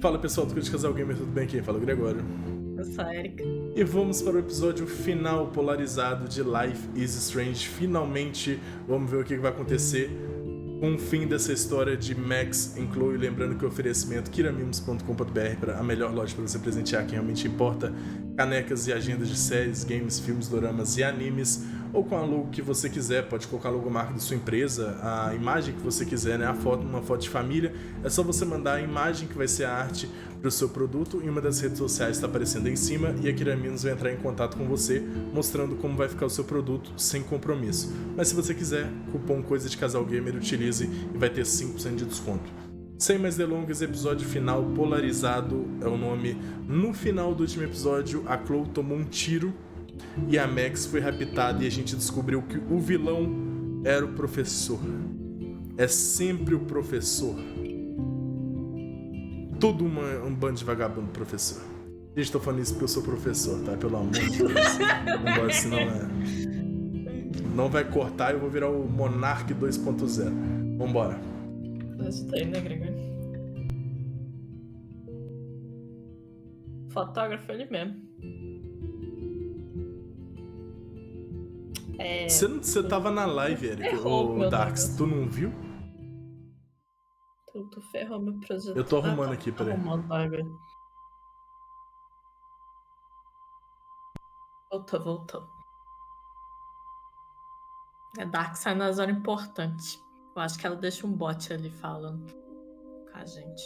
Fala pessoal do Casal Gamer, tudo bem? Quem fala é o Gregório. Eu sou a Erika. E vamos para o episódio final polarizado de Life is Strange. Finalmente, vamos ver o que vai acontecer com o fim dessa história de Max e Chloe. Lembrando que o oferecimento recomendamos.com.br para a melhor loja para você presentear quem realmente importa. Canecas e agendas de séries, games, filmes, doramas e animes. Ou com a logo que você quiser, pode colocar a logomarca da sua empresa, a imagem que você quiser, né? Uma foto de família. É só você mandar a imagem que vai ser a arte para o seu produto. Em uma das redes sociais está aparecendo aí em cima e a Kiraminos vai entrar em contato com você, mostrando como vai ficar o seu produto sem compromisso. Mas se você quiser, cupom Coisa de Casal Gamer, utilize e vai ter 5% de desconto. Sem mais delongas, episódio final polarizado é o nome. No final do último episódio, a Chloe tomou um tiro e a Max foi raptada e a gente descobriu que o vilão era o professor. É sempre o professor. Todo um bando de vagabundo, professor. Gente, tô falando isso porque eu sou professor, tá? Pelo amor de Deus. Não gosto, senão não vai cortar e eu vou virar o Monark 2.0. Vambora. Gostei, né, Gregório? Fotógrafo ele mesmo. Você tava na live, Erika, o Darks, tu não viu? Tu ferrou meu projeto. Eu tô arrumando aqui, peraí. Voltou. A Dark sai na zona importante. Eu acho que ela deixa um bot ali falando com a gente.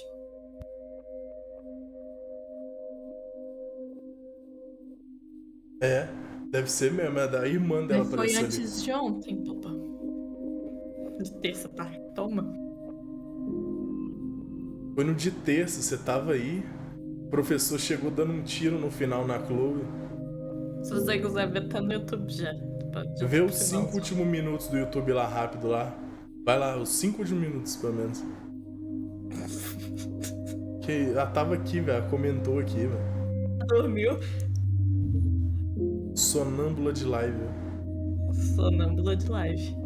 É, deve ser mesmo, é da irmã dela apareceu ali. Foi antes de ontem, Popa. De terça, tá? Toma. Foi no de terça, você tava aí. O professor chegou dando um tiro no final na Chloe. Se você quiser ver, tá no YouTube já. Vê os 5 últimos minutos do YouTube lá, rápido lá. Vai lá, os 5 últimos minutos, pelo menos. Que ela tava aqui, velho, comentou aqui, velho. Dormiu? Sonâmbula de live. Sonâmbula de live.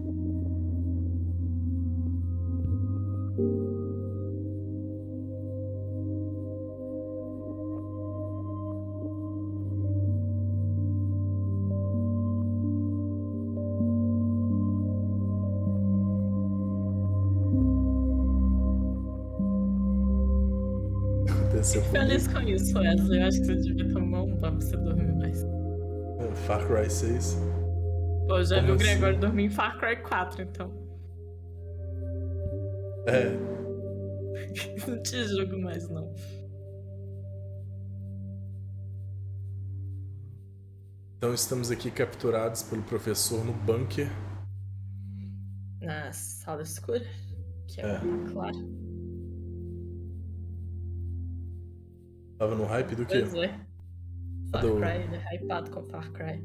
Fico feliz com isso, Wesley. Eu acho que você devia tomar um banho pra você dormir mais. Far Cry 6. Pô, já viu o Gregório dormir em Far Cry 4, então. Não te julgo mais, não. Então estamos aqui capturados pelo professor no bunker. Na sala escura, que é claro. Tava no hype do quê? Pois é. Far Cry, ele é hypado com Far Cry.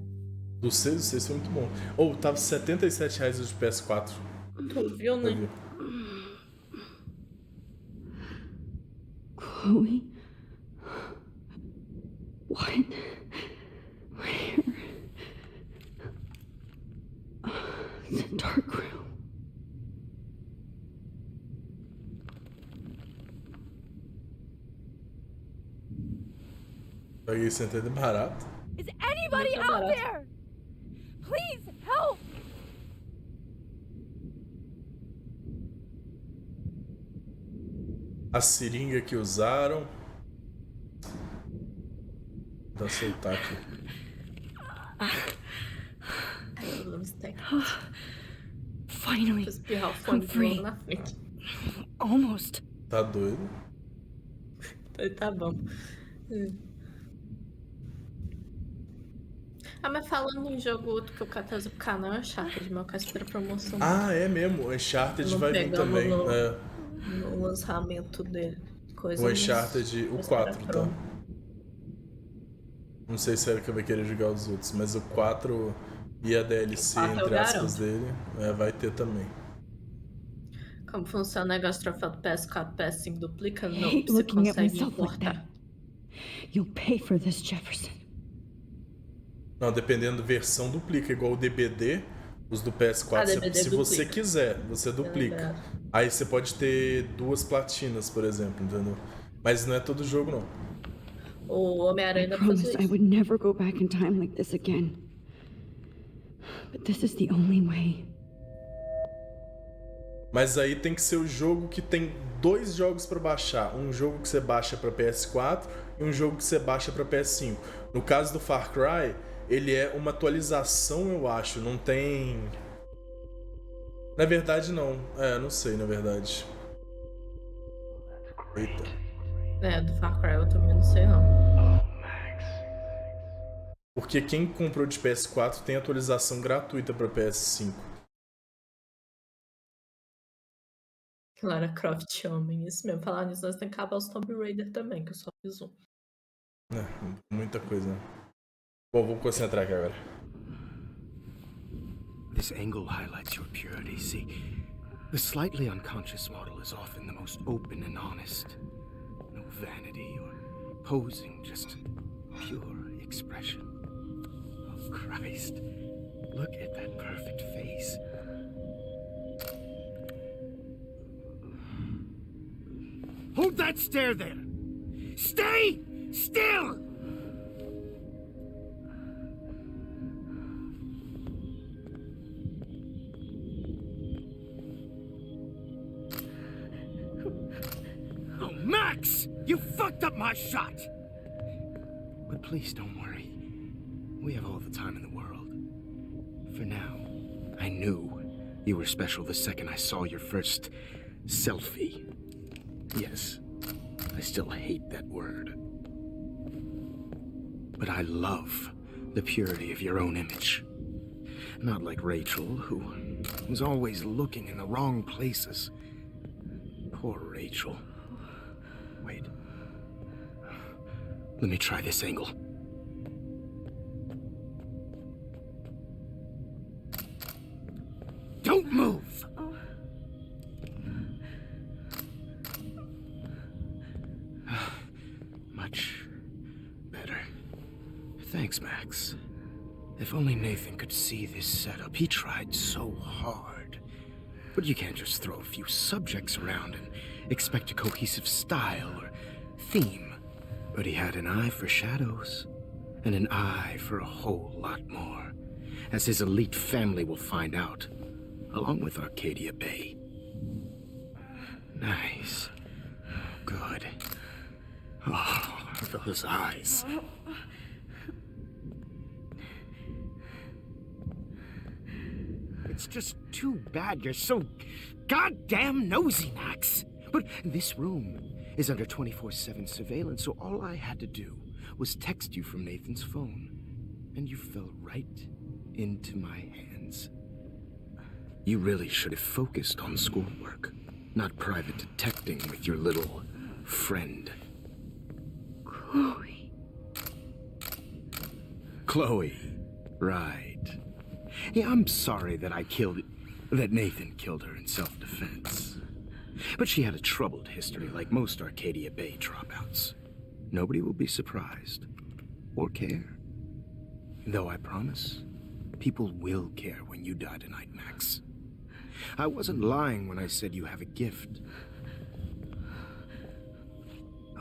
Do 6, o 6 foi muito bom. Tava R$77 de PS4. Tu viu, né? Chloe? What? Where? It's a dark room. Paguei R$100 barato. Is anybody out there? Please help! A seringa que usaram. Vou soltar aqui. Finally, I'm free. Almost. Tá doido? Tá bom. Mas falando em jogo outro que eu quero trazer pro canal é Uncharted, meu caso espera promoção. É mesmo, o Uncharted vai vir também. No lançamento dele. O Uncharted, o 4, tá? Não sei se a Erika vai querer jogar os outros, mas o 4 e a DLC, entre aspas, dele, vai ter também. Como funciona o negócio de troféu do PS4, PS5 duplica? Não, Hate você looking at consegue myself like importar. that. You'll pay for this, Jefferson. Não, dependendo da versão, duplica. Igual o DBD, os do PS4, se você quiser, você duplica. Aí você pode ter 2 platinas, por exemplo, entendeu? Mas não é todo jogo, não. O Homem-Aranha I dá pra fazer promised I isso. would never go back in time like this again. But this is the only way. Mas aí tem que ser o jogo que tem 2 jogos pra baixar. Um jogo que você baixa pra PS4 e um jogo que você baixa pra PS5. No caso do Far Cry, ele é uma atualização, eu acho. Não tem... Na verdade, não. Não sei, na verdade. Eita. Do Far Cry eu também não sei, não. Porque quem comprou de PS4 tem atualização gratuita pra PS5. Lara Croft homem, isso mesmo. Falar nisso, nós temos que acabar os Tomb Raider também, que eu só fiz um. Muita coisa. Bom, vamos concentrar aqui agora. This angle highlights your purity. See, the slightly unconscious model is often the most open and honest. No vanity or posing, just pure expression. Oh, Christ. Look at that perfect face. Hold that stare there! Stay still! Oh, Max! You fucked up my shot! But please don't worry. We have all the time in the world. For now, I knew you were special the second I saw your first selfie. Yes, I still hate that word. But I love the purity of your own image. Not like Rachel, who was always looking in the wrong places. Poor Rachel. Wait. Let me try this angle. Don't move! Much better. Thanks, Max. If only Nathan could see this setup. He tried so hard. But you can't just throw a few subjects around and expect a cohesive style or theme. But he had an eye for shadows, and an eye for a whole lot more, as his elite family will find out, along with Arcadia Bay. Nice. Good. Oh, those eyes. It's just too bad you're so goddamn nosy, Max. But this room is under 24/7 surveillance, so all I had to do was text you from Nathan's phone, and you fell right into my hands. You really should have focused on schoolwork, not private detecting with your little friend. Chloe, right. Yeah, I'm sorry that Nathan killed her in self-defense. But she had a troubled history like most Arcadia Bay dropouts. Nobody will be surprised or care. Though I promise, people will care when you die tonight, Max. I wasn't lying when I said you have a gift.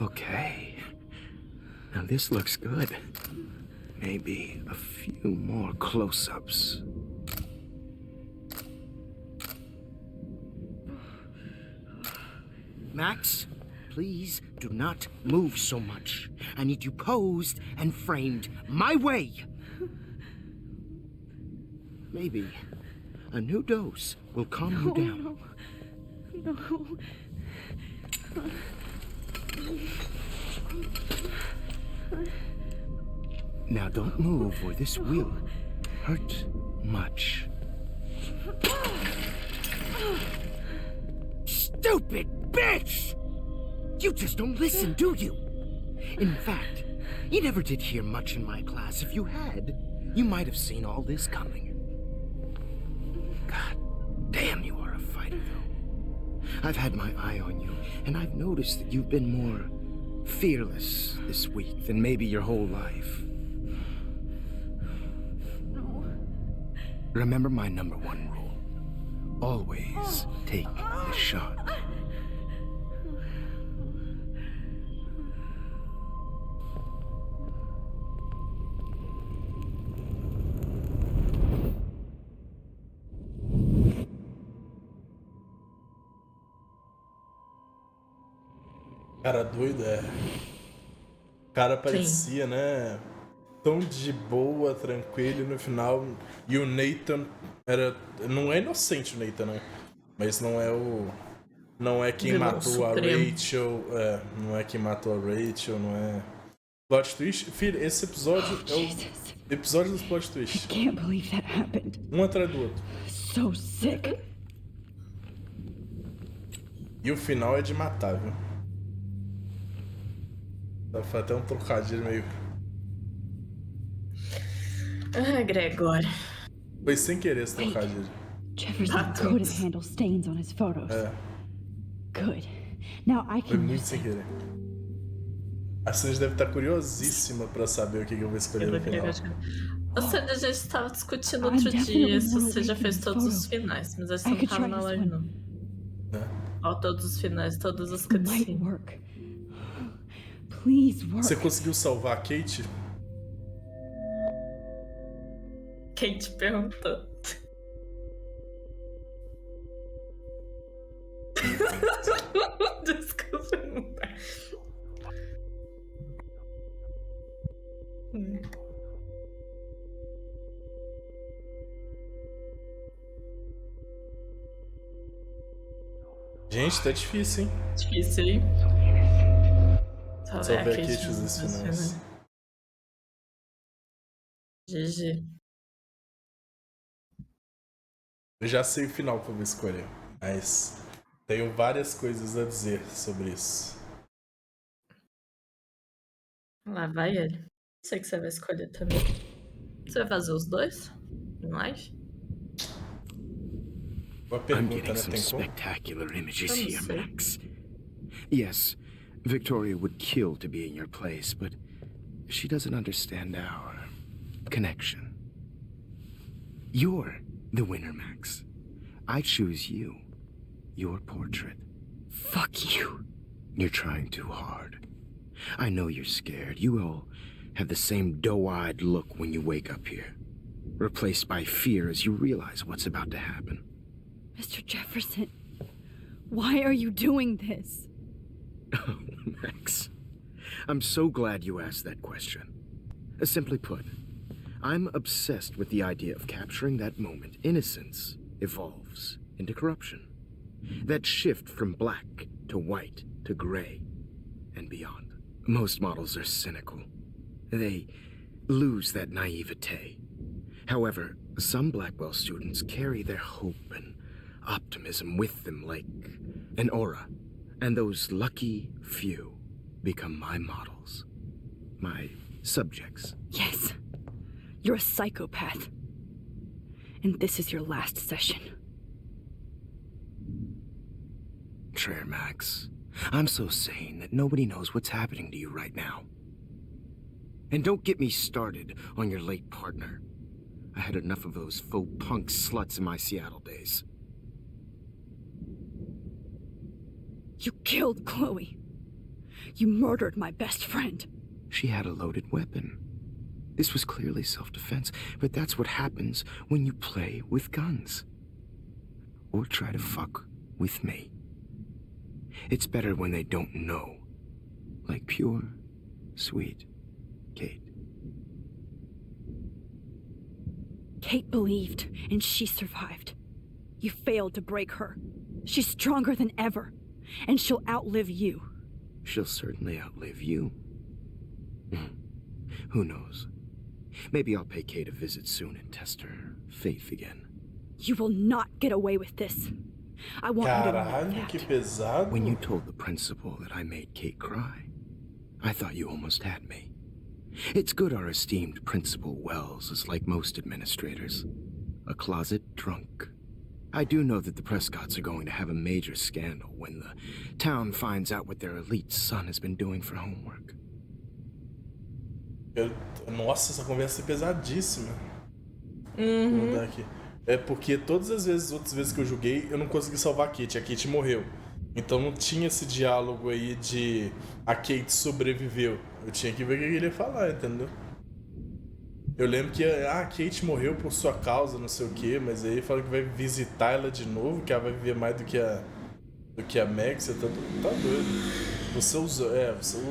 Okay. Now this looks good. Maybe a few more close-ups. Max, please do not move so much. I need you posed and framed my way. Maybe a new dose will calm you down. No. Now don't move or this will hurt much. Stupid bitch! You just don't listen, do you? In fact, you never did hear much in my class. If you had, you might have seen all this coming. God damn, you are a fighter, though. I've had my eye on you, and I've noticed that you've been more fearless this week than maybe your whole life. Remember my number one rule. Always take the shot. Cara doido, é. O cara parecia, né? Tão de boa, tranquilo, e no final. E o Nathan era. Não é inocente o Nathan, não. Mas não é o. Não é quem Vilão matou supremo. a Rachel. É, não é quem matou a Rachel, não é. Plot twist. Filho, esse episódio é Jesus. o episódio dos plot I twists. can't believe that happened. Um atrás do outro. So sick. E o final é de matar, viu? Foi até um trocadilho meio. Ah, Gregório. Foi sem querer esse Wait. trocadilho. Jefferson Patos. couldn't handle stains on his photos. É, Good. Now I foi can muito use sem them. querer. A Sandy deve estar curiosíssima pra saber o que eu vou escolher no final. A Sandy, a gente estava discutindo I'm outro definitely dia se more você já awake fez in this todos os photo. finais, mas a gente I não could tava try na this live, one. não. Né? Ó, todos os finais, todos os This might cutscenes. work. Please work. Você conseguiu salvar a Kate? Quem te perguntou? Desculpa. Gente, tá difícil, hein? Difícil, hein? Salvar a Kate Kate nos finais. GG. Eu já sei o final que eu vou escolher, mas tenho várias coisas a dizer sobre isso. Lá vai ele. Sei que você vai escolher também. Você vai fazer os dois? Em live? Uma I'm pergunta, getting né? some Tem como? spectacular images Let me here, see. Max. Yes, Victoria would kill to be in your place, but she doesn't understand our connection. You're the winner, Max. I choose you. Your portrait. Fuck you. You're trying too hard. I know you're scared. You all have the same doe-eyed look when you wake up here, replaced by fear as you realize what's about to happen. Mr. Jefferson, why are you doing this? Oh, Max. I'm so glad you asked that question. Simply put, I'm obsessed with the idea of capturing that moment innocence evolves into corruption. That shift from black to white to gray and beyond. Most models are cynical. They lose that naivete. However, some Blackwell students carry their hope and optimism with them like an aura. And those lucky few become my models. My subjects. Yes, you're a psychopath. And this is your last session. Sure, Max. I'm so sane that nobody knows what's happening to you right now. And don't get me started on your late partner. I had enough of those faux punk sluts in my Seattle days. You killed Chloe. You murdered my best friend. She had a loaded weapon. This was clearly self-defense, but that's what happens when you play with guns. Or try to fuck with me. It's better when they don't know. Like pure, sweet Kate. Kate believed, and she survived. You failed to break her. She's stronger than ever, and she'll outlive you. She'll certainly outlive you. Who knows? Maybe I'll pay Kate a visit soon and test her faith again. You will not get away with this. I want you to know Caralho, que that. pesado. When you told the principal that I made Kate cry, I thought you almost had me. It's good our esteemed Principal Wells is like most administrators, a closet drunk. I do know that the Prescotts are going to have a major scandal when the town finds out what their elite son has been doing for homework. Nossa, essa conversa é pesadíssima. Vou Uhum. mudar aqui. É porque todas as outras vezes que eu joguei, eu não consegui salvar a Kate. A Kate morreu. Então não tinha esse diálogo aí de a Kate sobreviveu. Eu tinha que ver o que ele ia falar, entendeu? Eu lembro que a Kate morreu por sua causa, não sei o que, mas aí fala que vai visitar ela de novo, que ela vai viver mais do que a Max. Você tá doido. Você usou.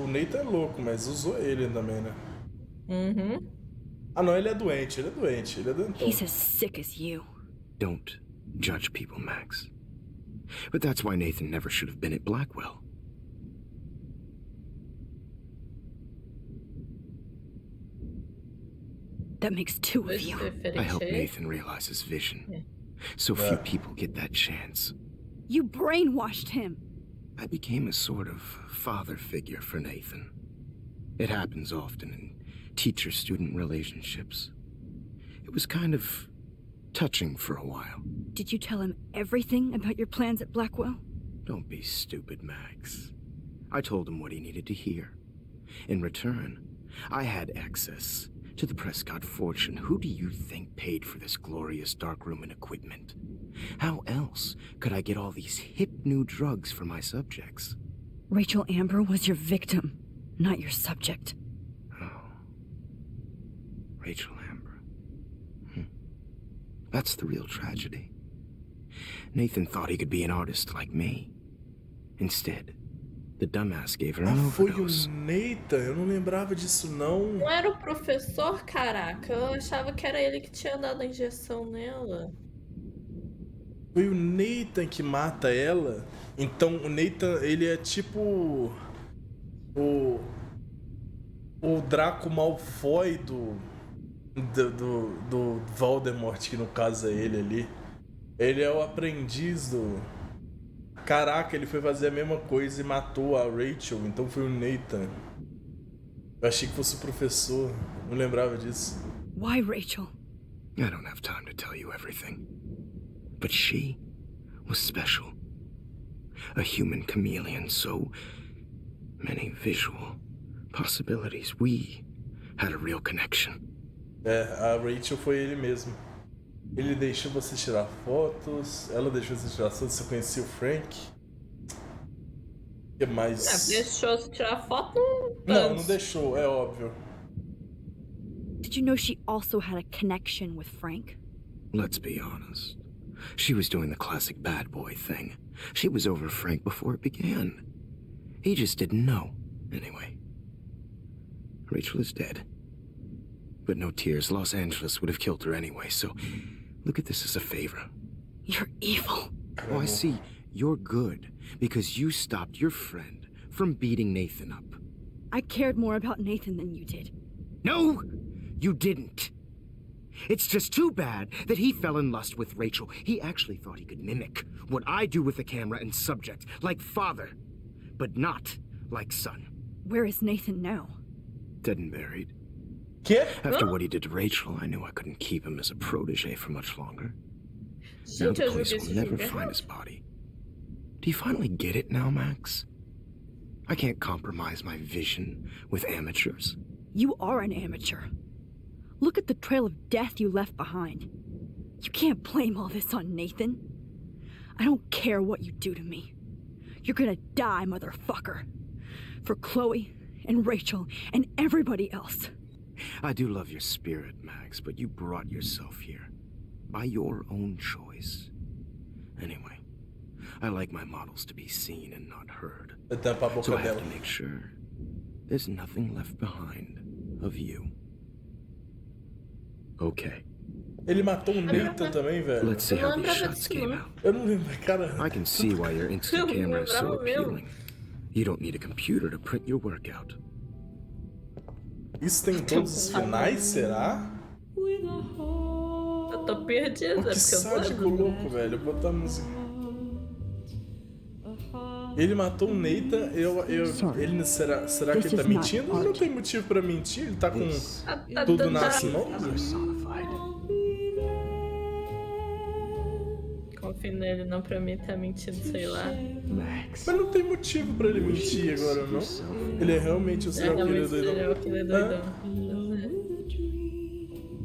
O Nathan é louco, mas usou ele também, né? Uhum. Ah, não, ele é doente, ele é doentão. He's as sick as you. Don't judge people, Max. But that's why Nathan never should have been at Blackwell. That makes two of you. I hope Nathan realizes vision. Yeah. So few people get that chance. You brainwashed him. I became a sort of father figure for Nathan. It happens often in teacher-student relationships. It was kind of touching for a while. Did you tell him everything about your plans at Blackwell? Don't be stupid, Max. I told him what he needed to hear. In return, I had access to the Prescott fortune. Who do you think paid for this glorious darkroom and equipment? How else could I get all these hip new drugs for my subjects? Rachel Amber was your victim, not your subject. Oh. Rachel Amber. That's the real tragedy. Nathan thought he could be an artist like me. Instead, the dumbass gave her an Foi o overdose. Nathan, eu não lembrava disso não. Não era o professor, caraca. Eu achava que era ele que tinha dado a injeção nela. Foi o Nathan que mata ela. Então o Nathan, ele é tipo o Draco Malfoy do Voldemort, que no caso é ele ali. Ele é o aprendiz do... Caraca, ele foi fazer a mesma coisa e matou a Rachel, então foi o Nathan. Eu achei que fosse o professor, não lembrava disso. Why, Rachel? I don't have time to tell you everything. But she was special. A human chameleon, so many visual possibilities. We had a real connection. A Rachel foi ele mesmo. Ele deixou você tirar fotos, ela deixou você tirar fotos, você conhecia o Frank. O que mais? Deixou você tirar foto? Não deixou, é óbvio. Did you know she also had a connection with Frank? Let's be honest. She was doing the classic bad boy thing. She was over Frank before it began. He just didn't know. Anyway, Rachel is dead. But no tears. Los Angeles would have killed her anyway, so look at this as a favor. You're evil. Oh, I see. You're good because you stopped your friend from beating Nathan up. I cared more about Nathan than you did. No, you didn't. It's just too bad that he fell in lust with Rachel. He actually thought he could mimic what I do with the camera and subject, like father, but not like son. Where is Nathan now? Dead and buried. Que? After what he did to Rachel, I knew I couldn't keep him as a protege for much longer. Now Gente, the eu police joguei will esse never jogo find errado. his body. Do you finally get it now, Max? I can't compromise my vision with amateurs. You are an amateur. Look at the trail of death you left behind. You can't blame all this on Nathan. I don't care what you do to me. You're gonna die, motherfucker. For Chloe and Rachel and everybody else. I do love your spirit, Max, but you brought yourself here. By your own choice. Anyway, I like my models to be seen and not heard. Tampa a boca So I have dela. to make sure there's nothing left behind of you. Okay, Ele matou o Nathan também, velho. let's see how Não these lembrava shots disso, came não. out. Eu não lembro, cara. I can see why your instant Eu camera is so lembrava mesmo. appealing. You don't need a computer to print your work out. Isso tem em todos os finais, será? Eu tô perdida, Que porque eu sádico não lembro. louco, velho. Vou botar a música. Ele matou o Nathan, ele será que ele tá mentindo? Ele não tem motivo pra mentir, ele tá com tudo nas mãos. Confio nele, não pra mim tá mentindo, sei lá. Max. Mas não tem motivo pra ele mentir agora, não. Ele é realmente o serial killer doidão. Que ele é doidão.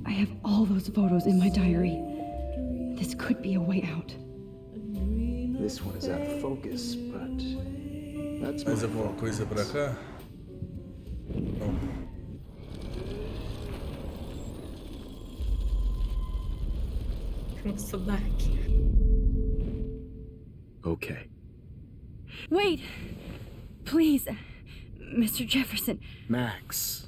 I have all those photos in my diary. This could be a way out. This one is out of focus, but that's Mais my alguma coisa pra cá? Não. Nossa, Dark. Okay. Wait! Please, Mr. Jefferson. Max,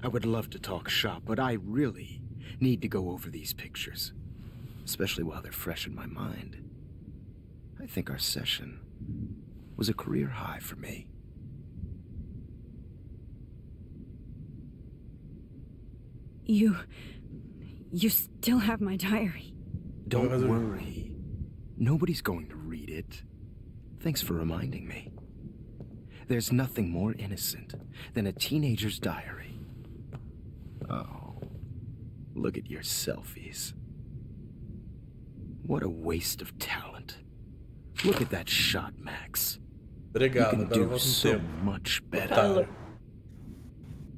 I would love to talk shop, but I really need to go over these pictures, especially while they're fresh in my mind. I think our session was a career high for me. You still have my diary. Don't worry. Nobody's going to read it. Thanks for reminding me. There's nothing more innocent than a teenager's diary. Oh, look at your selfies. What a waste of talent. Look at that shot, Max. Obrigado, you can agora do volta so tempo. much better. Otário.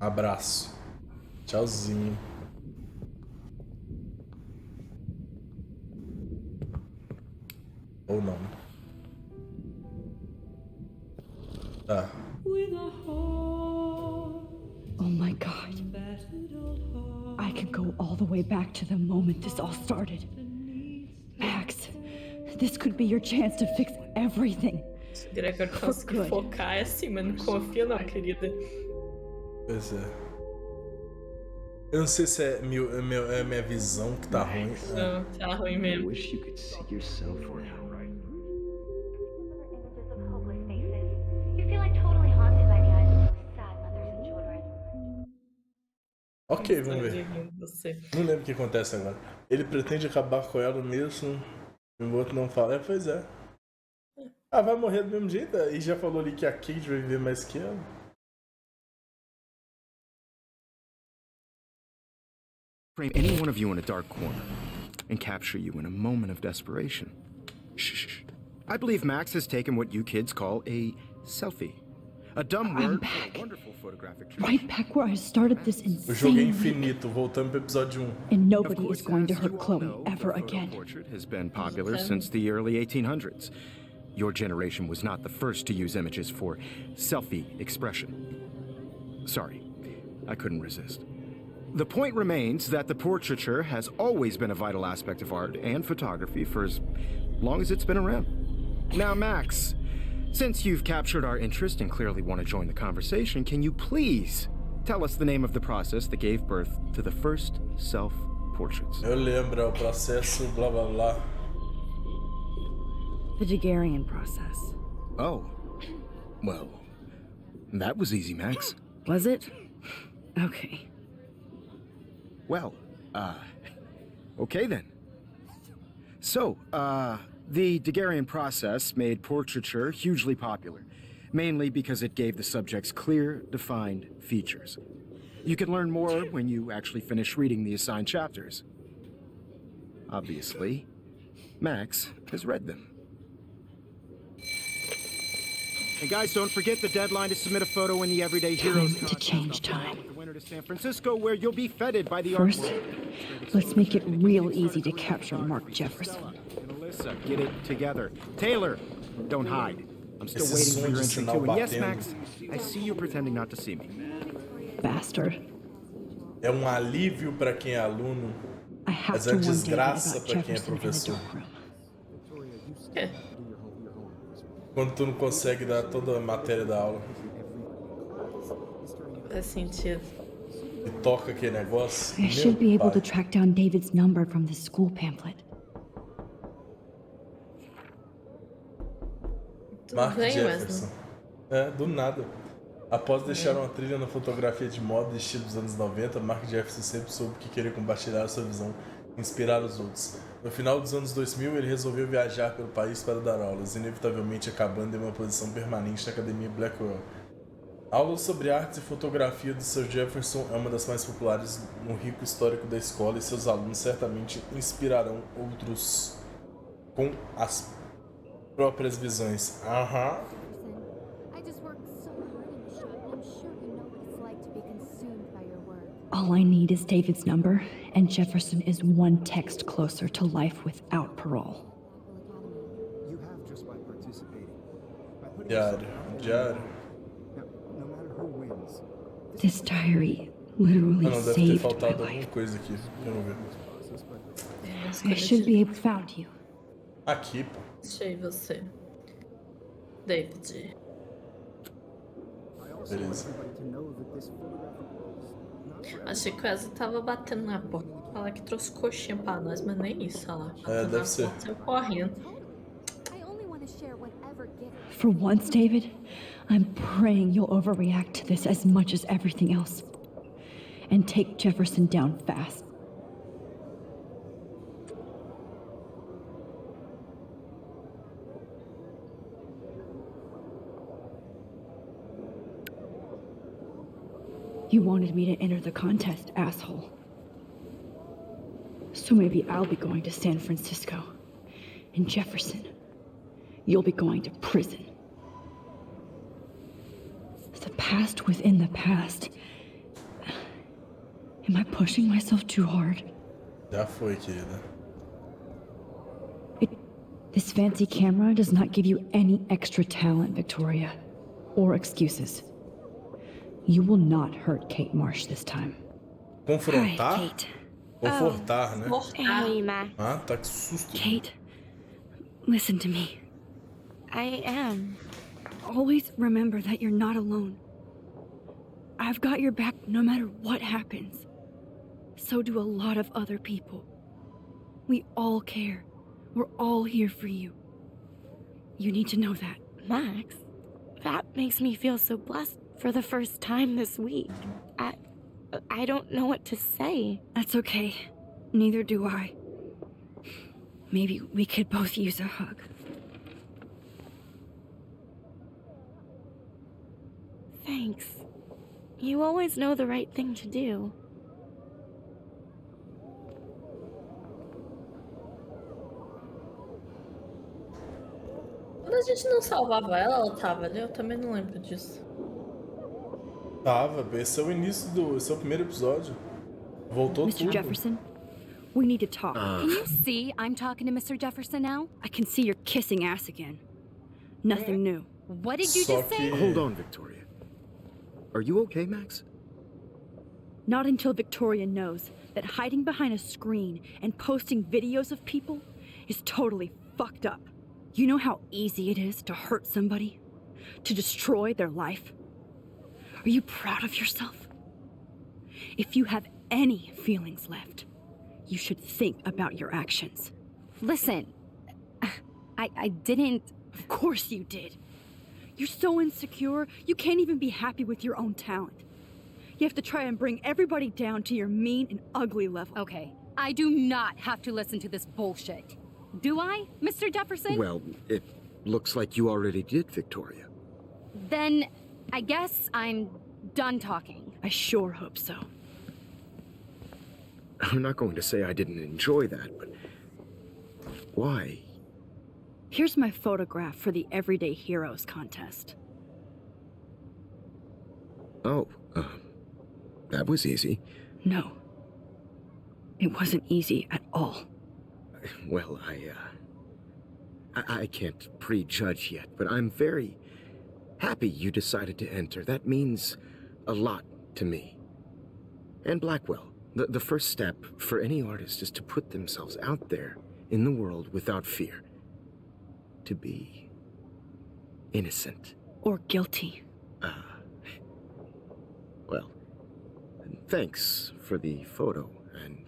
Abraço. Tchauzinho. Ou não. Tá. Oh my God. I could go all the way back to the moment this all started. Max, this could be your chance to fix everything. Se o Gregor conseguir focar, é assim, mas não confia não, querida. Pois é. Eu não sei se é minha visão que tá ruim. Não, tá ruim I mesmo. wish you could see yourself now. You feel like totally haunted by the eyes of those sad mothers and children. Ok, vamos ver. Você. Não lembro o que acontece agora. Ele pretende acabar com ela mesmo. E o outro não fala. Pois é. Ah, vai morrer do mesmo jeito? E já falou ali que a Kate vai viver mais que ela. Frame any one of you in a dark corner and capture you in a moment of desperation. Shh. I believe Max has taken what you kids call a selfie. A dumb word for a wonderful photographic trick. Right back where I started this O jogo é insane week. infinito, voltando pro episódio 1. And Of nobody course, is going to as hurt you all Chloe know, ever the photo again. portrait has been popular since the early 1800s. Your generation was not the first to use images for selfie expression. Sorry, I couldn't resist. The point remains that the portraiture has always been a vital aspect of art and photography for as long as it's been around. Now, Max, since you've captured our interest and clearly want to join the conversation, can you please tell us the name of the process that gave birth to the first self-portraits? Eu lembro, é o processo blá blá blá. The Daguerrean process. Oh, well, that was easy, Max. Was it? Okay. Well, okay then. So, the Daguerrean process made portraiture hugely popular, mainly because it gave the subjects clear, defined features. You can learn more when you actually finish reading the assigned chapters. Obviously, Max has read them. And guys, don't forget the deadline to submit a photo in the Everyday Heroes Time to change time. The winner to San Francisco, where you'll be feted by the First, art world. let's make it real easy to capture Mark Jefferson. And Alyssa, get it together. Taylor, don't hide. I'm still Esse waiting som for your de entry sinal too. And yes, batendo. Max, I see you pretending not to see me. Bastard. É um alívio pra quem é aluno, I have mas to é warn David desgraça about pra quem é Jefferson in the professor. dark room. É. Quando tu não consegue dar toda a matéria da aula Faz sentido. e toca aquele negócio. I meu should be able pai. to track down David's number from the school pamphlet. Tudo Mark bem, Jefferson. Wesley? É, do nada. Após deixar uma trilha na fotografia de moda e estilo dos anos 90, Mark Jefferson sempre soube que queria compartilhar sua visão e inspirar os outros. No final dos anos 2000, ele resolveu viajar pelo país para dar aulas, inevitavelmente acabando em uma posição permanente na Academia Blackwell. Aulas sobre artes e fotografia do Sr. Jefferson é uma das mais populares no rico histórico da escola e seus alunos certamente inspirarão outros com as próprias visões. Aham. I just worked so hard in the shop, and I'm sure you know what it's like to be consumed by your work. All I need is David's number, and Jefferson is one text closer to life without parole. You have just by participating. By putting Diário, diário. no matter who wins. This diary literally Ah, não, deve ter saved my faltado life. alguma coisa aqui. Eu não vi. I should be able to found you. Aqui, pô. Achei você. David. Beleza. Achei que o Essa tava batendo na porta. Falar que trouxe coxinha pra nós, mas nem isso, olha lá. Bateu deve na ser. porta, saiu correndo. I only want to share whatever gift. For once, David, I'm praying you'll overreact to this as much as everything else. And take Jefferson down fast. You wanted me to enter the contest, asshole. So maybe I'll be going to San Francisco. And Jefferson, you'll be going to prison. The past within the past. Am I pushing myself too hard? Já foi, querida. This fancy camera does not give you any extra talent, Victoria. Or excuses. You will not hurt Kate Marsh this time. Confrontar? Hi, Kate. Confortar, né? Hey, Max. Ah, tá, que susto. Kate, listen to me. I am. Always remember that you're not alone. I've got your back no matter what happens. So do a lot of other people. We all care. We're all here for you. You need to know that. Max, that makes me feel so blessed for the first time this week. I don't know what to say. That's okay. Neither do I. Maybe we could both use a hug. Thanks. You always know the right thing to do. Quando a gente não salvava ela, ela tava ali? Eu também não lembro disso. Tava, esse é o início do... Esse é o primeiro episódio. Voltou Mr. tudo. Jefferson, we need to talk. Can you see I'm talking to Mr. Jefferson now? I can see you're kissing ass again. Nothing new. What did you Só just say? que... Hold on, Victoria. Are you okay, Max? Not until Victoria knows that hiding behind a screen and posting videos of people is totally fucked up. You know how easy it is to hurt somebody? To destroy their life? Are you proud of yourself? If you have any feelings left, you should think about your actions. Listen, I didn't... Of course you did. You're so insecure, you can't even be happy with your own talent. You have to try and bring everybody down to your mean and ugly level. Okay, I do not have to listen to this bullshit. Do I, Mr. Jefferson? Well, it looks like you already did, Victoria. Then I guess I'm done talking. I sure hope so. I'm not going to say I didn't enjoy that, but why? Here's my photograph for the Everyday Heroes contest. Oh, that was easy. No. It wasn't easy at all. Well, I can't prejudge yet, but I'm very happy you decided to enter. That means a lot to me. And Blackwell. The first step for any artist is to put themselves out there in the world without fear. To be innocent. Or guilty. Well, thanks for the photo, and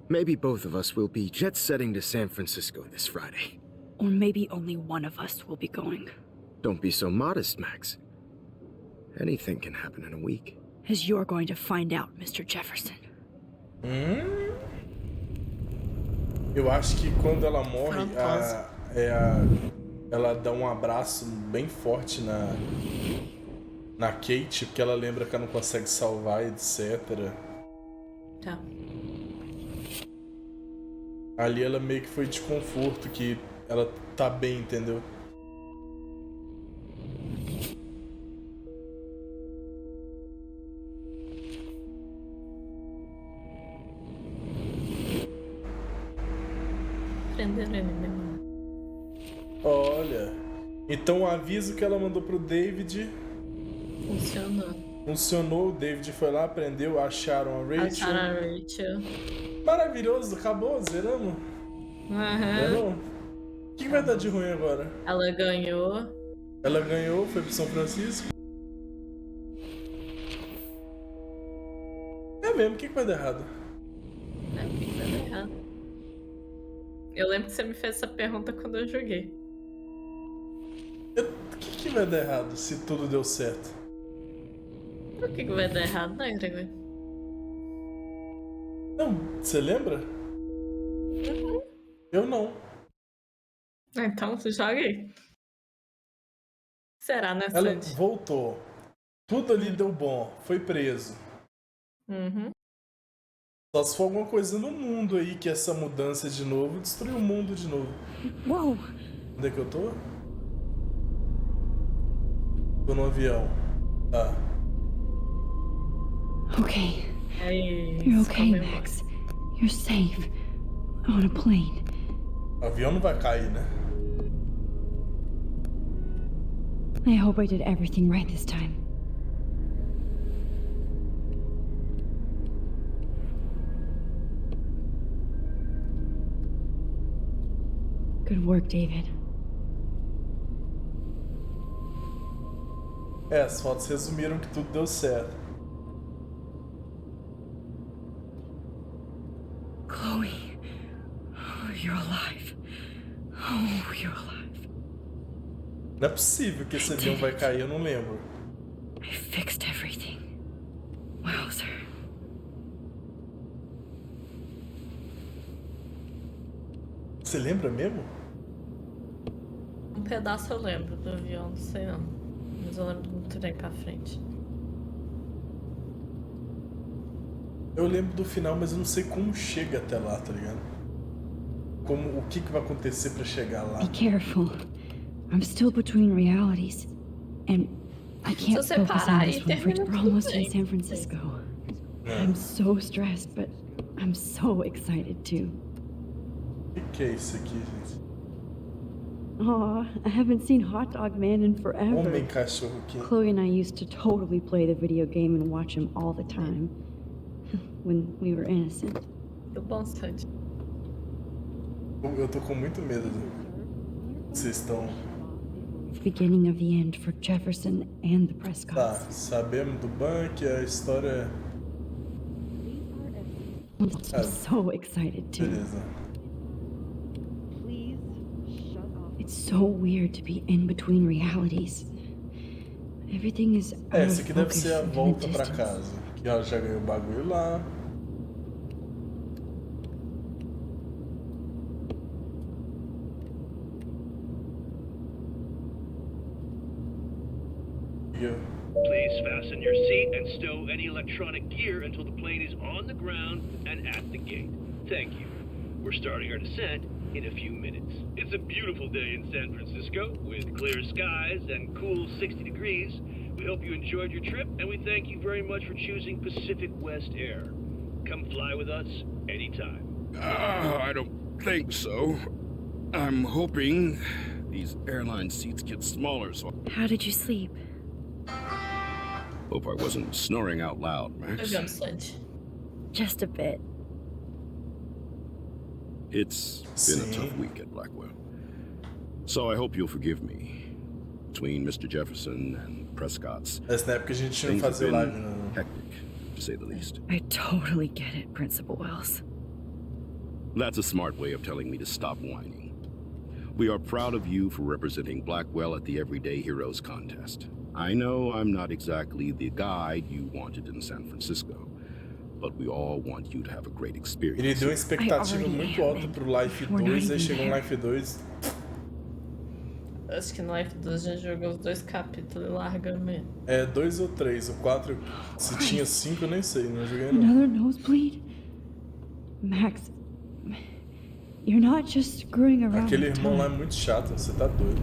maybe both of us will be jet-setting to San Francisco this Friday. Or maybe only one of us will be going. Don't be so modest, Max. Anything can happen in a week. As you're going to find out, Mr. Jefferson. Eu acho que quando ela morre, ela dá um abraço bem forte na Kate, porque ela lembra que ela não consegue salvar, etc. Tá. Ali ela meio que foi de conforto, que ela tá bem, entendeu? Prenderam ele mesmo. Olha. Então o aviso que ela mandou pro David Funcionou. funcionou. O David foi lá, prendeu, acharam a Rachel. Acharam a Rachel. Maravilhoso, acabou, zeramos. Zerou. O que vai dar de ruim agora? Ela ganhou. Ela ganhou, foi pro São Francisco. É mesmo, o que vai dar errado? O que vai dar errado? Eu lembro que você me fez essa pergunta quando eu joguei. O que vai dar errado se tudo deu certo? O que vai dar errado, não, Gregor? Não, você lembra? Eu não. Então, joga aí. Será, né, Ela Sandy? voltou. Tudo ali deu bom. Foi preso. Uhum. Só se for alguma coisa no mundo aí que essa mudança de novo destruiu o mundo de novo. Whoa! Onde é que eu tô? Tô no avião. Tá. Okay. Aí, You're okay, comemora. Max. You're safe. On a plane. O avião não vai cair, né? I hope I did everything right this time. Good work, David. As fotos resumiram que tudo deu certo. Chloe. Oh, you're alive. Oh, you're alive. Não é possível que esse avião vai cair, eu não lembro. I fixed everything. Wowzer. Você lembra mesmo? Um pedaço eu lembro do avião, não sei não. Mas eu lembro muito bem pra frente. Eu lembro do final, mas eu não sei como chega até lá, tá ligado? O que vai acontecer pra chegar lá. Be careful. I'm still between realities. And I can't você focus parar on aí, this one termina we're tudo almost in bem. San Francisco. I'm so stressed, but I'm so excited too. O que é isso aqui, gente? Aw, I haven't seen Hot Dog Man in forever. Homem cachorro aqui. Chloe and I used to totally play the video game and watch him all the time. When we were innocent. Do bom, Sandy. Eu tô com muito medo. Vocês estão... The beginning of the end for Jefferson and the Tá, Prescotts. sabemos do banco, a história... I'm so excited too. Beleza. It's so weird to be in between realities. Everything is out Essa of aqui deve focus ser a and in the volta pra distance. casa. Que ela já ganhou o bagulho lá. E eu... Please fasten your seat and stow any electronic gear until the plane is on the ground and at the gate. Thank you. We're starting our descent in a few minutes. It's a beautiful day in San Francisco with clear skies and cool 60 degrees. We hope you enjoyed your trip and we thank you very much for choosing Pacific West Air. Come fly with us anytime. I don't think so. I'm hoping these airline seats get smaller, so How did you sleep? hope I wasn't snoring out loud, Max. Jogando, Sandy. Just a bit. It's been a tough week at Blackwell. So I hope you'll forgive me. Between Mr. Jefferson and Prescott's, Essa na época a gente não things have fazia been live, não. hectic, to say the least. I totally get it, Principal Wells. That's a smart way of telling me to stop whining. We are proud of you for representing Blackwell at the Everyday Heroes contest. I know I'm not exactly the guide you wanted in San Francisco, but we all want you to have a great experience. Ele deu uma expectativa already muito am, alta man. pro Life We're not 2, aí even chegou no there. Life 2. Acho que no Life 2 a gente jogou os 2 capítulos e larga mesmo. É 2 ou 3, o 4, se tinha 5 eu nem sei, não joguei não. Another nosebleed? Max, you're not just screwing around Aquele with irmão lá é time. muito chato, você tá doido.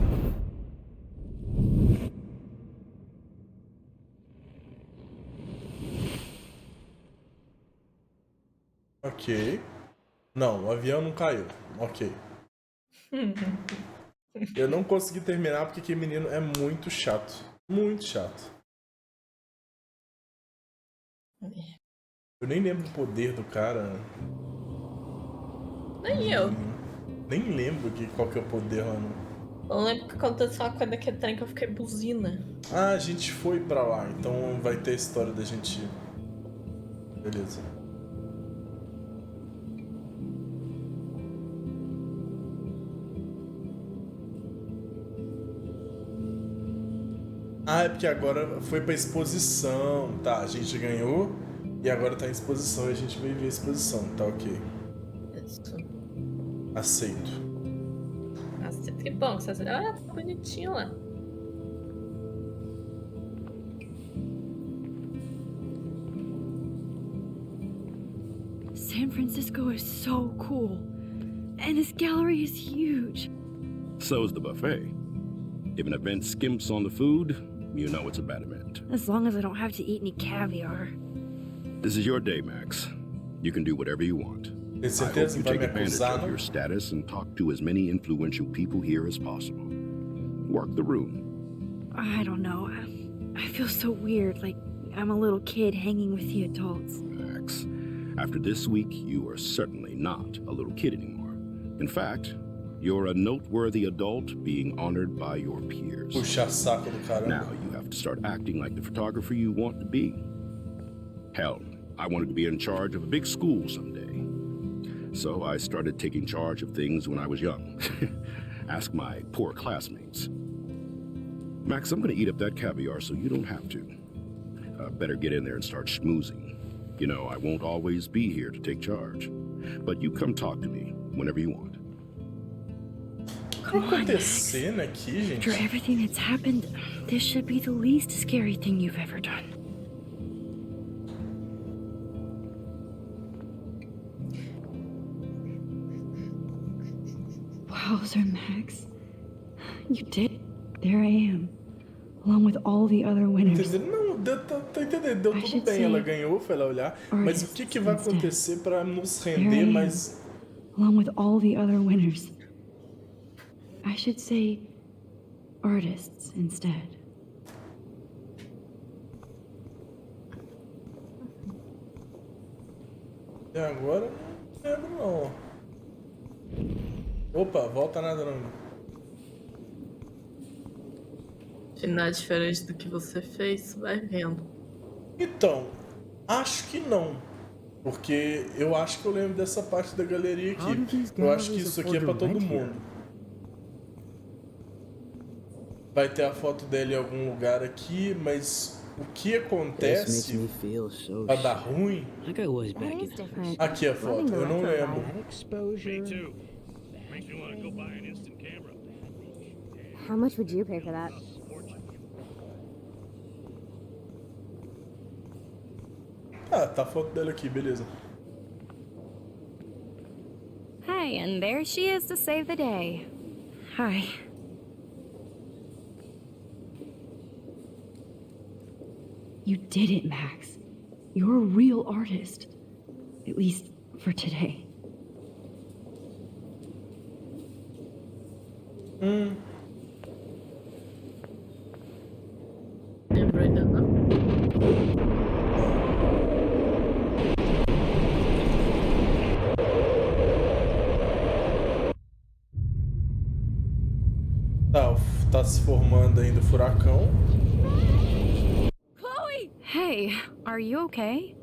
Ok. Não, o avião não caiu. Ok. Eu não consegui terminar porque aquele menino é muito chato. Muito chato. Eu nem lembro do poder do cara. Nem eu. Nem lembro qual que é o poder lá. Não. Eu lembro que aconteceu uma coisa daquele trem que eu fiquei buzina. Ah, a gente foi pra lá, então vai ter a história da gente Beleza. Ah, é porque agora foi pra exposição. Tá, a gente ganhou e agora tá em exposição e a gente veio ver a exposição. Tá ok. Isso. Aceito. Nossa, que bom que você... Ah, tá bonitinho lá. San Francisco is so cool. And this gallery is huge. So is the buffet. If an event skimps on the food, you know it's a bad event. As long as I don't have to eat any caviar. This is your day, Max. You can do whatever you want. Tem I hope certeza you que vai take me advantage acusar, of não? your status and talk to as many influential people here as possible. Work the room. I don't know. I feel so weird, like I'm a little kid hanging with the adults. Max, after this week, you are certainly not a little kid anymore. In fact, you're a noteworthy adult being honored by your peers. Puxa saco do caramba. Now you have to start acting like the photographer you want to be. Hell, I wanted to be in charge of a big school someday. So I started taking charge of things when I was young. Ask my poor classmates. Max, I'm gonna eat up that caviar so you don't have to. Better get in there and start schmoozing. You know, I won't always be here to take charge. But you come talk to me whenever you want. O que tá acontecendo aqui, gente? After everything that's happened, this should be the least scary thing you've ever done. Wowzer, Max. You did it. There I am. Along with all the other winners. Entendeu? Não, tá entendendo. Deu tudo bem. Ela ganhou, foi lá olhar. Mas o que vai acontecer pra nos render mais... Along with all the other winners. I should say artists instead. E agora não lembro não. Opa, volta nada não. Se não é diferente do que você fez, vai vendo. Então, acho que não. Porque eu acho que eu lembro dessa parte da galeria aqui. Eu acho que isso aqui é pra todo mundo. Vai ter a foto dela em algum lugar aqui, mas o que acontece pra dar ruim... Aqui a foto, eu não lembro. Me too. Makes me want to go buy an instant camera. How much would you pay for that? Ah, tá a foto dela aqui, beleza. Hi, and there she is to save the day. Hi. You did it, Max. You're a real artist. At least for today. Lembro ainda não. Tá se formando ainda o furacão. Chloe! Hey, are you okay?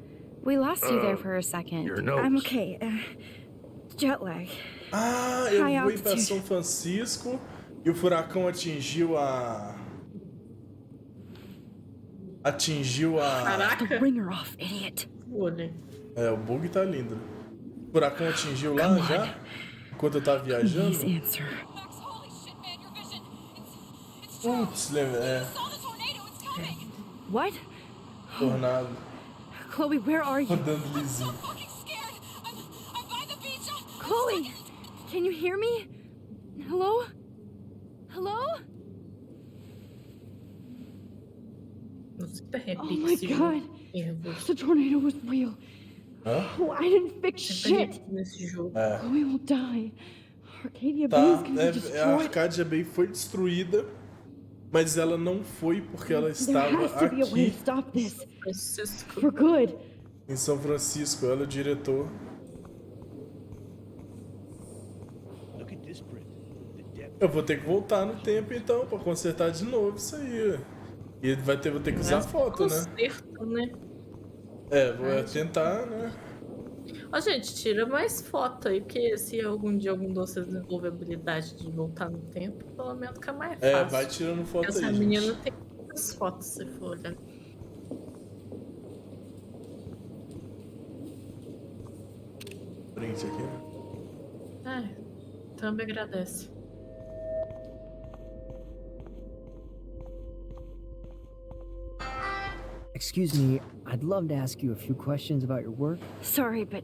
We lost you there for a second. Your nose. I'm okay. Jet lag. Ah, eu High fui pra altitude. São Francisco e o furacão atingiu a... Caraca! The ringer off, idiot. Olha. É, o bug tá lindo. O furacão atingiu lá já? Enquanto eu tava Please viajando? answer. Putz, lembra? É, What? tornado. Chloe, where are you? Rodando lisinho. Chloe! Can you hear me? Hello? Hello? Nossa, que Oh my god. erro. The tornado was real. Hã? Oh, I didn't fix shit. Nesse jogo. É. Chloe will die. Arcadia Tá, Bay's gonna be a destroyed. Arcadia Bay foi destruída, mas ela não foi porque ela There estava has to be a way aqui to stop this. Francisco. For good. em São Francisco. Ela é o diretor. Look at this print. The depth. Eu vou ter que voltar no tempo então pra consertar de novo isso aí. E vou ter que usar foto, né? Conserto, né? É, vou tentar, né? Ó, gente, tira mais foto aí, porque se algum dia algum de vocês desenvolver a habilidade de voltar no tempo, pelo menos fica mais É, fácil. vai tirando foto Essa aí, menina gente. tem muitas fotos, se for olhar. Print aqui, né? Também agradece. Excuse me, I'd love to ask you a few questions about your work. Sorry, but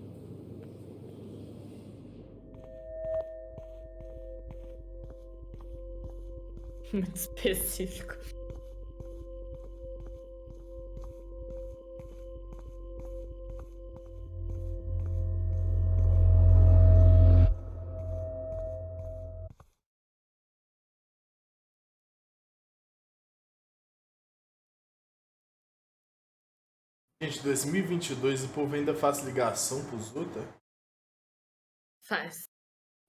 Muito específico. Gente, 2022 o povo ainda faz ligação pros outros? Faz.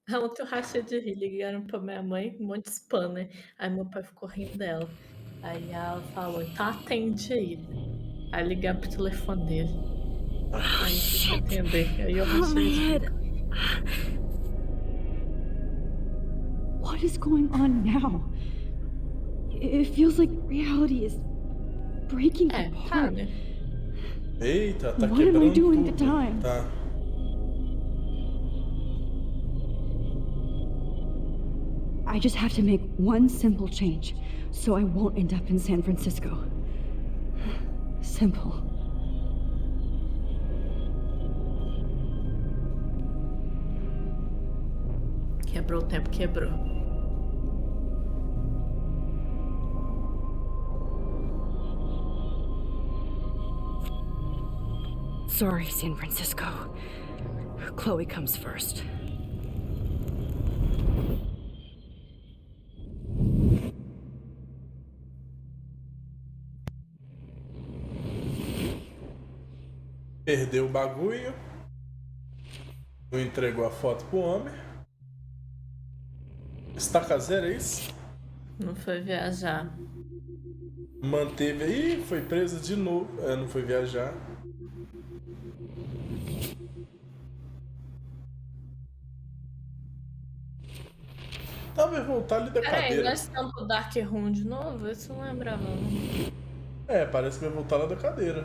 Ontem eu rachei de rir, ligaram pra minha mãe, um monte de spam, né? Aí meu pai ficou rindo dela. Aí ela falou, então atende aí. Aí ligaram pro telefone dele. Aí eu tive que atender. Aí eu my rachei de head. rir. What is going on now? It feels like reality is breaking Tá, apart. né? Eita, tá What am I quebrando doing to tudo. time? Tá. I just have to make one simple change, so I won't end up in San Francisco. Simple. Quebrou o tempo, quebrou. Sorry, San Francisco. Chloe comes first. Perdeu o bagulho. Não entregou a foto pro homem. Estaca zero, é isso? Não foi viajar. Manteve aí, foi presa de novo. É, não foi viajar. Talvez voltar ali da Peraí, cadeira. nós estamos pro Dark Room de novo? Isso eu não lembrava, não. É, parece que vai voltar lá da cadeira.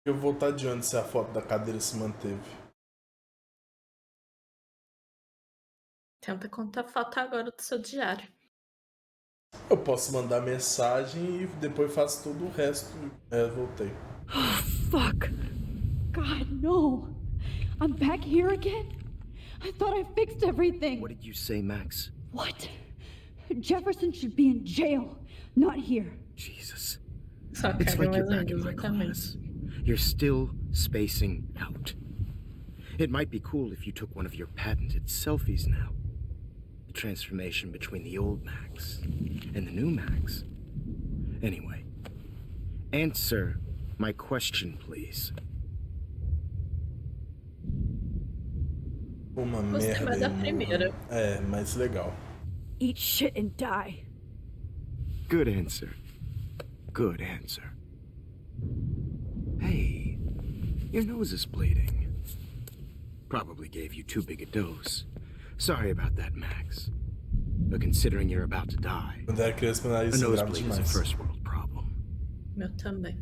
Eu vou voltar de onde se a foto da cadeira se manteve. Tenta contar a foto agora do seu diário. Eu posso mandar mensagem e depois faço todo o resto. É, voltei. Oh, fuck. God, no. I'm back here again? I thought I fixed everything. What did you say, Max? What? Jefferson should be in jail, not here. Jesus. Só It's caga like you're mais back in ainda, my exatamente. class. You're still spacing out. It might be cool if you took one of your patented selfies now. The transformation between the old Max and the new Max. Anyway, answer my question, please. Uma Gostei merda. mais da hein? primeira. É, mais legal. Eat shit and die. Good answer. Good answer. Hey, your nose is bleeding. Probably gave you too big a dose. Sorry about that, Max. But considering you're about to die, Quando era criança, meu a nariz sangrava nosebleed is a demais. first world problem. Meu também.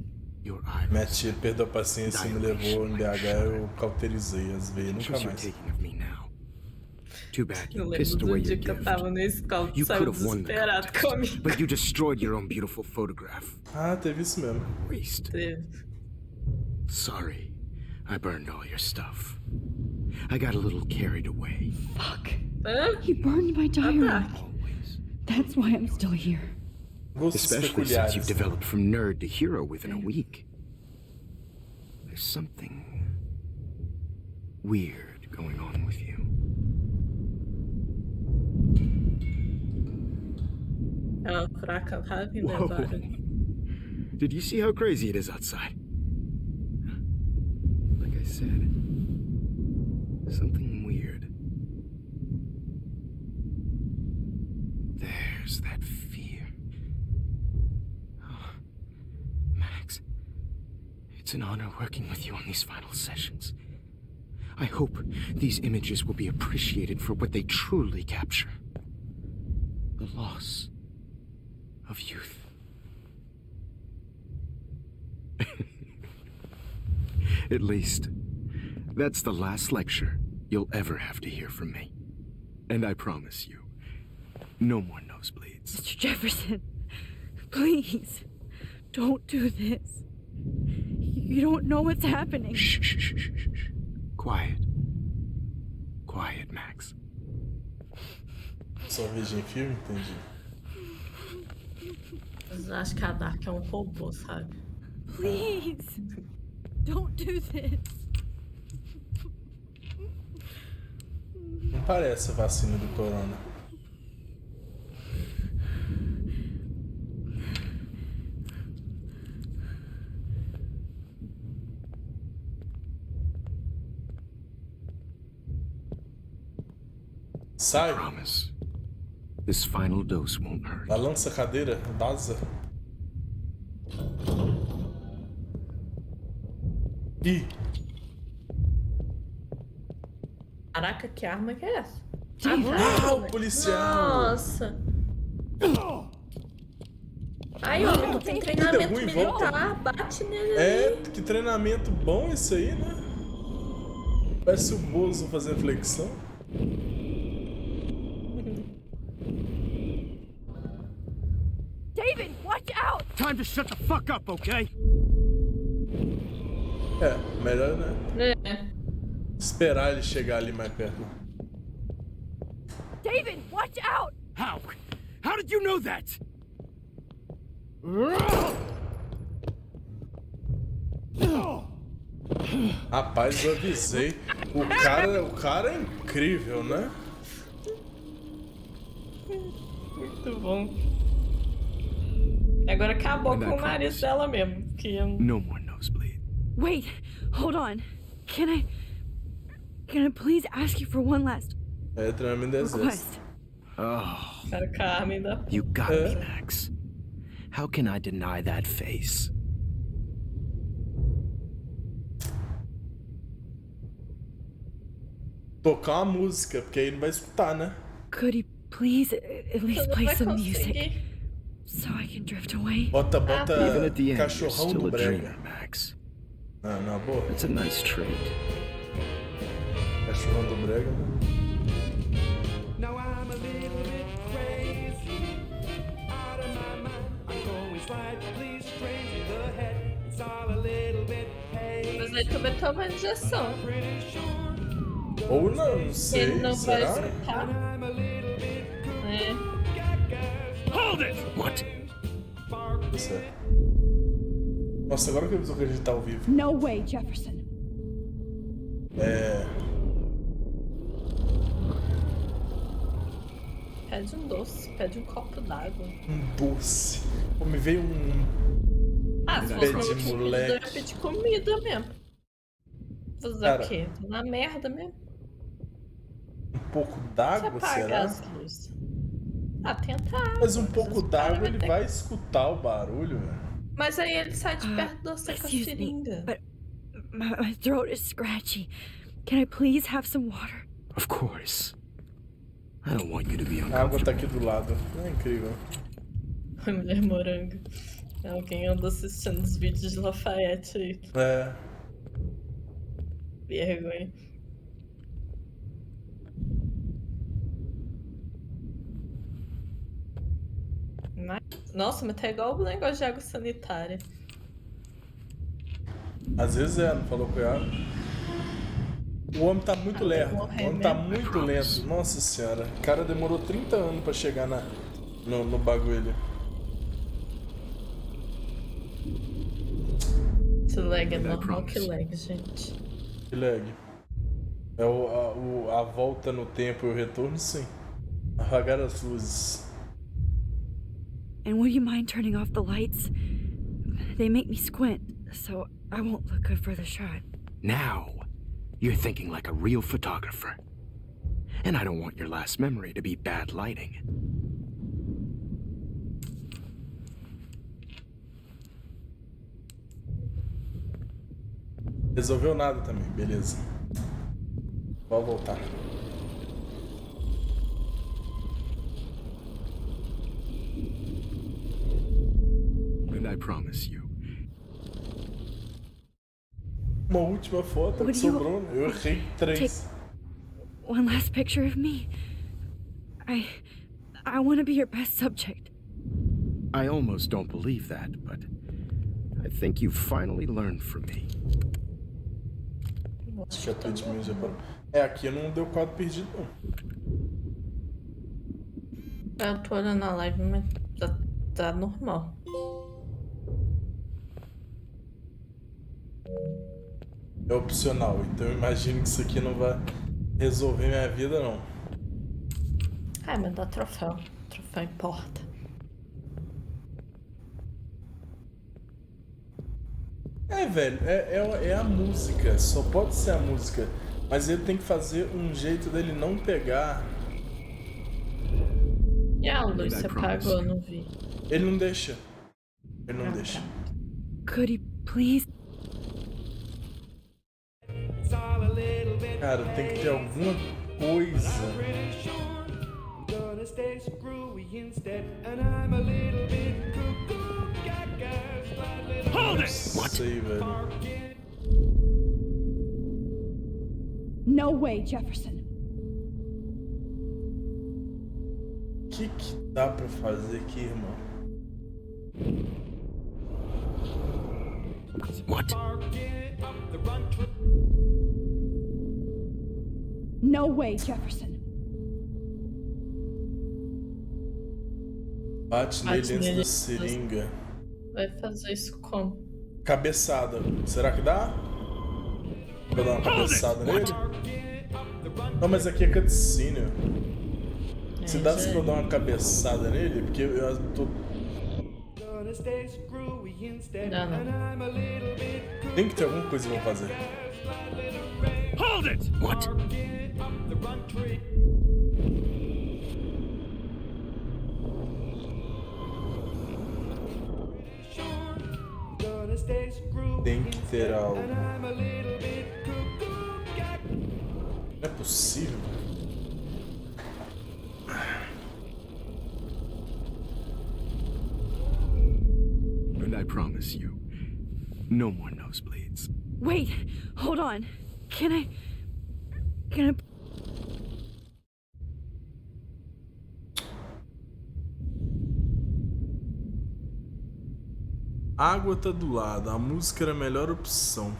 Your Minha iris. tia perdeu a paciência e me levou em BH, eu cauterizei as veias, nunca Pictures you're mais. taking of me now. Too bad Eu you lembro pissed do away dia your que eu gift. tava na escola, You saiu could have won the desesperado contest, comigo. but you destroyed your own beautiful photograph. Ah, teve isso mesmo. Waste. Teve. Sorry, I burned all your stuff. I got a little carried away. Fuck. Hã? He burned my diary. Always. That's why I'm still here. Gostos Especially since you've peculiares. developed from nerd to hero within a week. There's something weird going on with you. Ela fraca, tá vindo Whoa. agora. Did you see how crazy it is outside? Like I said, something weird. there's that fear. Oh, Max, it's an honor working with you on these final sessions. I hope these images will be appreciated for what they truly capture. The loss of youth. At least, that's the last lecture you'll ever have to hear from me. And I promise you, no more nosebleeds. Mr. Jefferson, please, don't do this. You don't know what's happening. Shh, shh, shh, shh, shh, shh. Quiet. Quiet, Max. Só vejo em filme, entendi. Eu acho que a Dark é um robô, sabe? Please, don't do this. Não parece a vacina do corona. Sai! Promise. This final dose won't hurt. Balança a cadeira, vaza. Ih! Caraca, que arma que é essa? Ah, o policial! Nossa! Ai, homem, tu tem treinamento ruim, militar, bate nele É, aí. que treinamento bom isso aí, né? Parece o Bozo fazendo flexão. David, watch out! Time to shut the fuck up, okay? É, melhor, né? É. Esperar ele chegar ali mais perto. David, watch out! How? How did you know that? Rapaz, eu avisei. O cara é incrível, né? Muito bom. Agora acabou com o nariz dela mesmo. Que... No more nosebleed. Wait, hold on. Can I please ask you for one last É treinamento do exército. request? Oh, Cara, Carmen da... you got me, Max. How can I deny that face? Tocar uma música, porque aí não vai escutar, né? Could you please at least Você não play vai some music conseguir. so I can drift away? Bota Even at the end, you're cachorrão still do a brega. dreamer, Max. Ah, na boa. That's a nice trait. Cachorrão do brega, né? Now I'm a little bit crazy, out of my mind. I'm going slightly strange in the head. It's all a little bit hazy. Mas aí também toma injeção. Pretty sure Ou não sei. Ele não vai Será? escutar. I'm a little bit É. Hold it! What? Tá certo. Nossa, agora que eu preciso acreditar ao vivo. No way, Jefferson. É. Pede um doce, pede um copo d'água. Um doce. Pô, me veio um. Ah, se Pede, fosse no último moleque. eu ia pedir comida mesmo. Fazer Cara. o quê? Tô na merda mesmo. Um pouco Você d'água, apaga será? as luzes. Ah, tenta água. Mas um às pouco vezes o cara d'água ele ter- vai escutar o barulho, velho. Mas aí ele sai de perto de você com a Excuse me, seringa. but my throat is scratchy. Can I please have some water? Of course. I don't want you to be A água tá uncomfortable. aqui do lado. É incrível. A mulher morango. Alguém anda assistindo os vídeos de Lafayette aí. É. Vergonha. Nossa, mas tá igual o negócio de água sanitária. Às vezes é, não falou com ela. O homem tá muito lento. O homem tá muito lento. Nossa senhora. O cara demorou 30 anos pra chegar no bagulho. Esse lag é normal que lag, gente. Que lag. É a volta no tempo e o retorno, sim. Apagar as luzes. And would you mind turning off the lights? They make me squint, so I won't look good for the shot. Now, you're thinking like a real photographer. And I don't want your last memory to be bad lighting. Resolveu nada também, beleza. Pode voltar. And I promise you. Uma última foto que sobrou, eu errei 3. One last picture of me. I want to be your best subject. I almost don't believe that, but I think you finally learned from me. Acho que a Twitch mesmo já parou. Aqui não deu quadro perdido, não. Eu tô olhando a live, mas tá normal. É opcional, então eu imagino que isso aqui não vai resolver minha vida, não. Mas dá troféu. Troféu importa. Velho, é a música, só pode ser a música, mas ele tem que fazer um jeito dele não pegar. E a luz você apagou, eu não vi. Ele não deixa. Ele não deixa. Could you please? Cara, tem que ter alguma coisa. Hold it! What? Sei, velho. No way, Jefferson. O que dá pra fazer aqui, irmão? What? No way, Jefferson. Bate nele antes da seringa. Vai fazer isso como? Cabeçada. Será que dá? Vou dar uma cabeçada nele? Não, mas aqui é cutscene. Se dá pra eu dar uma cabeçada nele, porque eu tô... Não. Tem que ter alguma coisa pra eu fazer. Hold it! What? Tem que ter algo. Não é possível. And I promise you, no more nosebleeds. Wait, hold on. Can I... Água tá do lado, a música era a melhor opção.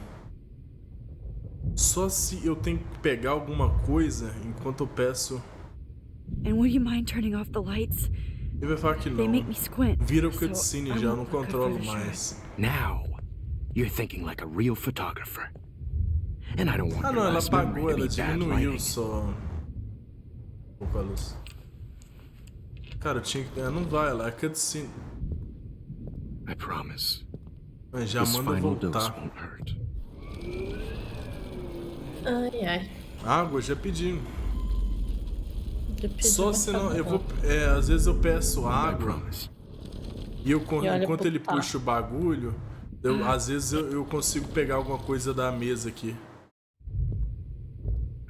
Só se eu tenho que pegar alguma coisa enquanto eu peço. And would you mind turning off the lights? Ele vai falar que They não. make me squint. Vira o so cutscene I já, eu won't não look good controlo for the mais. Now, you're thinking like a real photographer. And I don't want Ah your não, ela last memory apagou, to be ela bad diminuiu lighting. só. Um pouco a luz. Cara, eu tinha que. Não vai, ela é cutscene. I promise. Mas já This manda final dose voltar. won't hurt. Ai. Água, já pedi. Só se se não. Eu vou. Às vezes eu peço água. E olha enquanto pro ele pá. puxa o bagulho, às vezes eu consigo pegar alguma coisa da mesa aqui.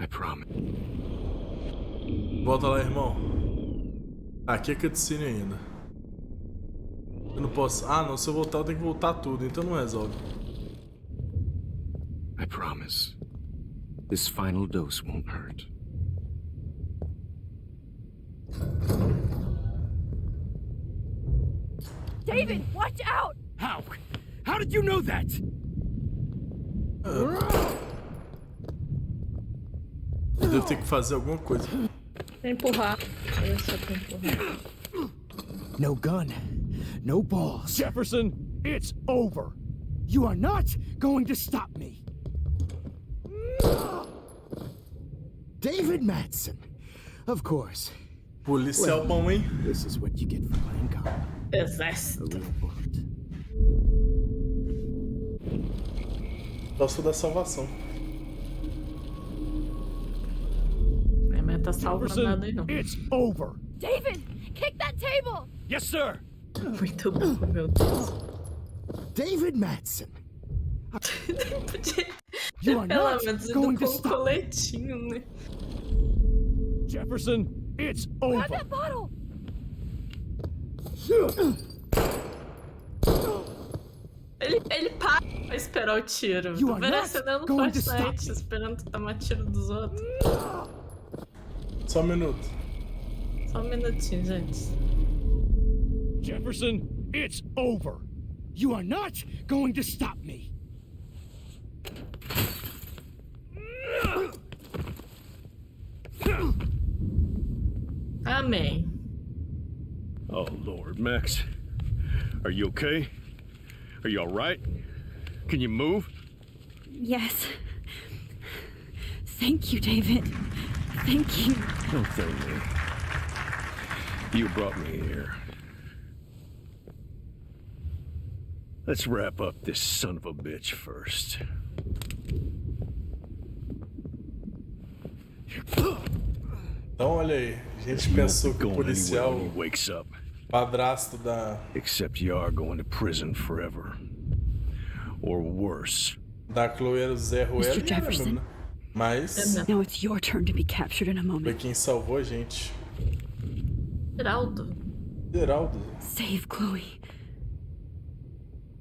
I promise. Volta lá, irmão. Aqui é cutscene ainda. Eu não posso. Ah, não. Se eu voltar, eu tenho que voltar tudo. Então não resolve. I promise. This final dose won't hurt. David, watch out! How? How did you know that? Eu devo ter que fazer alguma coisa. Empurrar. Eu só pra empurrar. No gun, no balls. Jefferson, it's over. You are not going to stop me. David Madsen, of course. Policial bom, hein? This is what you get for playing cop. A Exército. real bullet. Gosto da salvação. Mas tá salvando nada aí não. It's over. David, kick that table! Yes, sir. Muito bom, meu Deus. David Madsen. You are Pelo not menos going indo to com um stop. coletinho, né? Jefferson, it's over. Grab that bottle! Ele para pra esperar o tiro. You Tá are not parecendo no going to stop Fortnite, me. esperando tomar tiro dos outros. Só um minuto. Só um minutinho, gente. Jefferson, it's over. You are not going to stop me. Amém. Oh, Lord, Max. Are you okay? Are you all right? Can you move? Yes. Thank you, David. Thank you. Don't thank me. You brought me here. Let's wrap up this son of a bitch first. Então, olha aí. A gente pensou que o Going anywhere policial, when he wakes up. padrasto da Except you are going to prison forever. Or worse. Chloe era o Zé Ruela, Mr. Jefferson. né? Mas Now it's your turn to be captured in a foi moment. quem salvou a gente. Geraldo. Geraldo. Save Chloe.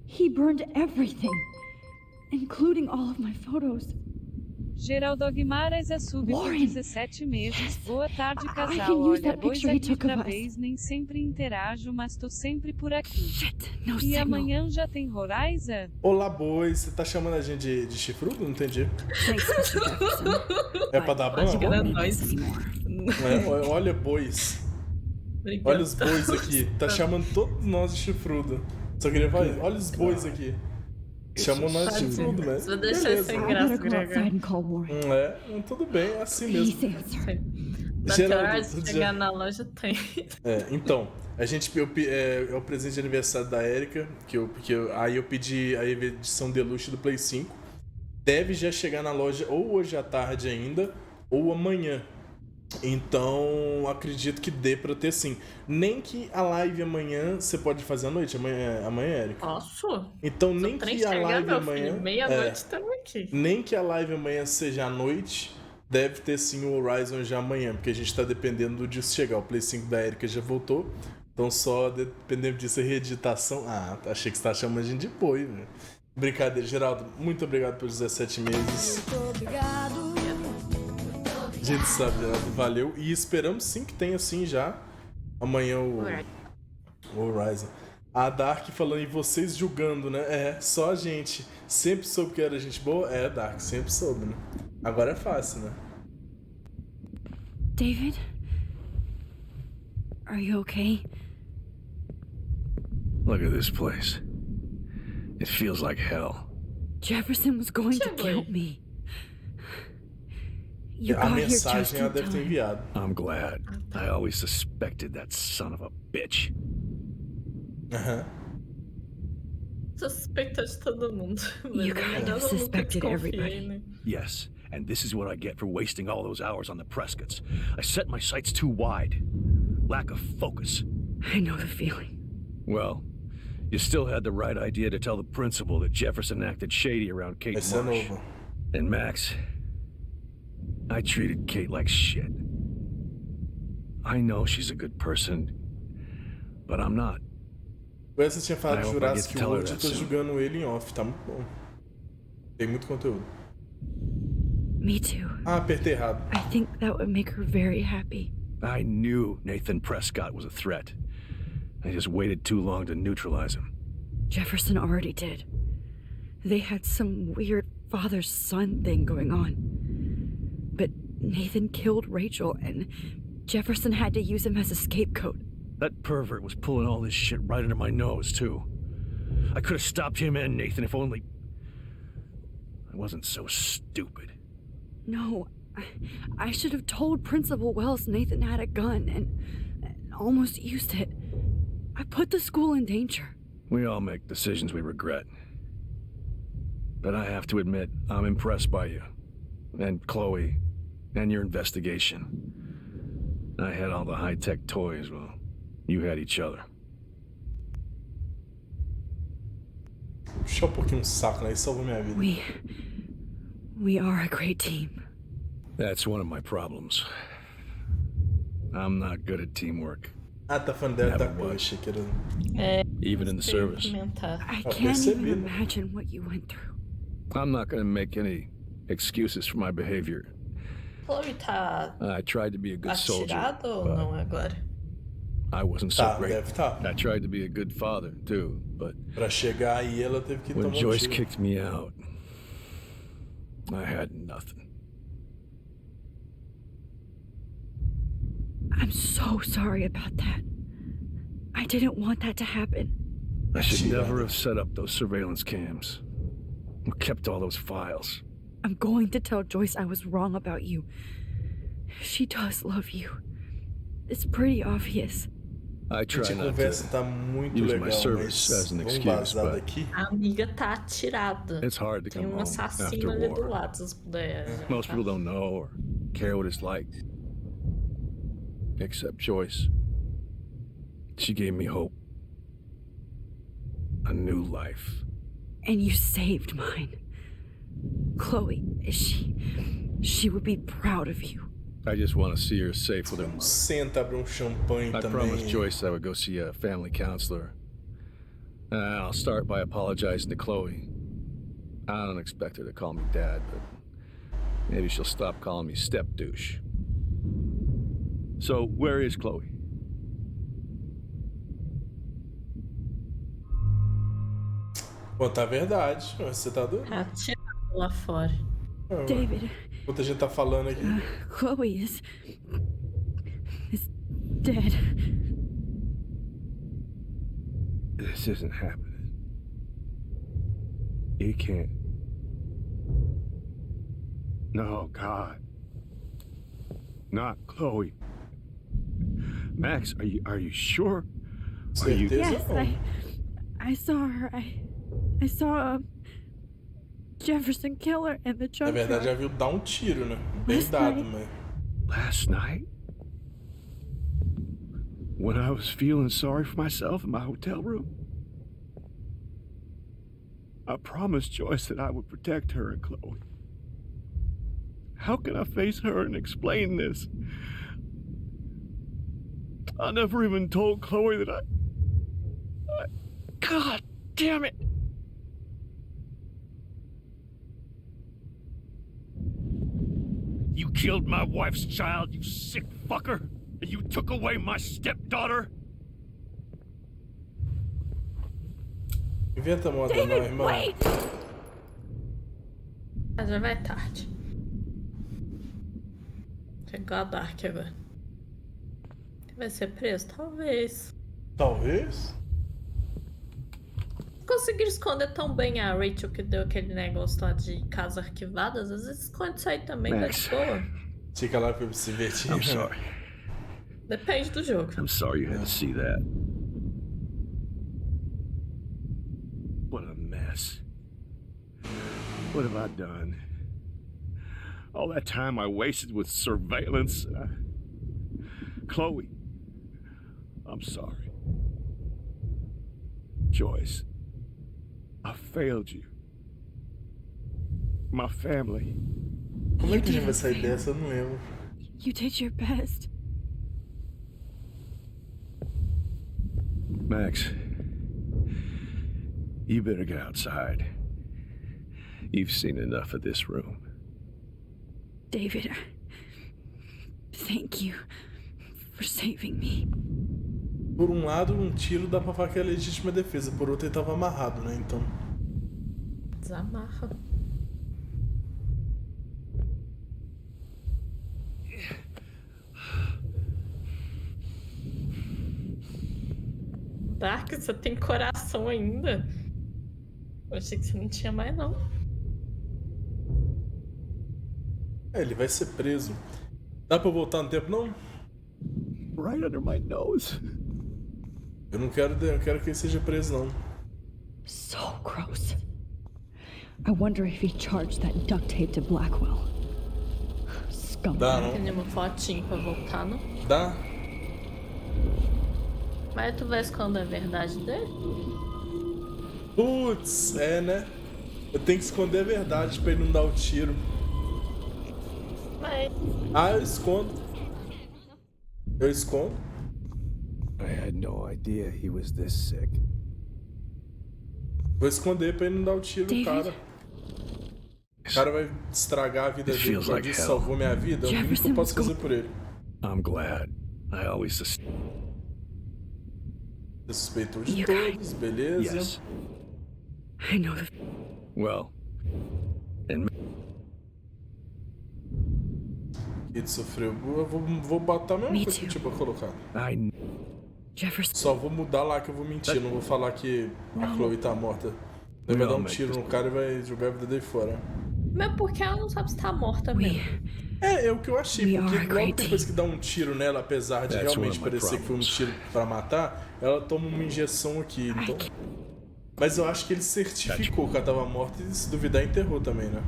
He burned everything, including all of my photos. Geraldo Guimarães é sub por Warren. 17 meses. Boa tarde, I casal. can use Olha, that dois picture he aqui took pra of us. vez, nem sempre interajo, mas tô sempre por aqui. Shit, no E signal. amanhã já tem Horizon? Olá, bois. Você tá chamando a gente de chifrudo? Não entendi. Thanks, Mr. Jefferson. É pra dar ban? Acho que era Won't need nós. this anymore. É, olha, bois. Obrigada. Olha os bois aqui. Tá chamando todos nós de chifrudo. Só queria falar, olha os bois aqui. Chamou nós de chifrudo, né? Vou deixar Beleza. sem I graça, better go outside Gregor. and call Warren. Tudo bem, é assim mesmo. Please answer. Daqui a hora, Geraldo, se tudo chegar já- na loja, tem. Então, é o presente de aniversário da Erika, aí eu pedi a edição deluxe do Play 5. Deve já chegar na loja ou hoje à tarde ainda, ou amanhã. Então, acredito que dê pra ter sim. Nem que a live amanhã você pode fazer à noite, amanhã Erika. Posso? Então, nem Tô que a live meu amanhã. filho. Meia-noite estamos aqui. Nem que a live amanhã seja à noite, deve ter sim o Horizon já amanhã, porque a gente tá dependendo disso chegar. O Play 5 da Erika já voltou, então só dependendo disso a reeditação. Ah, achei que você tá chamando a gente de boi, velho. Brincadeira, Geraldo, muito obrigado pelos 17 meses. Muito obrigado. A gente sabe, Geraldo, valeu. E esperamos sim que tenha sim já amanhã o Horizon. A Dark falando em vocês julgando, né? É, só a gente. Sempre soube que era gente boa? É, Dark, sempre soube, né? Agora é fácil, né? David? Are you okay? Look at this place. It feels like hell. Jefferson was going to kill me. You A got here just mensagem ela in deve ter time. enviado. I'm glad. I always suspected that son of a bitch. Aham. Suspeita de todo mundo. Mas You é kind melhor of eu nunca suspected desconfiei, everybody. né? Yes, and this is what I get for wasting all those hours on the Prescotts. I set my sights too wide. Lack of focus. I know the feeling. Well, you still had the right idea to tell the principal that Jefferson acted shady around Kate Esse é Marsh. novo. And Max, I treated Kate like shit. I know she's a good person, but I'm not. Essa tinha falado I de hope I Jurassic get to tell her World, eu that tô soon. jogando ele em off, tá muito bom. Tem muito conteúdo. Me too. Ah, apertei errado. I think that would make her very happy. I knew Nathan Prescott was a threat. I just waited too long to neutralize him. Jefferson already did. They had some weird father-son thing going on. But Nathan killed Rachel, and Jefferson had to use him as a scapegoat. That pervert was pulling all this shit right under my nose, too. I could have stopped him and Nathan if only I wasn't so stupid. No, I should have told Principal Wells Nathan had a gun and almost used it. I put the school in danger. We all make decisions we regret. But I have to admit, I'm impressed by you. And Chloe. And your investigation. I had all the high-tech toys, well, you had each other. Puxar um pouquinho o saco, né? Isso salvou minha vida. We are a great team. That's one of my problems. I'm not good at teamwork. Ah, tá falando dela, tá Never com was. achei que era... Even in the service. I can't even imagine what you went through. I'm not gonna make any excuses for my behavior. Chloe tá I tried to be a good soldier, atirada ou but não agora? I wasn't so Tá, great. deve tá. I tried to be a good father, too, but Pra chegar aí, ela teve que when tomar Joyce tiro. kicked me out, I had nothing. I'm so sorry about that. I didn't want that to happen. I should never have set up those surveillance cams. Or kept all those files. I'm going to tell Joyce I was wrong about you. She does love you. It's pretty obvious. I try Gente, a not conversa to tá muito use legal, my service mas as an vamos excuse, vazar but daqui. A amiga tá atirada. it's hard to Tem come home assassino after ali do war. lado, se vocês puderem. Most people don't know or care what it's like. Except Joyce. She gave me hope. A new life. And you saved mine. Chloe, she would be proud of you. I just want to see her safe with her mother. Senta, abre champanhe I também. promised Joyce I would go see a family counselor. I'll start by apologizing to Chloe. I don't expect her to call me dad, but maybe she'll stop calling me step douche. So, where is Chloe? Contar a verdade. Você tá doido? Atirada lá fora. David. Muita gente tá falando aqui. Chloe is dead. This isn't happening. It can't. No, God. Not Chloe. Max, are you sure? Are you? Yes, I saw her. I saw Jefferson kill her in the Na truck. verdade, já viu dar tiro, né? Bem Last dado, night. mas... Last night? When I was feeling sorry for myself in my hotel room? I promised Joyce that I would protect her and Chloe. How can I face her and explain this? I never even told Chloe that I... God damn it! You killed my wife's child, you sick fucker! And you took away my stepdaughter? Inventa moda não, irmão. Mas já vai tarde. Chegou a Dark agora. Vai ser preso? Talvez. Talvez? Conseguir esconder tão bem a Rachel que deu aquele negócio lá de casos arquivados, às vezes esconde isso aí também, tá de boa. Fica lá pra se divertir. I'm sorry. Depende do jogo. I'm sorry you had to see that. What a mess. What have I done? All that time I wasted with surveillance. Chloe, I'm sorry. Joyce, I failed you. My family. Como é que a gente vai sair dessa? Eu não lembro. You did your best. Max, you better get outside. You've seen enough of this room. David, thank you for saving me. Por um lado, tiro dá pra falar que é legítima defesa. Por outro, ele tava amarrado, né? Então... Desamarra. Dark, você tem coração ainda? Eu achei que você não tinha mais, não. Ele vai ser preso. Dá pra voltar no tempo, não? Right under my nose. Eu não quero que ele seja preso, não. So gross. I wonder if he charged that duct tape to Blackwell. Scum. Dá, não? Tem uma fotinha pra voltar, não? Dá? Mas tu vai esconder a verdade dele? Putz, é, né? Eu tenho que esconder a verdade pra ele não dar o tiro. Mas... Ah, eu escondo. Eu escondo. I had no idea he was this sick. Vou esconder pra ele não dar o tiro no David? cara. O cara vai estragar a vida It dele. feels like Ele hell. salvou minha vida. É o mínimo que eu posso fazer por ele. I'm glad. I always Você suspeitou de todos, beleza? Yes. I know the... Well, and Ele sofreu. Eu vou botar a mesma Me coisa que eu too. tinha pra colocar. I Jefferson. Só vou mudar lá que eu vou mentir. Não vou falar que a Chloe tá morta. Ele vai dar um tiro no cara e vai jogar a vida dele fora. Mas porque ela não sabe se tá morta mesmo. É o que eu achei, We porque are logo great depois que dá um tiro nela, apesar de That's realmente one of my parecer que foi um problems. tiro pra matar, ela toma uma injeção aqui, então... Mas eu acho que ele certificou que ela tava morta e se duvidar enterrou também, né?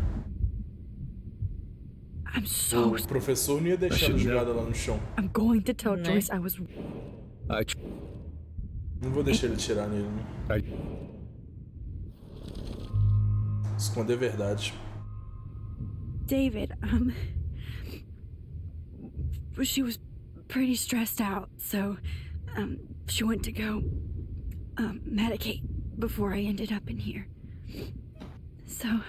I'm so... O professor não ia deixar ela jogada lá no chão. I'm going to tell Joyce I was... Não vou deixar ele atirar nele, né? Esconder a verdade. David, she was pretty stressed out, so, she went to go, medicate before I ended up in here. So,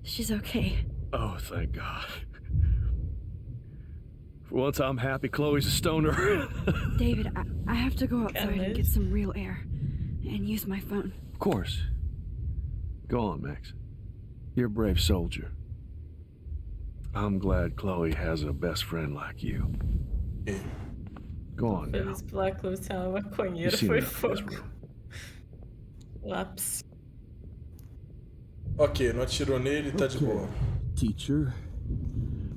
she's okay. Oh, thank God. For once, I'm happy Chloe's a stoner. David, I have to go outside and get some real air and use my phone. Of course. Go on, Max. You're a brave soldier. I'm glad Chloe has a best friend like you. Go on now. Feliz pela Chloe ser uma maconheira, You seem foi enough, fogo. Israel. Lápis. Ok, não atirou nele, tá de boa. Teacher,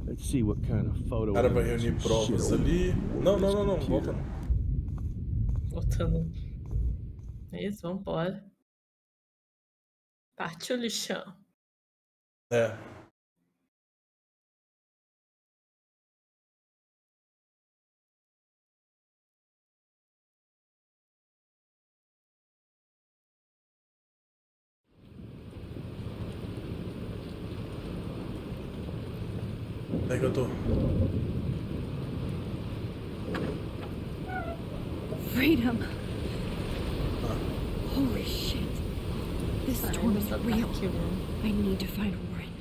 let's see what kind of photo. O cara vai reunir provas ali. Não, volta não. Voltando. É isso, vambora. Partiu o lixão. É. Onde é que eu tô? Freedom! Holy shit. This storm is real. I need to find Warren.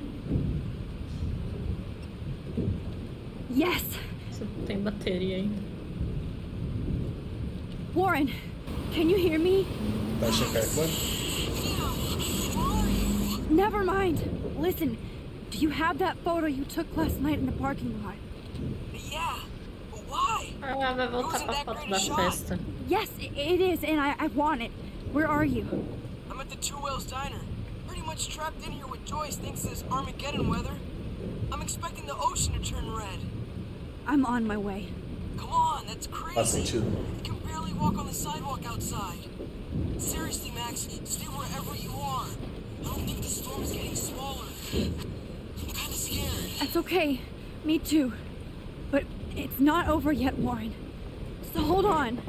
Yes! Você tem bateria ainda. Warren, can you hear me? Tá achando que é fã? Never mind. Listen, do you have that photo you took last night in the parking lot? Yeah, but why? Ah, vai voltar pra foto da festa. Yes, it is, and I want it. Where are you? I'm at the Two Whales Diner. Pretty much trapped in here with Joyce thinks this Armageddon weather. I'm expecting the ocean to turn red. I'm on my way. Come on, that's crazy. Faz sentido. You can barely walk on the sidewalk outside. Seriously, Max, stay wherever you are. I don't think the storm is getting smaller. I'm kind of scared. That's okay. Me too. But it's not over yet, Warren. So hold on.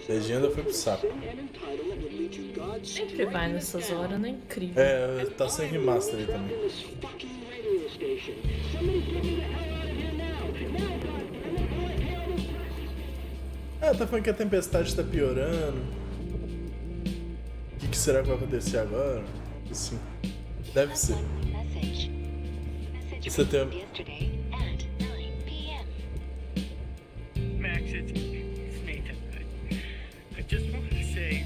Legenda foi pro saco. Sempre vai nessas horas, né? Incrível. É, tá sem remaster aí também. Ah, tá falando que a tempestade tá piorando. O que será que vai acontecer agora? Assim, deve ser. Você tem... Max, it's Nathan. I just wanted to say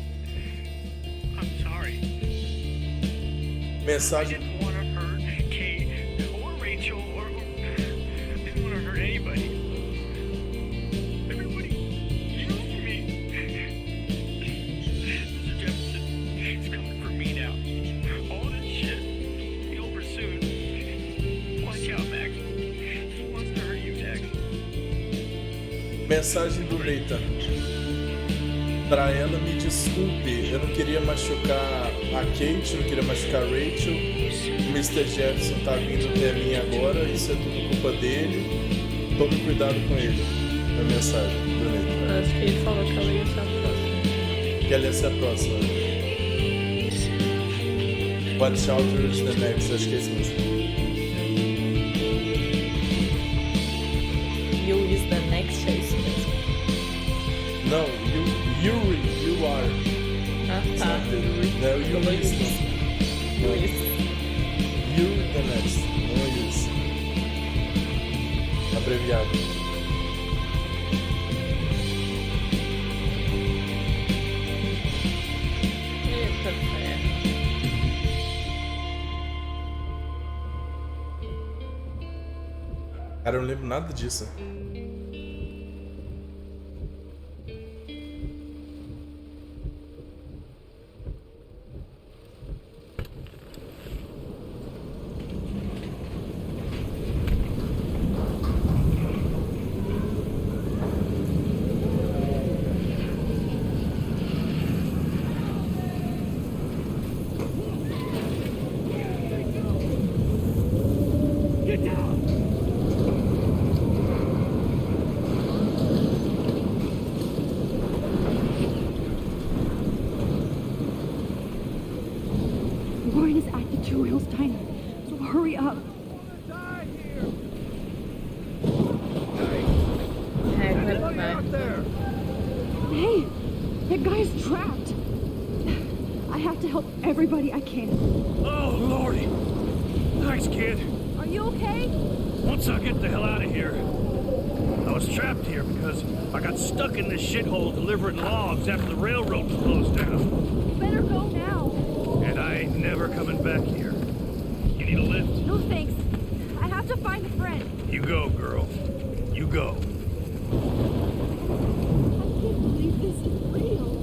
I'm sorry. Mensagem. I didn't want to hurt Kate or Rachel or I didn't want to hurt anybody. Mensagem do Nathan. Pra ela, me desculpe, eu não queria machucar a Kate, não queria machucar a Rachel. O Mr. Jefferson tá vindo até mim agora, isso é tudo culpa dele. Tome cuidado com ele. A mensagem do Nathan. Acho que ele falou que ela ia ser a próxima. Que ela ia ser a próxima. Watch Outras the next, acho que é isso mesmo. You is the next, é isso mesmo. Não, you are. Ah, tá. Não, you is. You is. You the next, não is. Abreviado. Eita, fé. Cara, eu não lembro nada disso. Get down! Lauren is at the Two Wheels Diner, so hurry up. Hey, that guy's trapped. I have to help everybody I can. Oh, Lordy. Thanks, kid. Are you okay? Once I get the hell out of here. I was trapped here because I got stuck in this shithole delivering logs after the railroad was closed down. You better go now. And I ain't never coming back here. You need a lift? No thanks. I have to find a friend. You go, girl. You go. I can't believe this is real.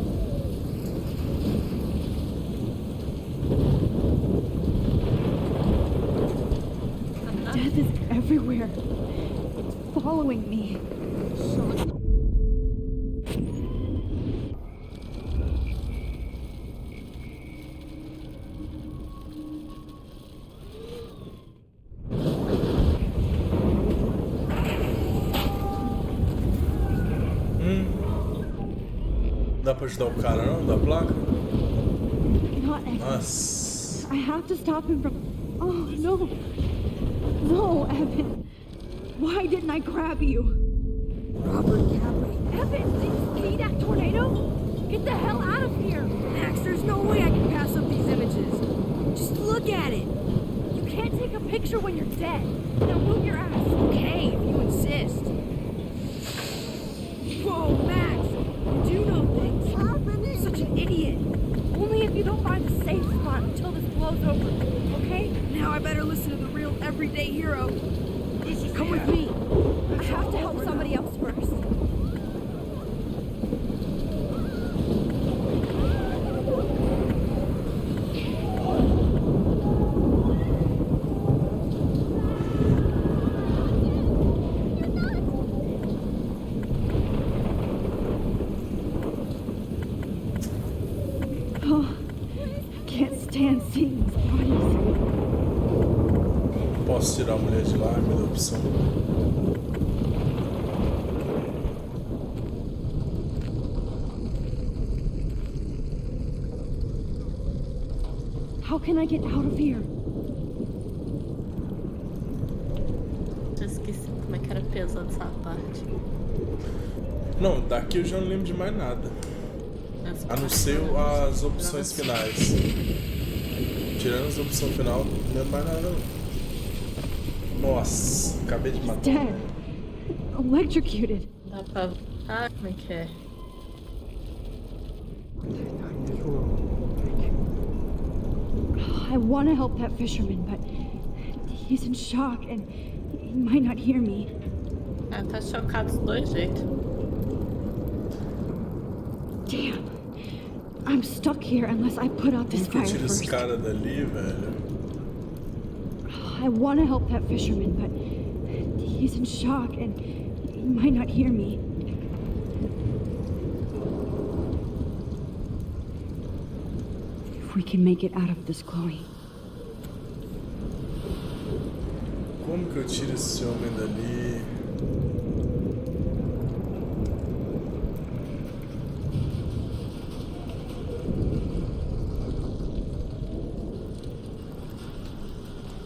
Death is everywhere. It's following me. Dá pra ajudar o cara não? Da placa? Not Evan. Nossa. I have to stop him from... Oh, no. No, Evan. Why didn't I grab you? Robert Capri. Evan, did you see that tornado? Get the hell out of here. Max, there's no way I can pass up these images. Just look at it. You can't take a picture when you're dead. Now move your ass. Okay, if you insist. Whoa, Max. You do know things. You're such an idiot. Only if you don't find a safe spot until this blows over, okay? Now I better listen to the real everyday hero. Come with me. I have to help somebody else first. Oh, I can't stand seeing these bodies. Posso tirar a mulher de lá? Me dá opção. How can I get out of here? Eu esqueci como é que era pesado essa parte. Não, daqui eu já não lembro de mais nada. A não ser as opções finais. Tirando as opções final, não lembro mais nada não. Nossa, acabei de matar. Dead. Electrocuted. Dá pra... Ah, como é que é? I want to help that fisherman, but he's in shock and he might not hear me. Ah, tá chocado dos dois jeitos. Damn. I'm stuck here unless I put out this Como que eu fire tiro esse first. cara dali, velho? I want to help that fisherman, but he's in shock and he might not hear me. If we can make it out of this, Chloe. Como que eu tiro esse homem dali?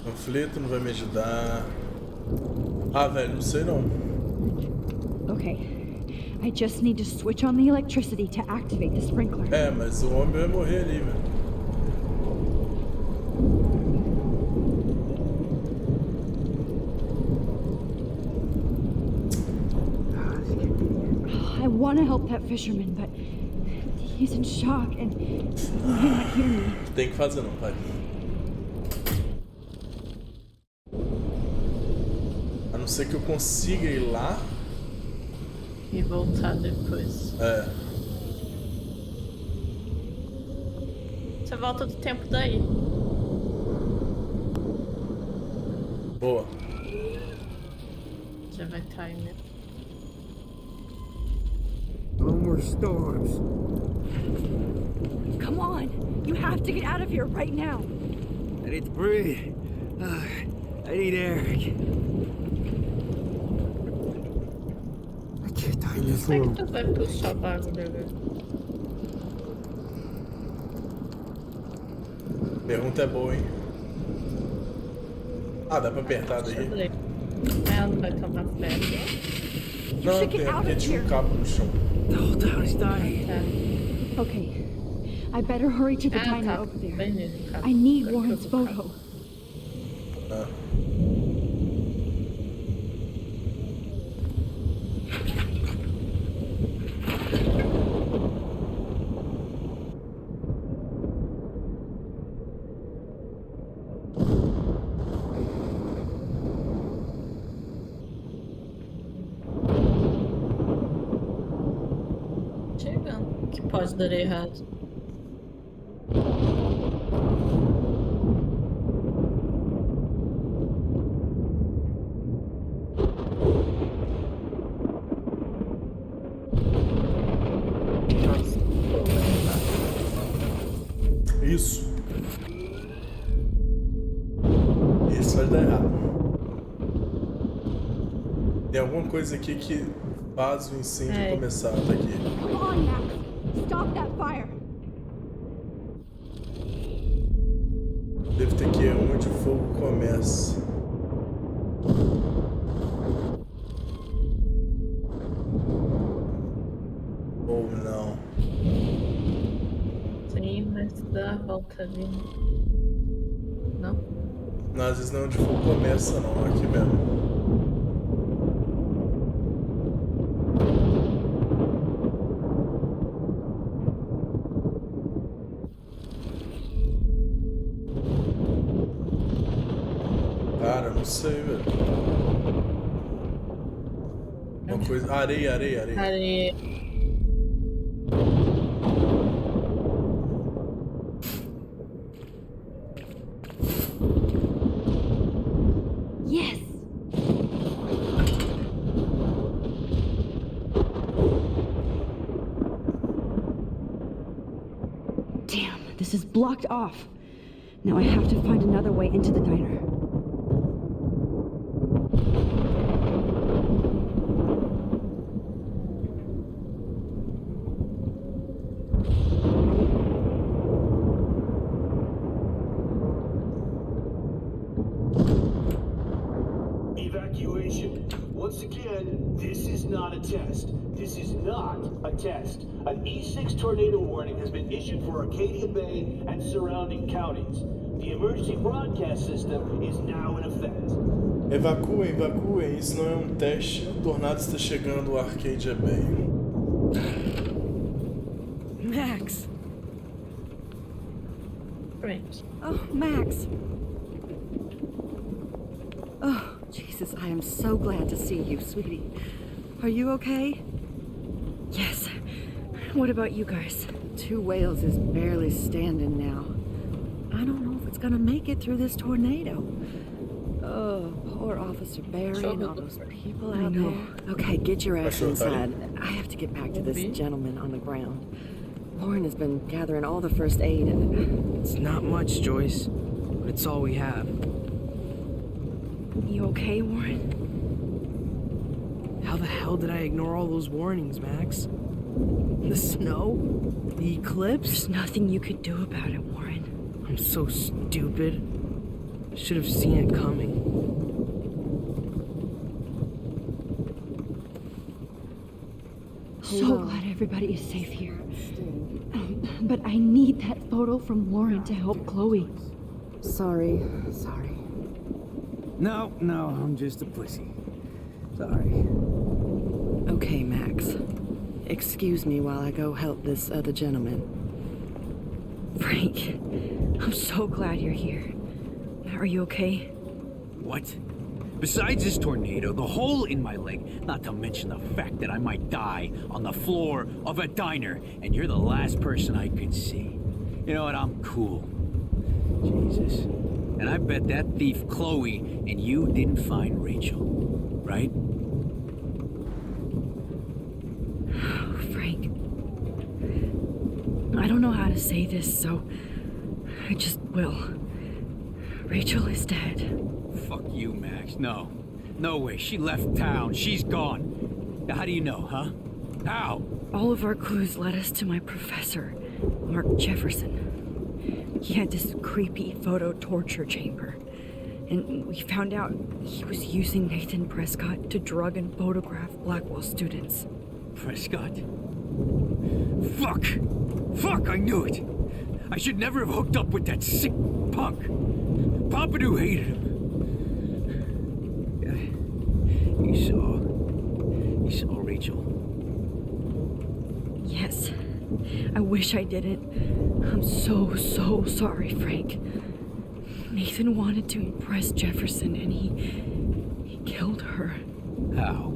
Conflito não vai me ajudar. Ah, velho, não sei não. Okay. I just need to switch on the electricity to activate the sprinkler. É, mas o homem vai morrer ali, velho. I want to help that fisherman, but he's in shock and he may not hear me. Tem que fazer não, pai. A não ser que eu consiga ir lá e voltar depois. É. Você volta do tempo daí. Boa. Já vai estar aí mesmo. No more storms. Come on! You have to get out of here right now! I need to breathe. I need air. I can't die in this Como é room. que tu vai puxar a barba dele? Pergunta é boa, hein? Ah, dá pra apertar daí? Ela não vai tomar fé. Não, tem porque tinha um cabo no chão. The whole town is dying. Okay. I better hurry to the diner over there. Beleza, I need Warren's photo. Ah. Chegando. Que pode dar errado. Isso. Esse vai dar errado. Tem alguma coisa aqui que faz o incêndio começar. Tá aqui. Come on, Max. Stop that fire. Deve ter que ir onde o fogo começa. Ou não. Sim, mas dá a volta ali. Não? Não, às vezes não é onde o fogo começa, não. Aqui mesmo. Cara, não sei, velho. Uma coisa. Areia. Areia. Yes. Damn, this is blocked off. Now I have to find another way into the diner. Evacuation. Once again, this is not a test. This is not a test. An E6 tornado warning has been issued for Arcadia Bay and surrounding counties. The emergency broadcast system is now in effect. Evacuem, isso não é um teste. O tornado está chegando ao Arcadia Bay. Max. Great. Oh, Max. Oh, Jesus, I am so glad to see you, sweetie. Are you okay? Yes. What about you guys? Two Whales is barely standing now. I don't know if it's gonna make it through this tornado. Oh, Poor Officer Barry and all those people I out know. there. Okay, get your ass Sure, buddy. inside. I have to get back to this gentleman on the ground. Lauren has been gathering all the first aid and... It's not much, Joyce, but it's all we have. You okay, Warren? How the hell did I ignore all those warnings, Max? The snow? The eclipse? There's nothing you could do about it, Warren. I'm so stupid. Should have seen it coming. So glad everybody is safe here. But I need that photo from Warren to help Chloe. Sorry. No, I'm just a pussy. Sorry. Okay, Max. Excuse me while I go help this other gentleman. Frank, I'm so glad you're here. Are you okay? What? Besides this tornado, the hole in my leg, not to mention the fact that I might die on the floor of a diner, and you're the last person I could see. You know what? I'm cool. Jesus. And I bet that thief Chloe and you didn't find Rachel, right? Frank, I don't know how to say this, so I just will. Rachel is dead. Fuck you, Max. No. No way. She left town. She's gone. Now, how do you know, huh? How? All of our clues led us to my professor, Mark Jefferson. He had this creepy photo torture chamber. And we found out he was using Nathan Prescott to drug and photograph Blackwell students. Prescott? Fuck! Fuck, I knew it! I should never have hooked up with that sick punk. Pompidou hated him. You saw Rachel? Yes. I wish I didn't. I'm so sorry, Frank. Nathan wanted to impress Jefferson and he killed her. How?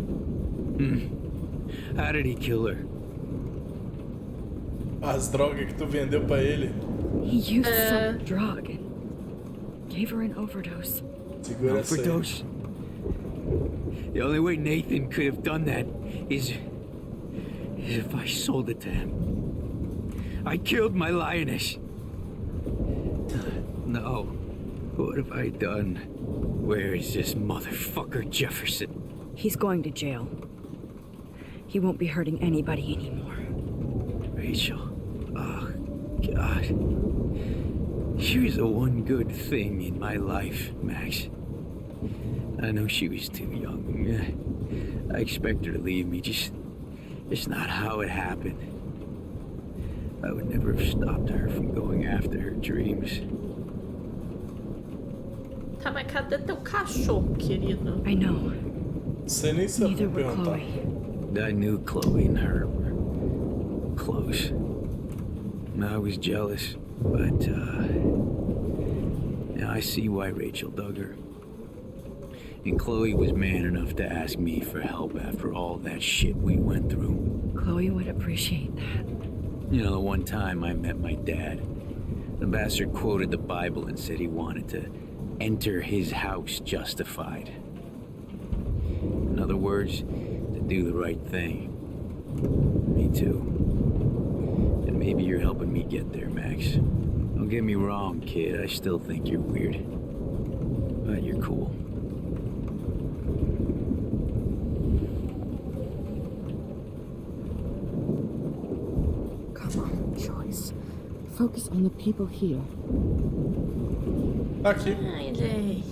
How did he kill her? As drogas que tu vendeu pra ele. He used some drug and gave her an overdose. Segura essa aí. Overdose? The only way Nathan could have done that is if I sold it to him. I killed my lioness. No. What have I done? Where is this motherfucker Jefferson? He's going to jail. He won't be hurting anybody anymore. Rachel. Oh, God. She was the one good thing in my life, Max. I know she was too young. I expect her to leave me, just not how it happened. I would never have stopped her from going after her dreams. Tá, mas cadê teu cachorro, querido? I know. Você nem sabe Neither were perguntar. Chloe. I knew Chloe and her were close. I was jealous, but now I see why Rachel dug her. And Chloe was man enough to ask me for help after all that shit we went through. Chloe would appreciate that. You know, the one time I met my dad, the bastard quoted the Bible and said he wanted to enter his house justified. In other words, to do the right thing. Me too. And maybe you're helping me get there, Max. Don't get me wrong, kid. I still think you're weird. But you're cool. Come on, Joyce. Focus on the people here. Aqui. Ai, gente.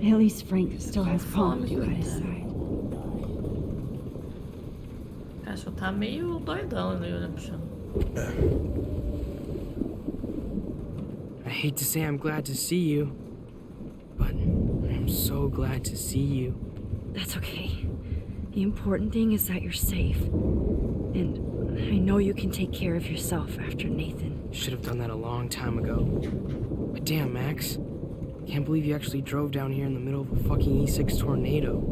At least Frank still has Pond by his side. O cachorro tá meio doidão ali, olha pro chão. I hate to say I'm glad to see you, but I'm so glad to see you. That's okay. The important thing is that you're safe. And I know you can take care of yourself after Nathan. Should have done that a long time ago. But damn, Max. Can't believe you actually drove down here in the middle of a fucking E6 tornado.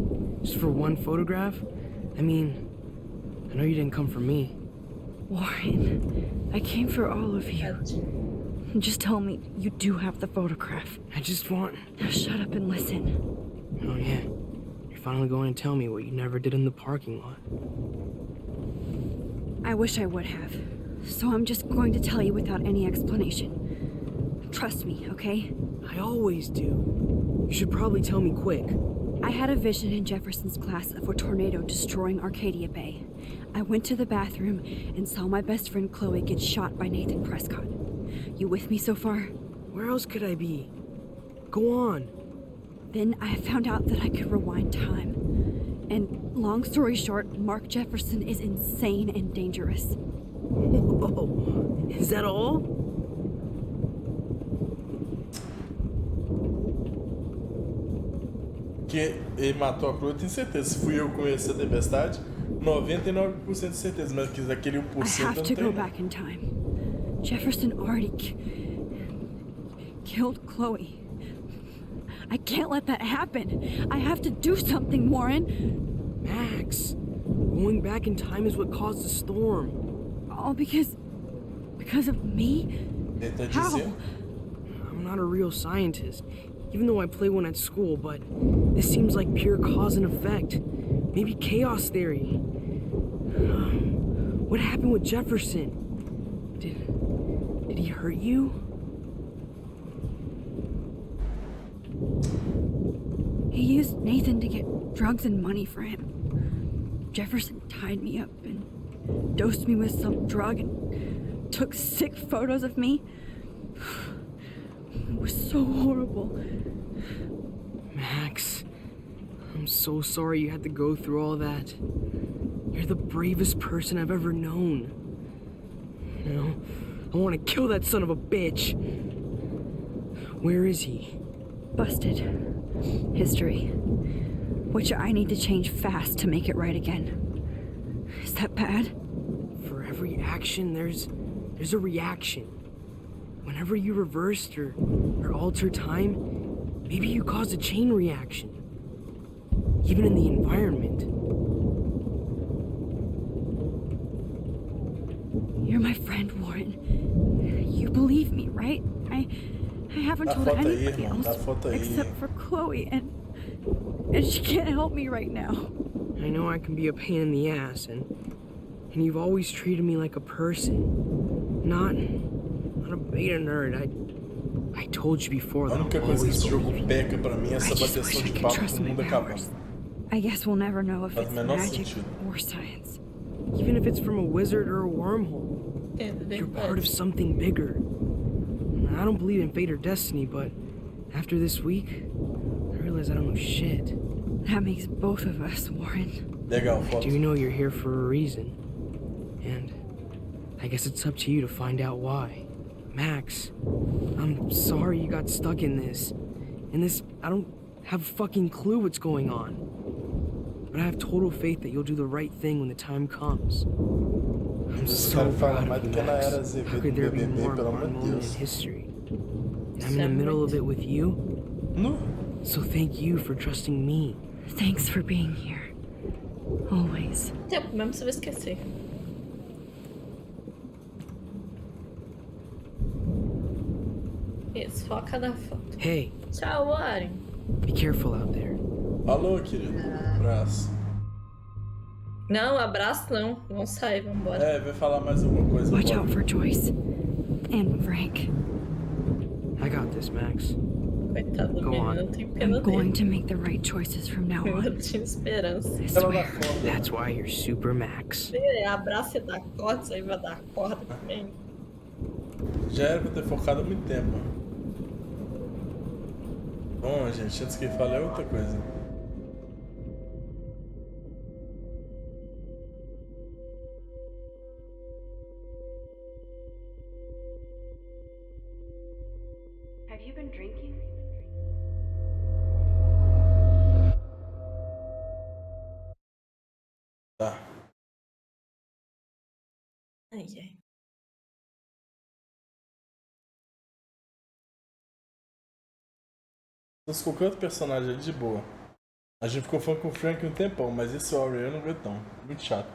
Just for one photograph? I mean, I know you didn't come for me. Warren, I came for all of you. Just tell me you do have the photograph. I just want... Now shut up and listen. Oh yeah, you're finally going to tell me what you never did in the parking lot. I wish I would have. So I'm just going to tell you without any explanation. Trust me, okay? I always do. You should probably tell me quick. I had a vision in Jefferson's class of a tornado destroying Arcadia Bay. I went to the bathroom and saw my best friend Chloe get shot by Nathan Prescott. You with me so far? Where else could I be? Go on. Then I found out that I could rewind time. And long story short, Mark Jefferson is insane and dangerous. Whoa, is that all? Que ele matou a Chloe, eu tenho certeza. Se fui eu que conheci a tempestade, 99% de certeza, mas que aquele 1% I have to go back in time. Jefferson already killed Chloe. I can't let that happen. I have to do something, Warren. Max, going back in time is what caused the storm. All because of me? How? I'm not a real scientist, even though I play one at school, but this seems like pure cause and effect. Maybe chaos theory. What happened with Jefferson? Did he hurt you? He used Nathan to get drugs and money for him. Jefferson tied me up and dosed me with some drug and took sick photos of me. It was so horrible. Max, I'm so sorry you had to go through all that. You're the bravest person I've ever known. You know, I want to kill that son of a bitch. Where is he? Busted. History. Which I need to change fast to make it right again. Is that bad? For every action, there's a reaction. Whenever you reversed or altered time, maybe you caused a chain reaction. Even in the environment. You're my friend, Warren. You believe me, right? I haven't told anybody else except for Chloe, and she can't help me right now. I know I can be a pain in the ass, and you've always treated me like a person, not a beta nerd. I told you before that. A única coisa que esse jogo peca pra mim é essa bateção de papo com o mundo acabando. I guess we'll never know if Faz it's o menor magic sentido. or science. Even if it's from a wizard or a wormhole, you're part of something bigger. I don't believe in fate or destiny, but after this week, I realize I don't know shit. That makes both of us, Warren. Legal, I do know you're here for a reason, and I guess it's up to you to find out why. Max, I'm sorry you got stuck in this. I don't have a fucking clue what's going on. But I have total faith that you'll do the right thing when the time comes. I'm so proud of you, Max. How could there be more important moment in history? And I'm in the middle of it with you? No. So thank you for trusting me. Thanks for being here. Always. Tempo mesmo se eu esquecer. Isso, foca na foto. Hey. Tchau, Warren. Be careful out there. Alô, querido. Abraço. Não, abraço não. Vamos sair, vambora. É, vai falar mais alguma coisa. Watch out for Joyce. And Frank. I got this, Max. Coitado do menino, eu tenho pena I'm going to make the right choices from now on. Eu tinha esperança. I swear. That's why you're super Max. Abraça e dá corda, isso aí vai dar corda também. Já era pra ter focado há muito tempo. Bom, gente, antes que ele fale é outra coisa. Have you been drinking? Tá. Ai, ai. Se qualquer outro personagem ali de boa. A gente ficou falando com o Frank um tempão, mas esse Warrior eu não aguento não. Muito chato.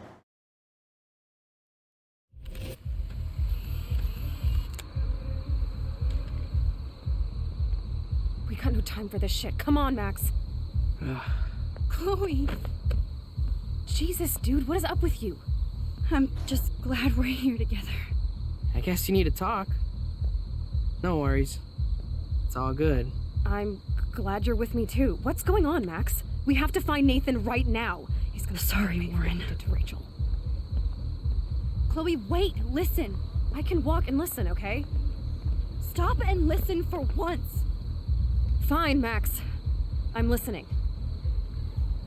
We got no time for this shit. Come on, Max. Chloe! Jesus, dude, what is up with you? I'm just glad we're here together. I guess you need to talk. No worries. It's all good. I'm glad you're with me too. What's going on, Max? We have to find Nathan right now. He's gonna sorry, Warren. Did to Rachel. Chloe, wait, listen. I can walk and listen, okay? Stop and listen for once. Fine, Max. I'm listening.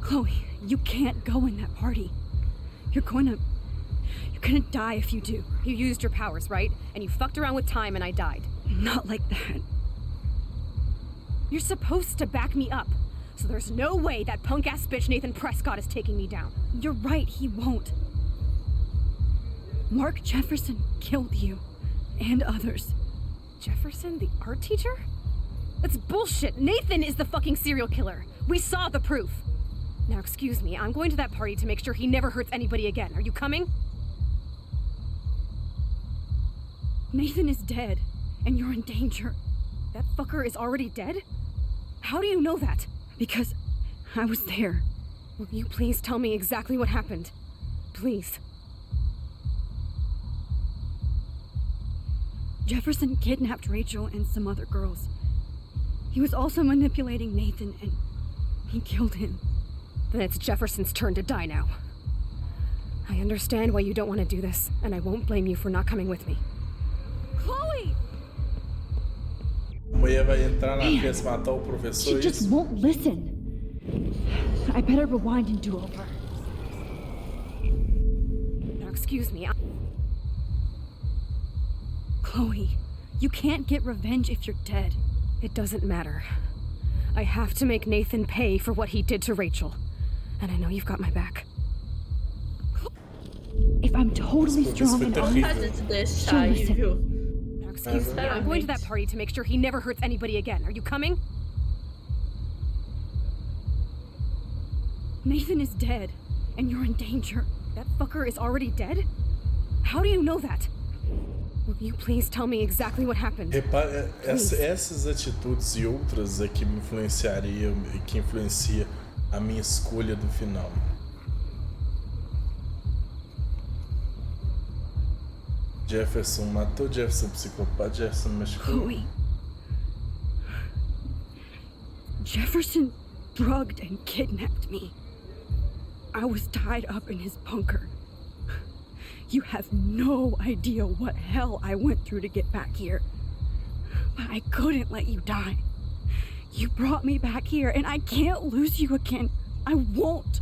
Chloe, you can't go in that party. You're gonna die if you do. You used your powers, right? And you fucked around with time and I died. Not like that. You're supposed to back me up. So there's no way that punk-ass bitch Nathan Prescott is taking me down. You're right, he won't. Mark Jefferson killed you. And others. Jefferson, the art teacher? That's bullshit. Nathan is the fucking serial killer. We saw the proof. Now, excuse me, I'm going to that party to make sure he never hurts anybody again. Are you coming? Nathan is dead, and you're in danger. That fucker is already dead? How do you know that? Because I was there. Will you please tell me exactly what happened? Please. Jefferson kidnapped Rachel and some other girls. He was also manipulating Nathan, and he killed him. Then it's Jefferson's turn to die now. I understand why you don't want to do this, and I won't blame you for not coming with me. Chloe! A mulher vai entrar na peça matar o professor. She just won't listen. I better rewind and do over. Now, excuse me. Chloe, you can't get revenge if you're dead. It doesn't matter. I have to make Nathan pay for what he did to Rachel. And I know you've got my back. If I'm totally strong and honest, now, excuse me, I'm going to that party to make sure he never hurts anybody again. Are you coming? Nathan is dead, and you're in danger. That fucker is already dead? How do you know that? Will you please tell me exactly what happened? Repara, essas atitudes e outras é que me influenciariam e que influencia a minha escolha do final. Jefferson matou, Jefferson psicopata, Jefferson machucou. Chloe. Jefferson drugged and kidnapped me. I was tied up in his bunker. You have no idea what hell I went through to get back here. But I couldn't let you die. You brought me back here, and I can't lose you again. I won't.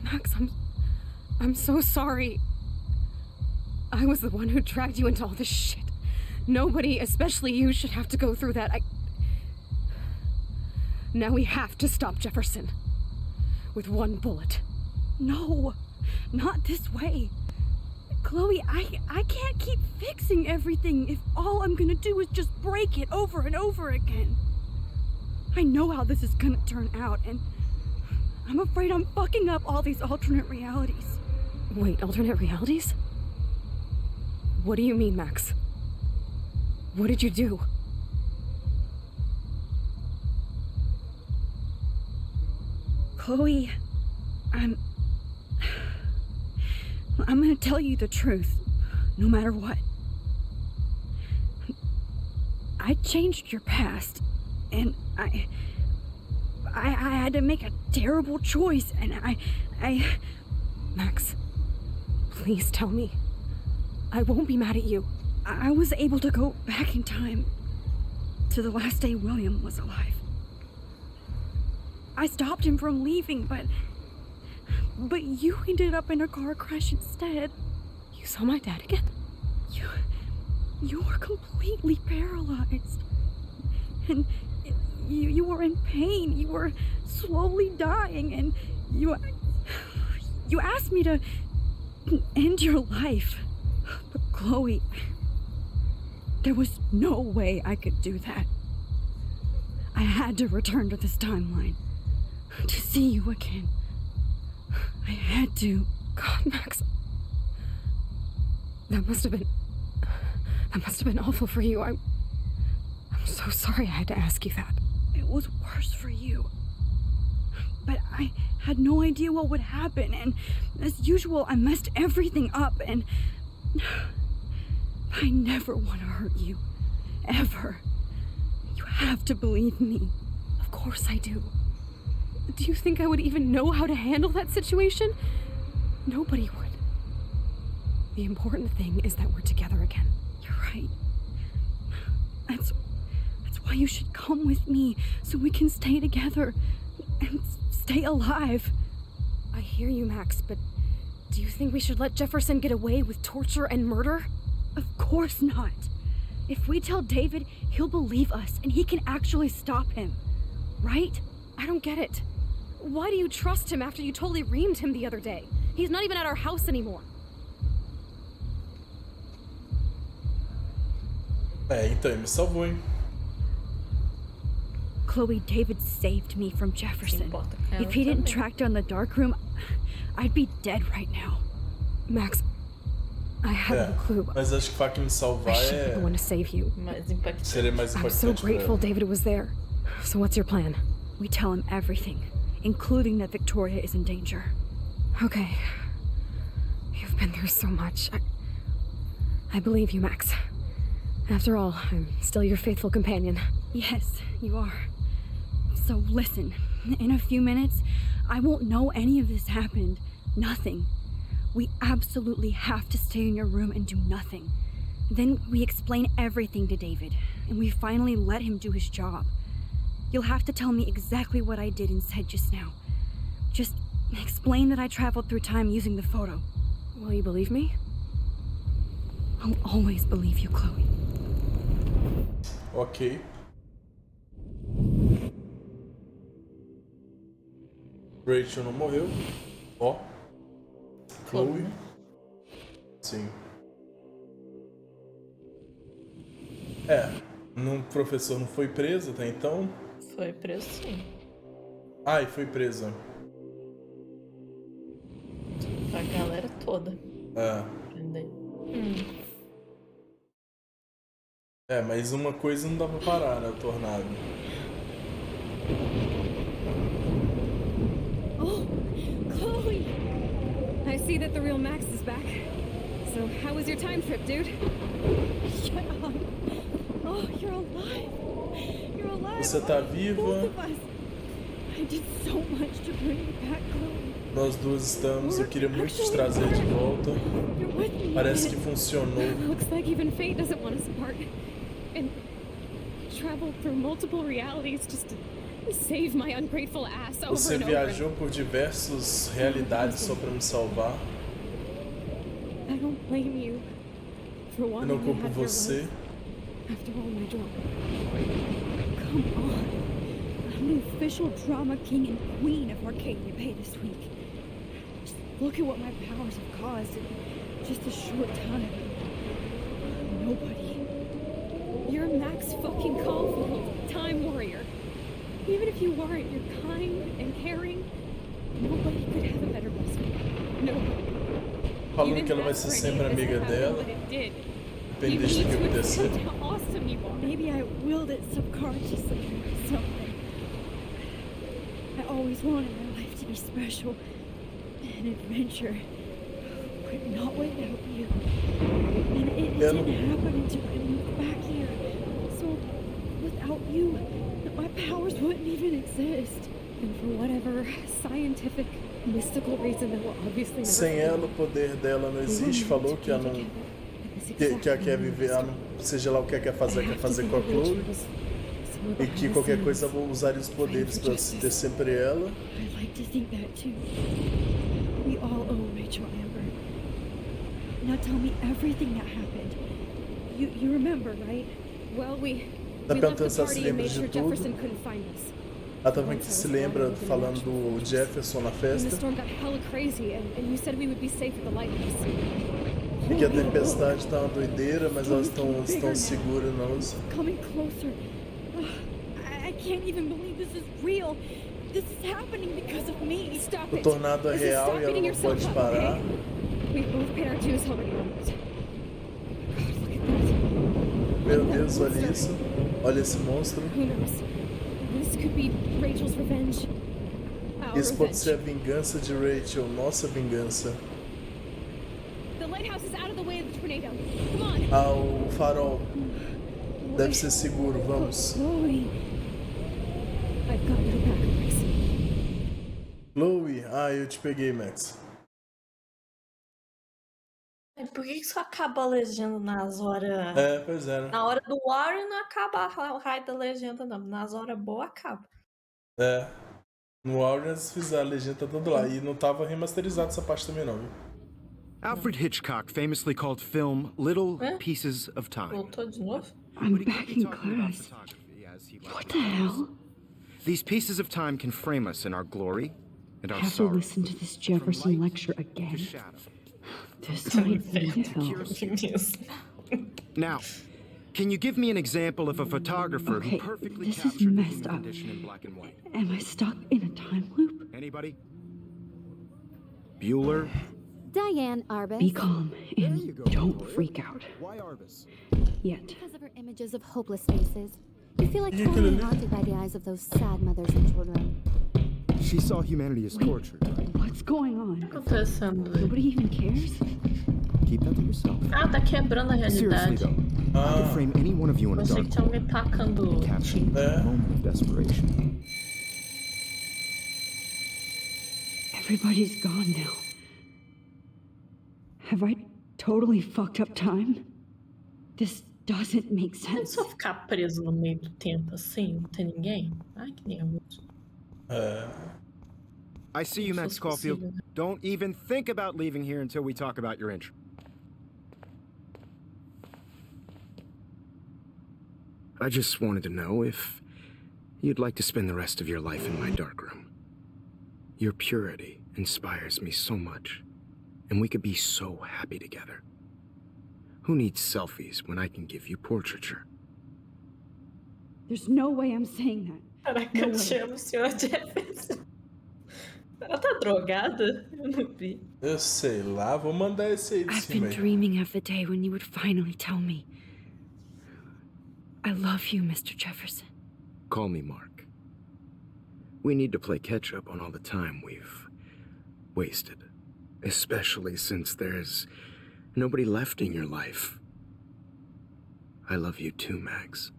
Max, I'm so sorry. I was the one who dragged you into all this shit. Nobody, especially you, should have to go through that. Now we have to stop Jefferson. With one bullet. No, not this way. Chloe, I can't keep fixing everything if all I'm gonna do is just break it over and over again. I know how this is gonna turn out, and I'm afraid I'm fucking up all these alternate realities. Wait, alternate realities? What do you mean, Max? What did you do? Chloe, I'm gonna tell you the truth, no matter what. I changed your past, and I had to make a terrible choice, and I... Max, please tell me. I won't be mad at you. I was able to go back in time to the last day William was alive. I stopped him from leaving, but you ended up in a car crash instead. You saw my dad again? You were completely paralyzed. And you were in pain. You were slowly dying, and you asked me to end your life. But Chloe, there was no way I could do that. I had to return to this timeline to see you again. I had to. God, Max. That must have been awful for you. I'm so sorry I had to ask you that. It was worse for you. but I had no idea what would happen, and as usual, I messed everything up, and I never want to hurt you. Ever. You have to believe me. Of course I do. Do you think I would even know how to handle that situation? Nobody would. The important thing is that we're together again. You're right. That's why you should come with me, so we can stay together and stay alive. I hear you, Max, but do you think we should let Jefferson get away with torture and murder? Of course not. If we tell David, he'll believe us, and he can actually stop him. Right? I don't get it. Why do you trust him after you totally reamed him the other day? He's not even at our house anymore. Então ele me salvou, hein? Chloe, David saved me from Jefferson. If he didn't track down the dark room, I'd be dead right now. Max, I had no clue. Mas acho que o fato de me salvar I want to save you. Seria mais I'm impactante. so grateful David was there. So what's your plan? We tell him everything, including that Victoria is in danger. Okay. You've been through so much. I believe you, Max. After all, I'm still your faithful companion. Yes, you are. So listen, in a few minutes, I won't know any of this happened. Nothing. We absolutely have to stay in your room and do nothing. Then we explain everything to David, and we finally let him do his job. You'll have to tell me exactly what I did and said just now. Just explain that I traveled through time using the photo. Will you believe me? I'll always believe you, Chloe. Ok. Rachel não morreu. Ó. Chloe. Sim. O professor não foi preso até então? Foi preso, sim. Ah, e foi presa. A galera toda. Mas uma coisa não dá pra parar, né? O tornado. Oh, Chloe! I see that the real Max is back. So, how was your time trip, dude? Shut up. Oh, you're alive. You're alive. Você tá viva. Both of us. I did so much to bring you back, Chloe. Nós duas estamos. Eu queria muito te trazer de volta. Parece que funcionou. Looks like even fate doesn't want us apart. And travel through multiple realities just to save my ungrateful ass over Você and over. viajou por diversas realidades só pra me salvar. I don't blame you for Eu wanting não to culpo have your você. life after all my drama. Come on. I'm the official drama king and queen of Arcadia Bay this week. Just look at what my powers have caused in just a short time. Nobody. You're Max fucking Caulfield, Time Warrior. Even if you weren't, you're kind and caring. Nobody could have a better best friend. Nobody. Falando que ela vai ser sempre amiga dela. Independente do que acontecer. Awesome you are. Maybe I willed it subconsciously or something. I always wanted my life to be special. An adventure. But not without you. And it didn't happen until I moved back here. So, without you, my powers wouldn't even exist. And for whatever scientific, mystical reason that will obviously never Sem ela, o poder dela não existe. Falou que ela não. Que ela quer viver, ela não, seja lá o que ela quer fazer com a Chloe. E que qualquer coisa eu vou usar os poderes pra ter sempre ela. I like to think that too. We all owe Rachel Amber. Now tell me everything that happened. You remember, right? Well, we Tá left perguntando the se ela se party and lembra made sure de tudo. Jefferson couldn't find us. Ela também que se lembra falando do Jefferson na And the festa. storm got hella crazy, and you said we would be safe at the lighthouse. E que a tempestade tá uma doideira, mas elas estão seguras nós. Coming closer. I can't even believe this is real. This is happening because of me. Stop O it. tornado é real e ela não pode parar. We both paid our dues already on it. Meu Deus, olha isso. Olha esse monstro. Who knows? This could be Rachel's revenge. our Esse pode revenge. ser a vingança de Rachel, nossa vingança. The lighthouse is out of the way of the tornado. Come on. Ah, o farol. Deve ser seguro, vamos. Chloe. I've got your back, Max. Chloe, eu te peguei, Max. Por que só acaba a legenda nas horas... Pois é, né? Na hora do Warren não acaba o raio da legenda, não. Nas horas boas acaba. No Outras fizeram a legenda toda lá. E não tava remasterizado essa parte também, não, viu? Alfred Hitchcock famously called film little pieces of time. Voltou de novo? I'm back in class. What the hell? These pieces of time can frame us in our glory and our Have to sorrow. listen to this Jefferson lecture again. This might be hell. Now, can you give me an example of a photographer Okay, who perfectly this is captured the messed human up. condition in black and white? Am I stuck in a time loop? Anybody? Bueller? Diane Arbus. Be calm and don't freak out. Why Arbus? Yet. Because of her images of hopeless faces. You feel like totally haunted by the eyes of those sad mothers and children. She saw humanity as tortured, right? What's going on? Acontecendo. Nobody even cares? Keep that to yourself. Tá quebrando a Seriously realidade. though, I could frame any one of you in a Achei dark que tinha alguém tacando... caption a moment of desperation. Everybody's gone now. Have I totally fucked up time? This doesn't make Não é sense. só ficar preso no meio do tempo assim, não tem ninguém? Ai, que nervoso. I see you, Max Caulfield. Don't even think about leaving here until we talk about your entry. I just wanted to know if you'd like to spend the rest of your life in my darkroom. Your purity inspires me so much, and we could be so happy together. Who needs selfies when I can give you portraiture? There's no way I'm saying that. Caraca, eu te amo, senhor Jefferson. Ela tá drogada? Eu não vi. Eu sei lá, vou mandar esse aí de I've cima been aí. dreaming of the day when you would finally tell me. I love you, Mr. Jefferson. Call me Mark. We need to play catch up on all the time we've wasted, especially since there's nobody left in your life. I love you too, Max.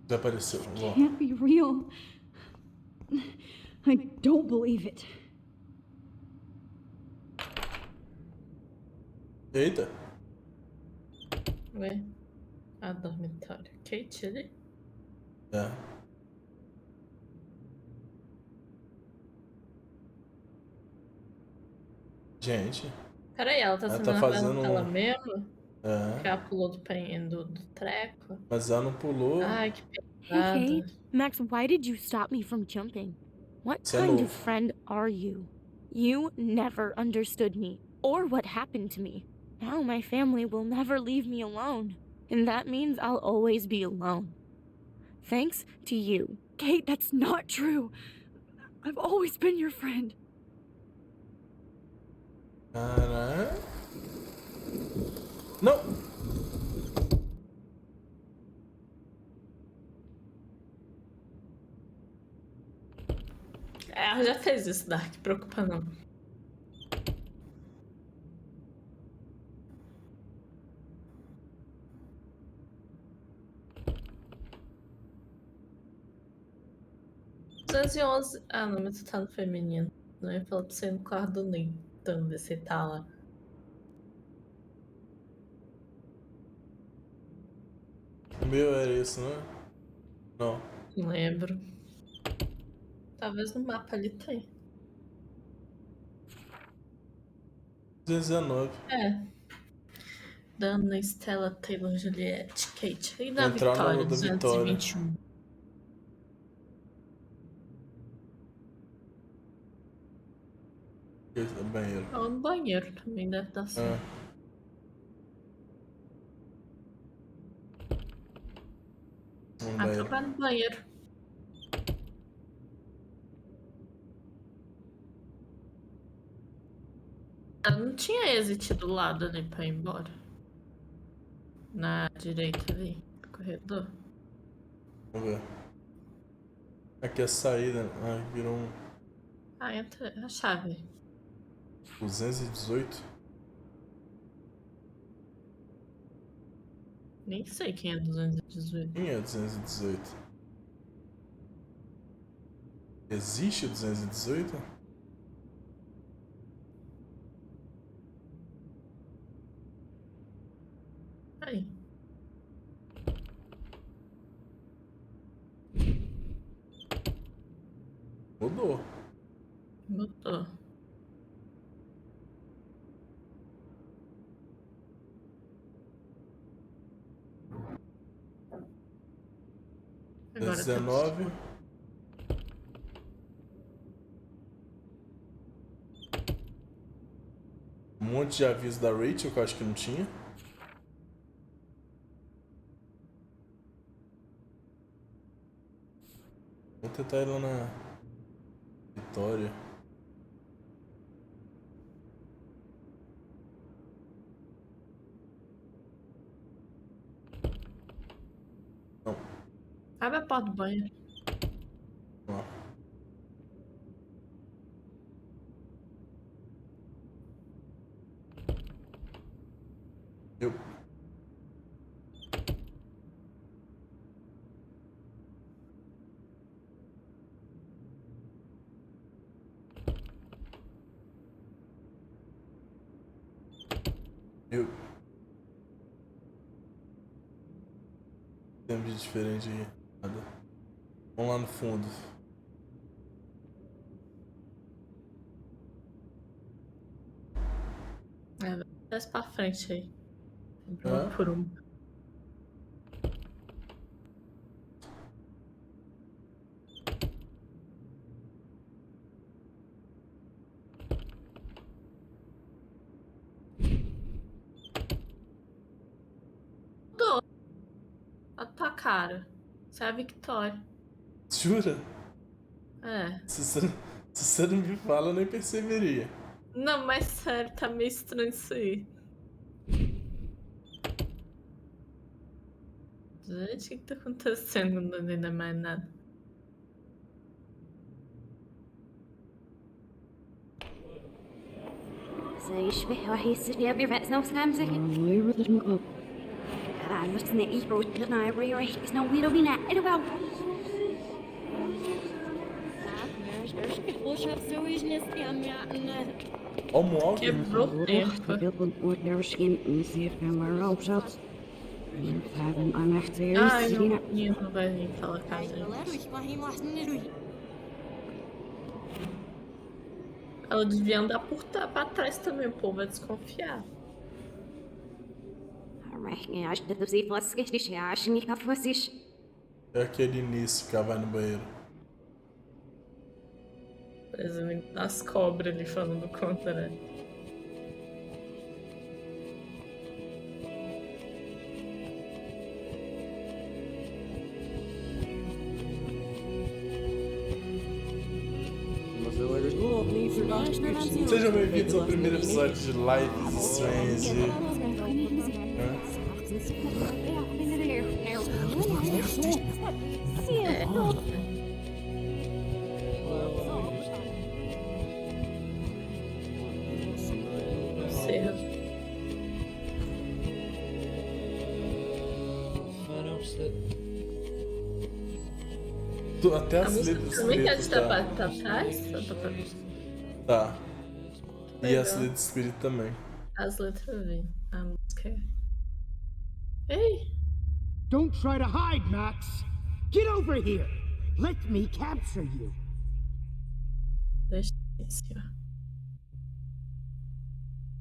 Desapareceu. Bom. Can't be real. I don't believe it. Eita. Ué? Dormitório. Kate ali? Gente. Peraí, ela tá Ela sendo tá fazendo ela mesma? É. Que ela pulou do treco? Mas ela não pulou. Ai, que Hey, pesado. Kate. Max, why did you stop me from jumping? What Isso é kind novo. of friend are you? You never understood me, or what happened to me. Now my family will never leave me alone, and that means I'll always be alone. Thanks to you. Kate, that's not true. I've always been your friend. Caraca. Não! Ela já fez isso, Dark. Preocupa não. Ah, não, mas tu tá no feminino. Não ia falar pra você ir no quarto do Nathan, ver se tá lá. O meu era isso, não é? Não. Não lembro. Talvez no mapa ali tem. 219. É. Dana, Stella, Taylor, Juliette, Kate. E da Entrar Vitória, no da Vitória. 221. Esse é banheiro. Ou no banheiro também deve dar certo. Banheiro. Vai no banheiro. Não tinha exit do lado ali pra ir embora. Na direita ali, corredor. Vamos ver. Aqui é a saída. Ai, virou um Ah, entra a chave. 218. Nem sei quem é 218. Quem é 218? Existe 218? Aí. Mudou. Mudou. Agora 19. Um monte de aviso da Rachel que eu acho que não tinha. Vou tentar ir lá na Vitória. Não. Abre a porta do banheiro. Ó. Eu. Tem um vídeo diferente aqui. Nada. Vamos lá no fundo. Desce pra frente aí. É? Um por um. Mudou. A tua cara. Você é a Victoria. Jura? É. Se você não me fala, eu nem perceberia. Não, mas sério, tá meio estranho isso aí. Gente, o que tá acontecendo? Não tô entendendo mais nada. يشبه وحيس يبي بس نفس نمسك أنا بس نعيش بوجهنا يبري ريش إسنا ويرو بينا إدوا Como algo quebrou o tempo. Ai, o menino não vai vir falar com a gente. Ela devia andar pra trás também, o povo vai desconfiar. é aquele início que ela vai no banheiro. Preso nas cobras ali falando contra, né? Sejam bem-vindos ao primeiro episódio de Life is Strange. Até as letras escritas tá pra trás? Tá. E as letras escritas também. As letras vêm. A música é... Ei! Don't try to hide, Max! Get over here! Let me capture you! Deixe,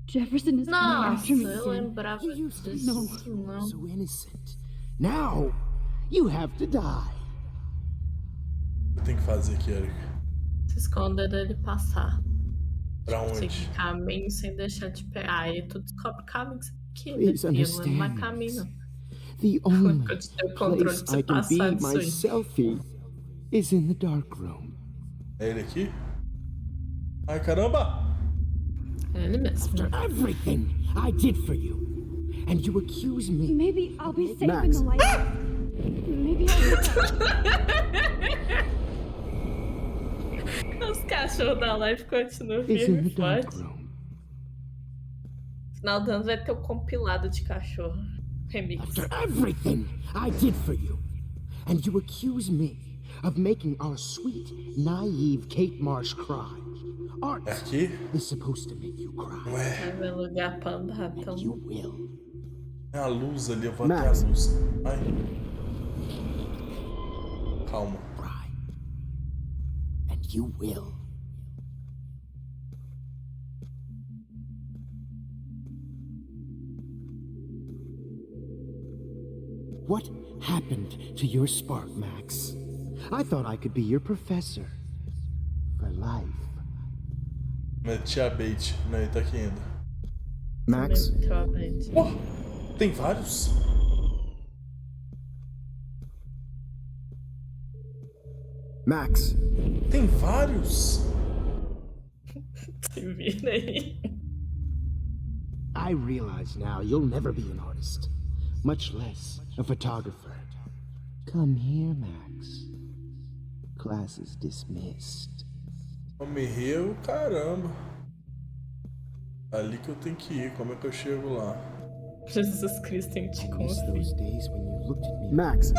Jefferson is Nossa, after me. eu lembrava disso. Não. So innocent. Now, you have to die. Eu tenho que fazer aqui, Eric. Se esconder dele passar. Pra onde? Seguir caminho sem deixar de pegar. Aí tu descobre o caminho que você tem que Please ir. Não é mais understand, caminho. The only Quando tem o controle place de você I can passar be disso aí. myself in is in the dark room. É ele aqui? Ai, caramba! É ele mesmo. Everything I did for you, and you accuse me. Maybe I'll be safe Max. in the light. Maybe I'll Os cachorros da live continuam It's in firme the e dark forte. room. No final do ano vai ter um compilado de cachorro. Remix. After everything I did for you, and you accuse me of making our sweet, naive Kate Marsh cry. Art is supposed to make you cry. Vai ver lugar pra andar, então. And you will. É a luz ali, eu vou até a luz. Ai. Calma. Cry. And you will. What happened to your spark, Max? I thought I could be your professor. For life. Meti a bait. Não, ele tá aqui ainda. Max? Tem vários? Max. Tem vários? Se vira aí. I realize now you'll never be an artist, much less a photographer. Come here, Max. Class is dismissed. Morreu, caramba. Ali que eu tenho que ir, como é que eu chego lá? Jesus Cristo, tem que te conferir. Max.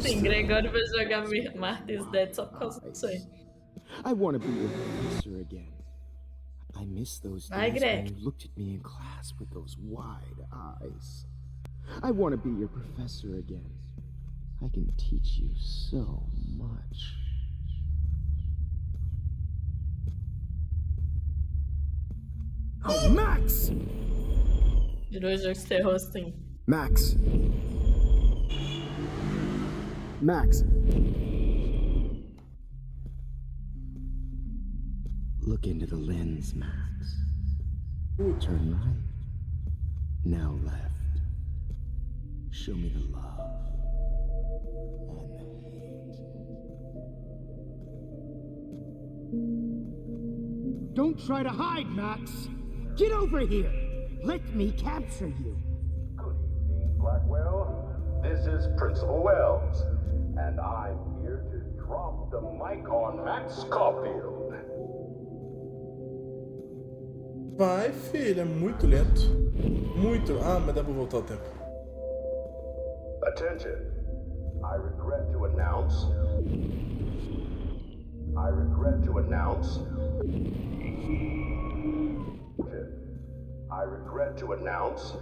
Sim, Gregório vai jogar Martins Dead só por causa disso aí. I want to be your professor again. I miss those Vai, days Greg. when you looked at me in class with those wide eyes. I want to be your professor again. I can teach you so much. Oh, Max! Virou jogo de terror assim. Max. Max. Look into the lens, Max. Turn right. Now left. Show me the love and the hate. Don't try to hide, Max. Get over here. Let me capture you. Good evening, Blackwell. This is Principal Wells, and I'm here to drop the mic on Max Caulfield. Vai, filho, é muito lento. Muito. Ah, mas dá pra voltar o tempo. Attention. I regret to announce. I regret to announce. I regret to announce.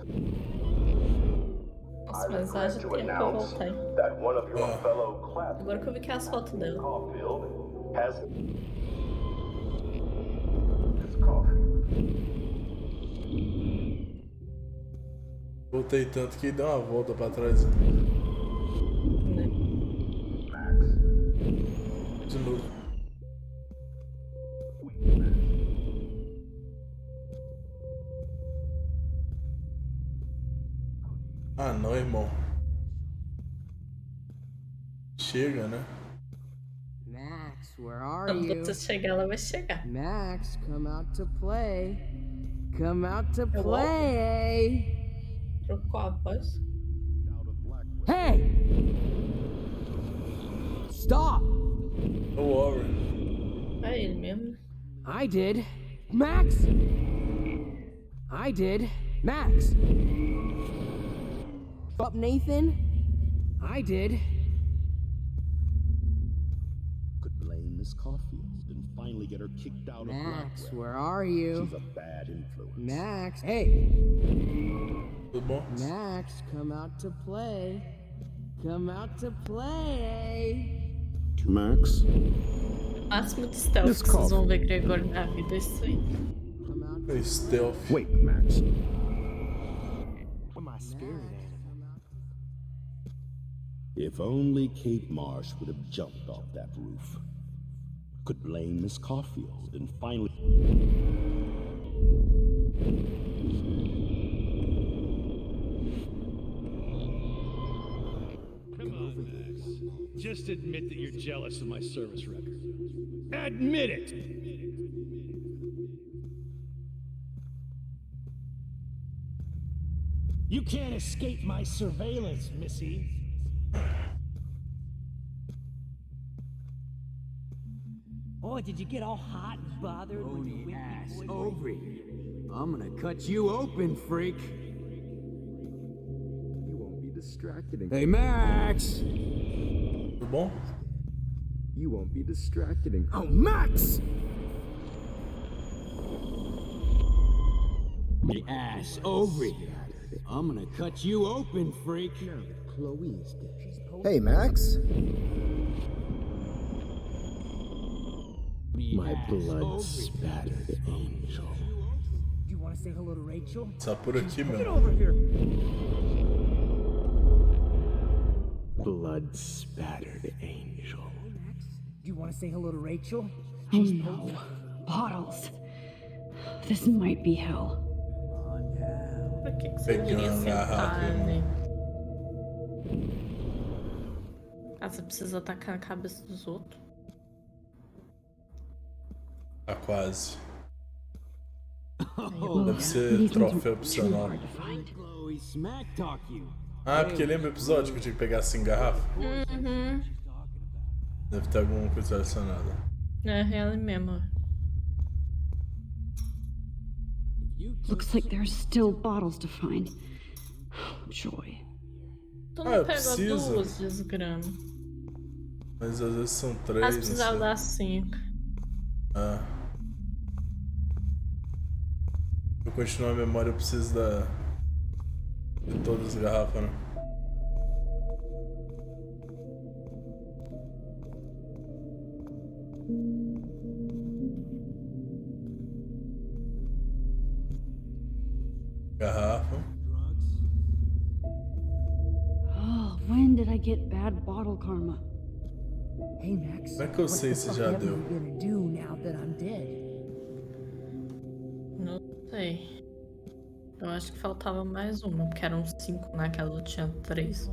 Nossa, mas haja tempo pra voltar, hein? That one of your fellow classmates, Agora que eu vi que é as fotos dela. Caulfield, has his coffee. Voltei tanto que deu uma volta pra trás. De novo. Ah não, irmão. Chega, né? Max, where are Quando you? você chegar, ela vai chegar. Max, come out to play. Come out to play. Trocou a voz. Hey! Stop! Don't worry. É ele mesmo. I did. Max! I did. Max! Up, Nathan? I did. Could blame Miss Caulfield and finally get her kicked out of Max, Blackwell. where are you? She's a bad influence. Max, hey! Tudo bom? Max, come out to play. Come out to play. Max? O máximo de stealth que vocês vão ver Gregório na vida é isso aí. Stealth. Wait, Max. My spirit animal. If only Kate Marsh would have jumped off that roof. Could blame Miss Caulfield and finally. Come on, Max. Just admit that you're jealous of my service record. Admit it! You can't escape my surveillance, Missy. What, did you get all hot and bothered when you Pony ass over here. I'm gonna cut you open, freak. You won't be distracted. Hey, Max! Tudo bom? You won't be distracted. Oh, Max! The ass over here. I'm gonna cut you open, freak. Now that Chloe is dead. Hey, Max. My blood-spattered angel. Do you want to say hello to Rachel? Tá por aqui, Get meu. over here. Blood-spattered angel. Do you want to say hello to Rachel? Oh no. Bottles. This might be hell. Por que você queria sentar, né? Ah, você precisa atacar a cabeça dos outros? Tá quase. Deve ser troféu opcional. Ah, porque lembra o episódio que eu tinha que pegar assim garrafa? Uhum. Deve ter alguma coisa relacionada. É, ela mesmo. Looks like there are still bottles to find. Joy. Tu Ah, não eu pegou preciso. duas, desgrama. Mas às vezes são três. Mas não precisava sei. dar 5. Ah. Pra continuar a memória eu preciso de todas as garrafas, né? Garrafa. Oh, when did I get bad bottle karma? Hey, Max. Como é que eu sei se já What the deu? fuck am I gonna do now that I'm dead? Não sei. Eu acho que faltava mais uma, porque eram 5 naquela, eu tinha 3.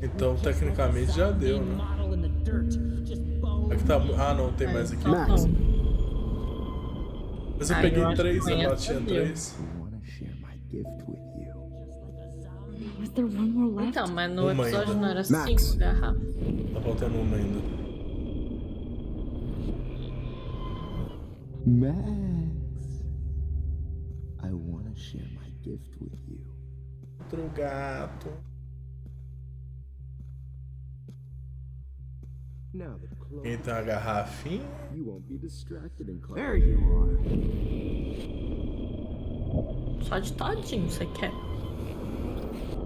Então tecnicamente já deu, né? É que tá. Ah, não, tem mais aqui. Max. Mas eu Ah, peguei eu acho 3, que a essa lá tinha deu. 3. I want to share my gift with you. Was there one more left? Então, mas no Uma episódio ainda. não era Max. 5 garrafas. Tá faltando uma ainda. Max. I want to share my gift with you. Outro gato. Now that Chloe, Quem tem uma garrafinha? you won't be distracted and There you are. Só de todinho você quer.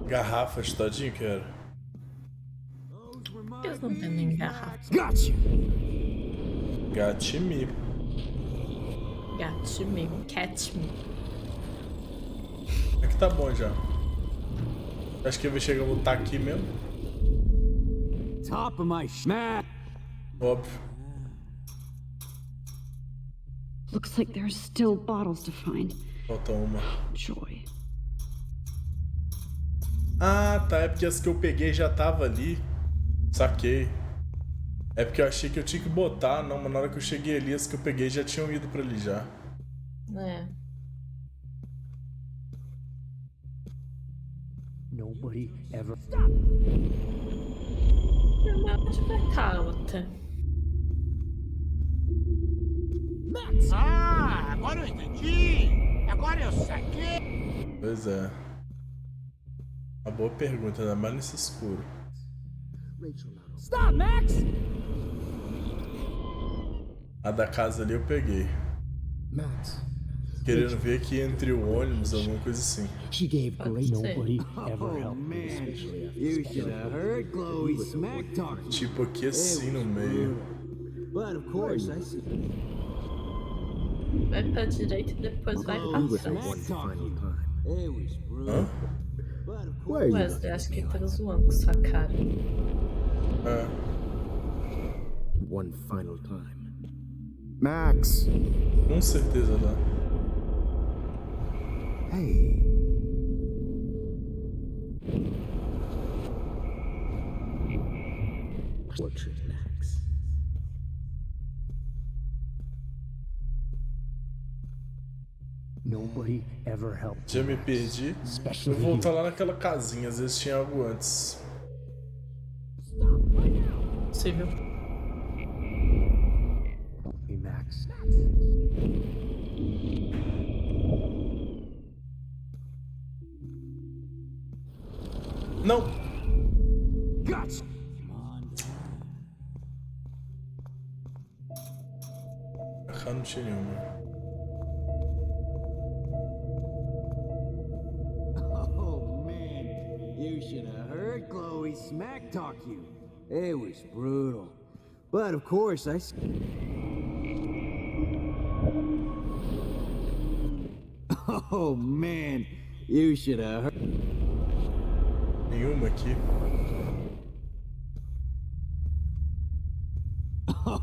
Garrafas todinho, quero. Por que eles não vendem garrafa? Gotcha. Gatimi. Gatme, catme. É que tá bom já. Acho que eu vou chegar a botar aqui mesmo. Top of my smack. Óbvio. Looks like there are still bottles to find. Falta uma. Joy. Ah, tá. É porque as que eu peguei já tava ali. Saquei. É porque eu achei que eu tinha que botar. Não, mas na hora que eu cheguei ali, as que eu peguei já tinham ido pra ali já. É. Nobody ever. Onde vai estar a outra? Ah, agora eu entendi! Agora eu saquei! Pois é. Uma boa pergunta, ainda mais nesse escuro. Rachel not only Stop, Max! A da casa ali eu peguei. Max. Querendo ver aqui entre o ônibus, alguma coisa assim. She gave great. Nobody ever Oh helped me, man, especially after you should have heard Chloe smack talking. Tipo aqui assim no meio. But of course, I see. Vai pra direita e depois vai pra with her frente. one final time. It was brutal. Hã? But of course, Where are you? Wesley, acho que ele tá zoando com sua cara. É. One final time. Max. Com certeza dá. Hey. Portrait, Max. Nobody ever helped. Já me perdi. Eu vou voltar lá naquela casinha, às vezes tinha algo antes. Possível. Max. Não. Guts. Não tinha nenhuma. Oh man, you should have heard Chloe smack talk you. It was brutal. But of course I... Oh man, you should have heard... Nenhuma aqui.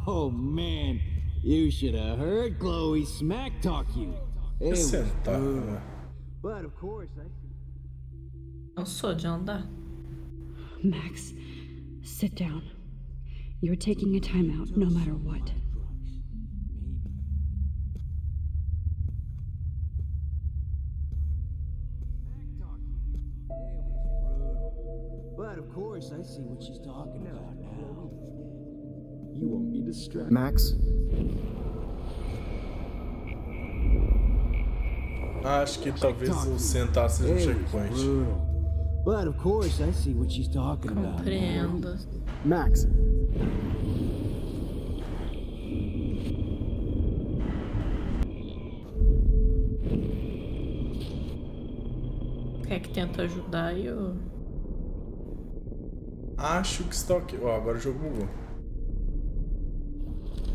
Oh man, you should have heard Chloe smack talk you. It was brutal. But of course I... Não sou de andar. Max, sit down. You're taking a timeout no matter what. But of course I see what she's talking about now. You won't be distracted. Max? Acho que talvez o sentar seja um checkpoint. But of course I see what she's talking about. Compreendo. Max. Quer que tenta ajudar e eu... Acho que está ok. Ó, agora o jogo bugou.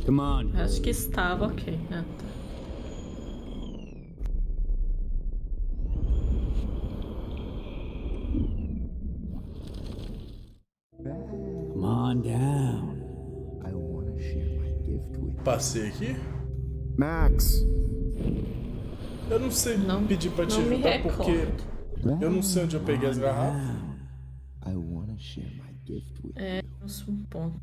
Come on. Acho que estava ok. Ah, tá. Come on down. I want to share my gift with you. Passei aqui? Max. Eu não sei pedir pra te não me ajudar porque eu não sei onde eu peguei as garrafas. I want to share my gift with you. É, eu sou um ponto.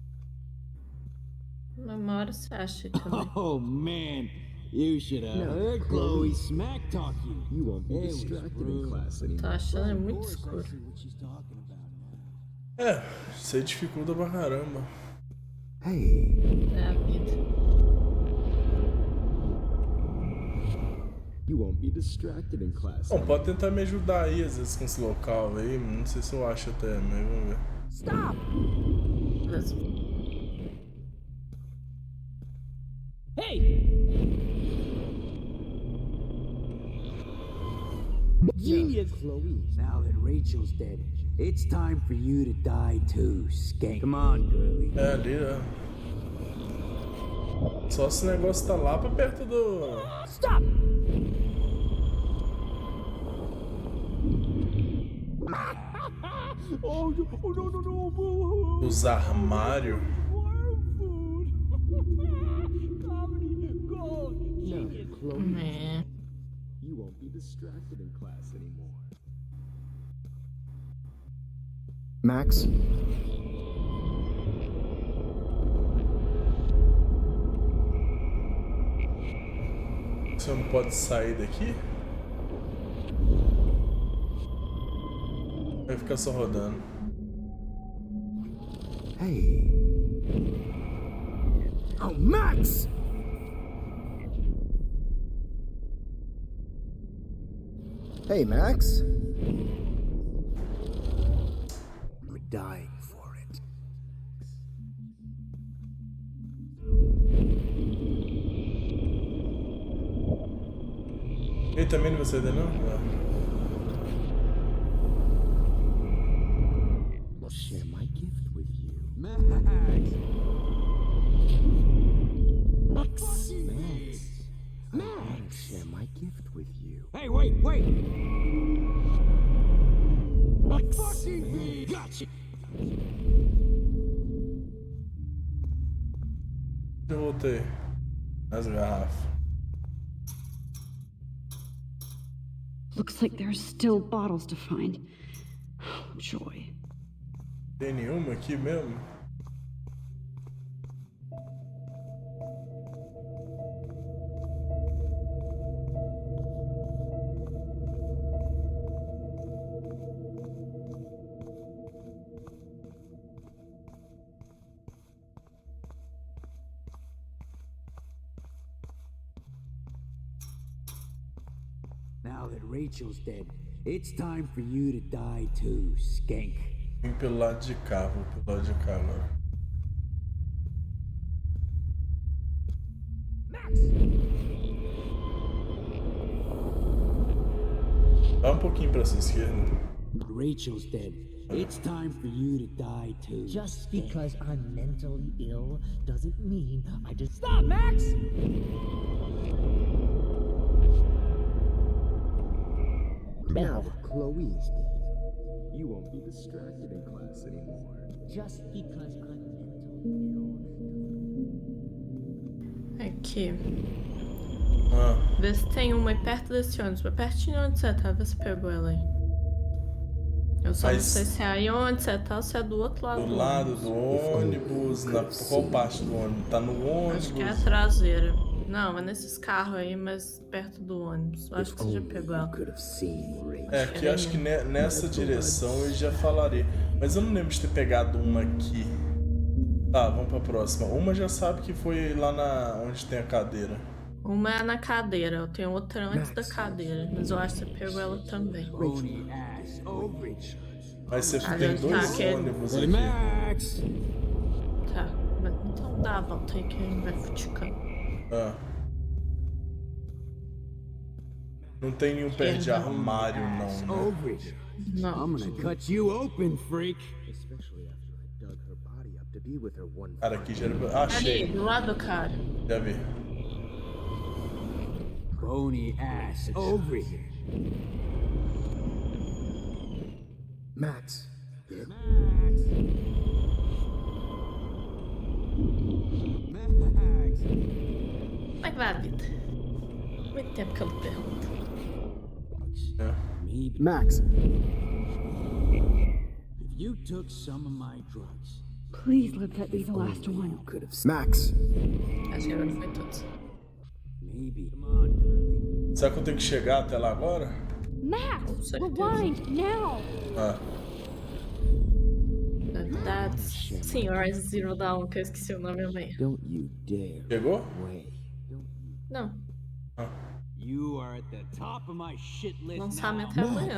Uma hora você acha também. Oh man, you should have heard Chloe smack talk you. You won't be distracted in class anymore. Tô achando muito escuro. É, isso aí dificulta pra caramba. Hey. É a vida. You won't be distracted in class. Bom, pode tentar me ajudar aí, às vezes com esse local aí. Não sei se eu acho até, mas vamos ver. Stop! Hey! Genius, Chloe. Now that Rachel's dead, it's time for you to die too, skank. Come on, girlie. É ali, né? Só se o negócio tá lá pra perto do... Stop! Oh, no. Dos armários. É. You won't be distracted in class anymore. Max? Você não pode sair daqui? Vai ficar só rodando. Hey. Oh, Max! Hey, Max? We're dying for it. Ele também não vai sair daí, não? I'll share my gift with you. Max! Max. I want to share my gift with you. Hey, wait! Max. Fucking me! Gotcha! Eu voltei. As garrafas. Looks like there's still bottles to find. Joy. Tem nenhuma aqui mesmo? Now that Rachel's dead, it's time for you to die too, skank. Vem pelo lado de cá, vou pelo lado de cá agora. Dá um pouquinho pra sua esquerda. Rachel's dead. It's time for you to die too. Just because I'm mentally ill doesn't mean I just... Stop, Max! Now that Chloe is dead, you won't be distracted in class anymore. Just because I'm mentally ill... Aqui. Vê se tem uma aí perto desse ônibus. Pertinho onde você tá, vê se pegou ela aí. Eu só não sei se é aí onde você tá ou se é do outro lado. Do lado do ônibus, na qual parte do ônibus? Tá no ônibus? Acho que é a traseira. Não, é nesses carros aí, mas perto do ônibus. Eu acho que você já pegou ela. É, aqui acho que nessa direção eu já falarei. Mas eu não lembro de ter pegado uma aqui. Tá, vamos pra próxima. Uma já sabe que foi lá onde tem a cadeira. Uma é na cadeira, eu tenho outra antes da cadeira, mas eu acho que você pegou ela também. Mas você tem dois ônibus aqui. Tá, então dá a volta aí que a gente vai futicando. Não tem nenhum pé de armário, não, né? Não. I'm gonna cut you open, freak. Cara, aqui já era... Achei. Ali, do lado do cara. Já vi. Bony ass over here. Max. Max. Como é que vai a vida? Muito tempo que eu não pergunto. Max. If you took some of my drugs. Please let that be the last one. Max. Acho que agora foi tudo. Maybe. Come on, girlie. Será que eu tenho que chegar até lá agora? Max, rewind now. That's Senhor Zero Dawn, que eu esqueci o nome amanhã. Don't you dare. Chegou? Não. You are at the top of my shit list. Lançamento é amanhã.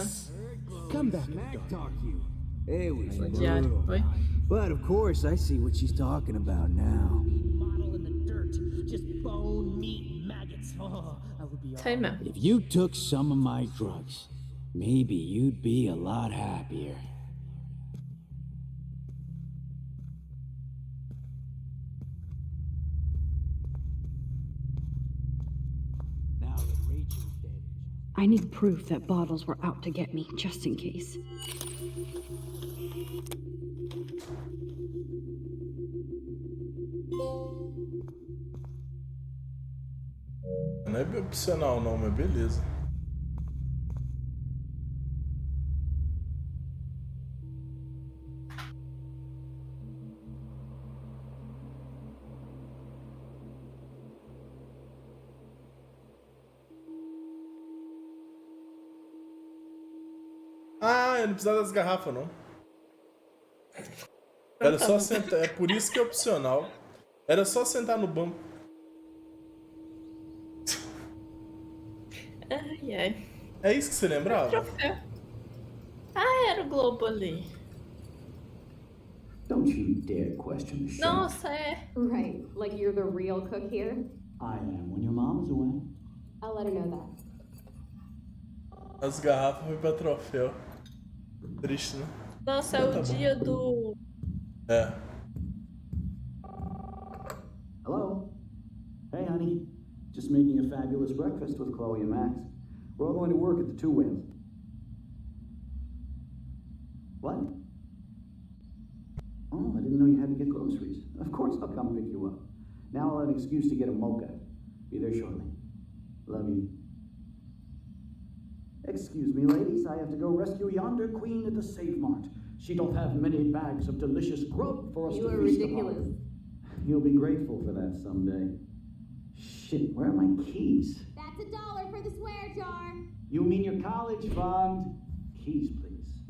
Come back and talk you. It was Diário, brutal. foi? But of course, I see what she's talking about now. Model in the dirt, just bone, meat, maggots. Oh, I would be Sei mesmo. If you took some of my drugs, maybe you'd be a lot happier. Now that Rachel's dead. I need proof that bottles were out to get me, just in case. Não é opcional não, mas beleza. Eu não precisava das garrafas, não. Era só sentar, é por isso que é opcional. Era só sentar no banco. Ai, ai. É isso que você lembrava? Era o Globo ali. Don't you dare question the chef. Nossa, é. Right, like you're the real cook here? I am when your mom is away. I'll let her know that. As garrafas foi pra troféu. Triste, né? Nossa, é o dia do... Hello? Hey, honey. Just making a fabulous breakfast with Chloe and Max. We're all going to work at the Two Whales. What? Oh, I didn't know you had to get groceries. Of course I'll come pick you up. Now I'll have an excuse to get a mocha. Be there shortly. Love you. Excuse me, ladies. I have to go rescue yonder queen at the Save Mart. She don't have many bags of delicious grub for us to feast upon. You are ridiculous. You'll be grateful for that someday. Shit, where are my keys? That's $1 for the swear jar. You mean your college fund? Keys, please.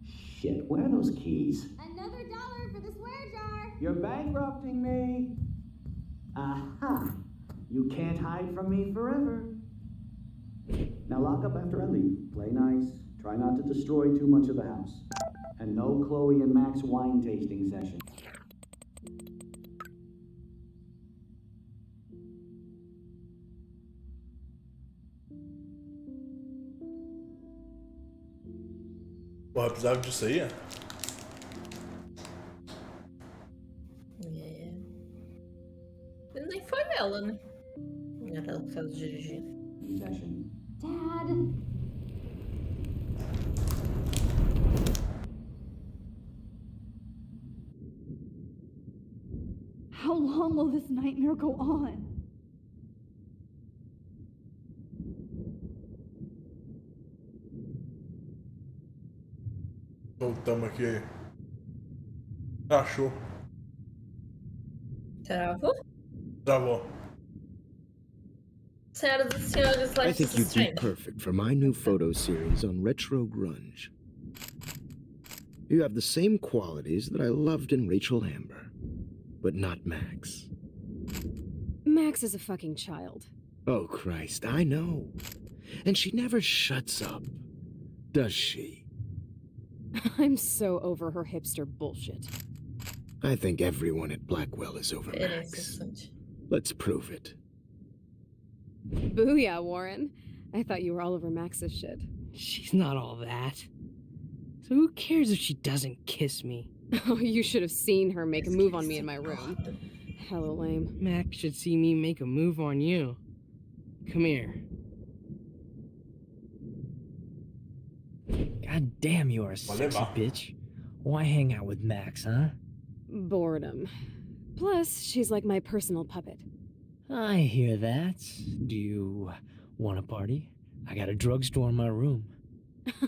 Shit, where are those keys? Another $1 for the swear jar. You're bankrupting me. Aha! You can't hide from me forever. Now lock up after I leave. Play nice. Try not to destroy too much of the house. And no Chloe and Max wine tasting session. Porra, precisava disso aí? É. Nem foi ela, né? Era ela que estava dirigindo. Dad! How long will this nightmare go on? Voltamos aqui. Achou. Travou? Travou. Senhoras e senhores, I Life think is you'd be Strange. perfect for my new photo series on retro grunge. You have the same qualities that I loved in Rachel Amber, but not Max. Max is a fucking child. Oh, Christ, I know. And she never shuts up, does she? I'm so over her hipster bullshit. I think everyone at Blackwell is over Ele é Max. interessante. Let's prove it. Booyah, Warren. I thought you were all over Max's shit. She's not all that. So who cares if she doesn't kiss me? Oh, you should have seen her make a move on me in my room. Hella lame. Max should see me make a move on you. Come here. God damn, you are a sexy bitch. Why hang out with Max, huh? Boredom. Plus, she's like my personal puppet. I hear that. Do you want a party? I got a drugstore in my room.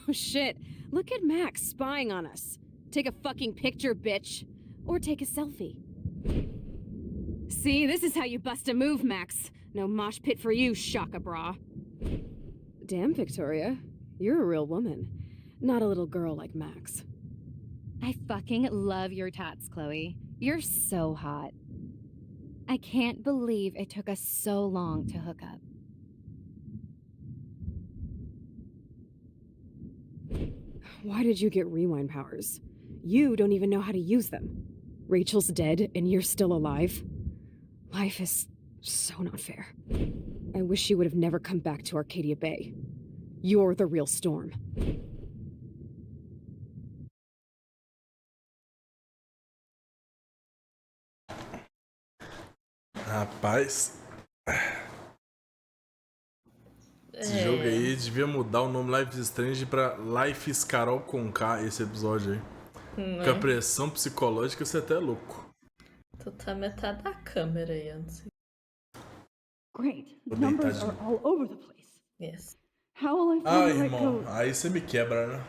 Oh shit, look at Max spying on us. Take a fucking picture, bitch. Or take a selfie. See, this is how you bust a move, Max. No mosh pit for you, Shaka Bra. Damn, Victoria. You're a real woman. Not a little girl like Max. I fucking love your tats, Chloe. You're so hot. I can't believe it took us so long to hook up. Why did you get rewind powers? You don't even know how to use them. Rachel's dead and you're still alive. Life is so not fair. I wish you would have never come back to Arcadia Bay. You're the real Storm. Rapaz. Esse jogo aí devia mudar o nome Life is Strange pra Life is Carol com K, esse episódio aí. Com a pressão psicológica, você é até louco. Tu tá metade da câmera aí, antes. Great. The numbers are all over the place. Yes. How will I find Ah, the right irmão, code? aí você me quebra, né?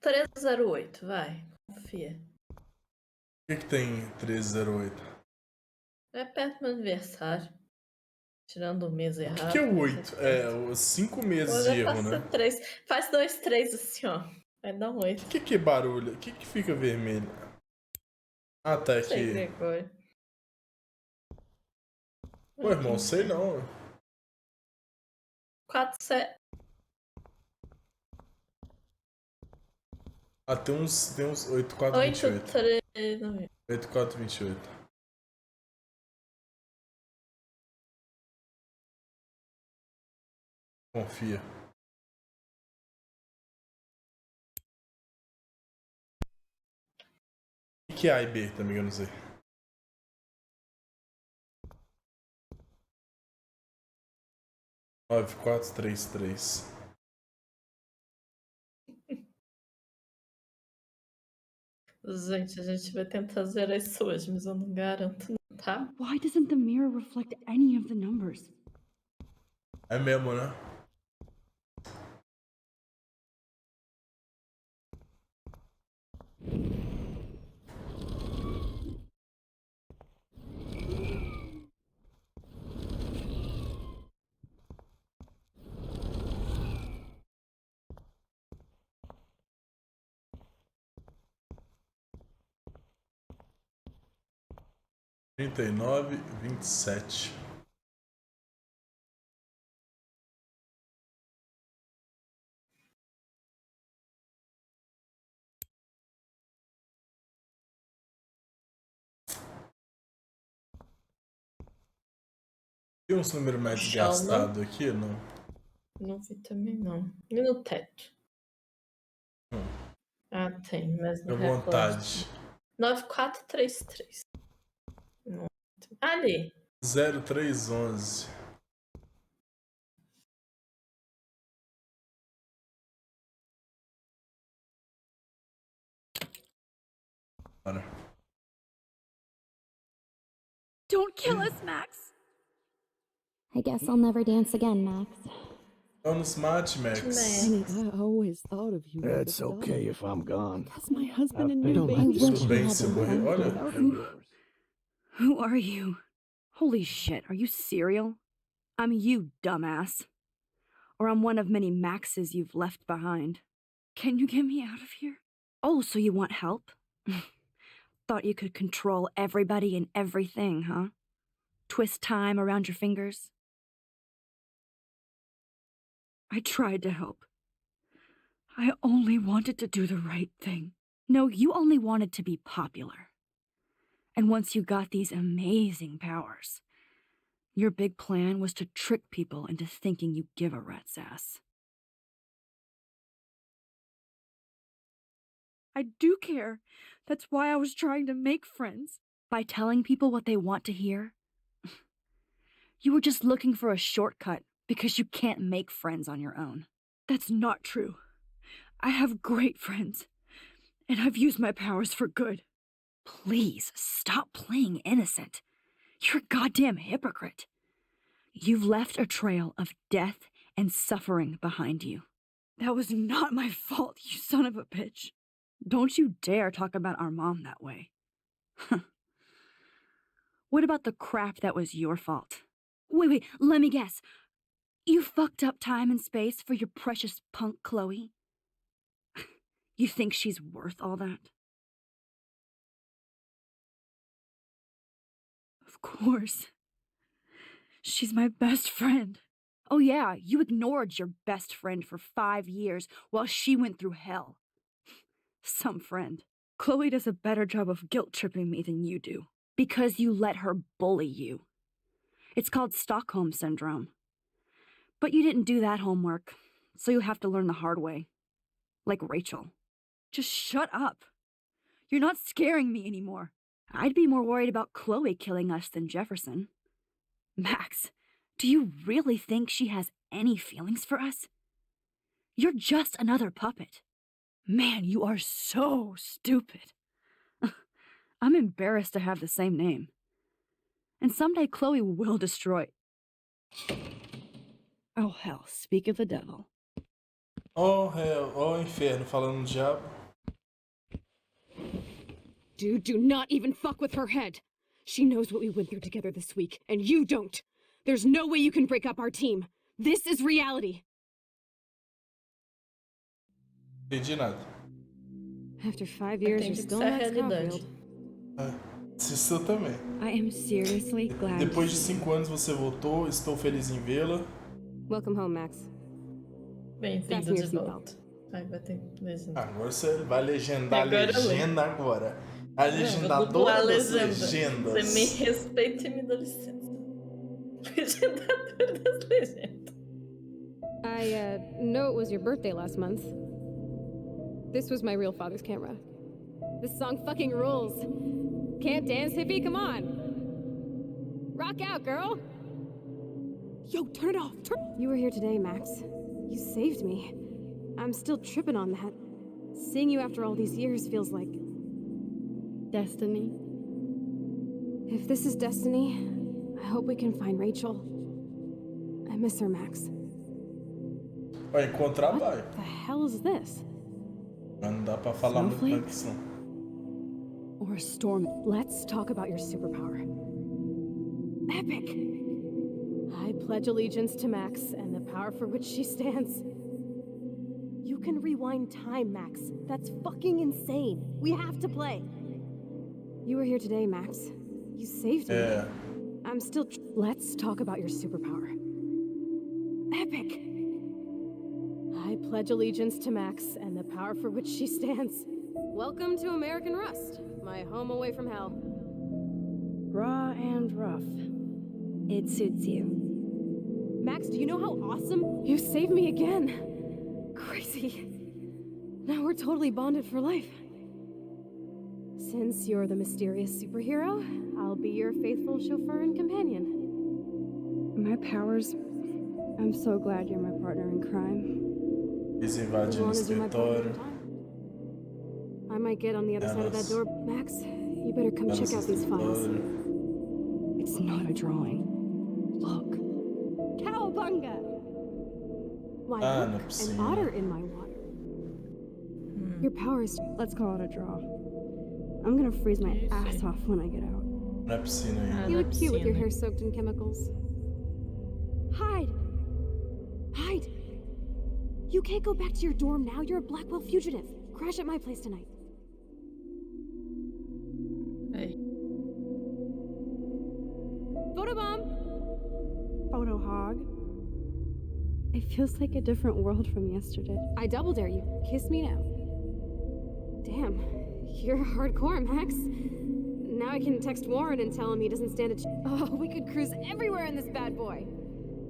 308, vai. Confia. O que tem 1308? É perto do meu aniversário. Tirando o mês errado. O que é o 8? É, os 5 meses de erro, né? 3. Faz 2, 3 assim, ó. Vai dar um 8. O que é barulho? O que fica vermelho? Ah, tá aqui. Sei, Gregório. Pô, irmão, sei não. 4, 7. Ah, tem uns 8, 4, 8, 28. 3, 9. 8, 4, 28. Confia. O que é A e B também, eu não sei. Nove, 4, 3, 3. Gente, a gente vai tentar zerar isso hoje, mas eu não garanto, não, tá? Why doesn't the mirror reflect any of the numbers? É mesmo, né? 39,27. Tem uns números mais desgastados aqui, não? Não vi também, não. E no teto? Ah, tem, mas no Fica à vontade. 9433. Ali. 0311. Bora. Don't kill us, Max. I guess I'll never dance again, Max. Vamos mate, Max. I always thought of you. It's okay if I'm gone. That's my husband and new Don't baby. Tudo bem, se morrer. Olha. Who are you? Holy shit, are you serial? I'm you, dumbass. Or I'm one of many Maxes you've left behind. Can you get me out of here? Oh, so you want help? Thought you could control everybody and everything, huh? Twist time around your fingers? I tried to help. I only wanted to do the right thing. No, you only wanted to be popular. And once you got these amazing powers, your big plan was to trick people into thinking you give a rat's ass. I do care. That's why I was trying to make friends. By telling people what they want to hear. You were just looking for a shortcut because you can't make friends on your own. That's not true. I have great friends, and I've used my powers for good. Please, stop playing innocent. You're a goddamn hypocrite. You've left a trail of death and suffering behind you. That was not my fault, you son of a bitch. Don't you dare talk about our mom that way. What about the crap that was your fault? Wait, let me guess. You fucked up time and space for your precious punk Chloe? You think she's worth all that? Of course. She's my best friend. Oh yeah, you ignored your best friend for 5 years while she went through hell. Some friend. Chloe does a better job of guilt-tripping me than you do. Because you let her bully you. It's called Stockholm Syndrome. But you didn't do that homework, so you'll have to learn the hard way. Like Rachel. Just shut up. You're not scaring me anymore. I'd be more worried about Chloe killing us than Jefferson. Max, do you really think she has any feelings for us? You're just another puppet. Man, you are so stupid. I'm embarrassed to have the same name. And someday Chloe will destroy... Oh hell, speak of the devil. Oh hell, oh inferno, falando do diabo. Dude, do not even fuck with her head. She knows what we went through together this week, and you don't. There's no way you can break up our team. This is reality. Entendi nada. After 5 years, you're still Max Caulfield. Isso eu também. I am seriously glad. Depois de 5 anos você voltou, estou feliz em vê-la. Welcome home, Max. Bem-vindo de volta. Ai, vai ter legenda. Agora você vai legendar a legenda agora. A legendadora das legendas. Você me respeita e me dá licença. Legendadora das legendas. I know it was your birthday last month. This was my real father's camera. This song fucking rules. Can't dance, hippie? Come on. Rock out, girl. Yo, turn it off. You were here today, Max. You saved me. I'm still tripping on that. Seeing you after all these years feels like... destiny. If this is destiny, I hope we can find Rachel. I miss her, Max. Vai encontrar, vai. What the hell is this? Não dá pra falar muito na edição. Or a storm. Let's talk about your superpower. Epic! I pledge allegiance to Max and the power for which she stands. You can rewind time, Max. That's fucking insane. We have to play. You were here today, Max. You saved me. É. I'm still. Let's talk about your superpower. Epic! I pledge allegiance to Max and the power for which she stands. Welcome to American Rust, my home away from hell. Raw and rough. It suits you. Max, do you know how awesome? You saved me again. Crazy. Now we're totally bonded for life. Since you're the mysterious superhero, I'll be your faithful chauffeur and companion. My powers. I'm so glad you're my partner in crime. Eles invadem o escritório. I might get on the other side of that door. Max, you better come check out these files. It's not a drawing. Look. Cowabunga! Why, look, an otter in my water. Your powers. Let's call it a draw. I'm gonna freeze my ass off when I get out. Na piscina ainda. You look cute with your hair soaked in chemicals. Hide! Hide! You can't go back to your dorm now. You're a Blackwell fugitive. Crash at my place tonight. Hey. Photobomb! Photo hog. It feels like a different world from yesterday. I double dare you. Kiss me now. Damn. You're hardcore, Max. Now I can text Warren and tell him he doesn't stand a Oh, we could cruise everywhere in this bad boy.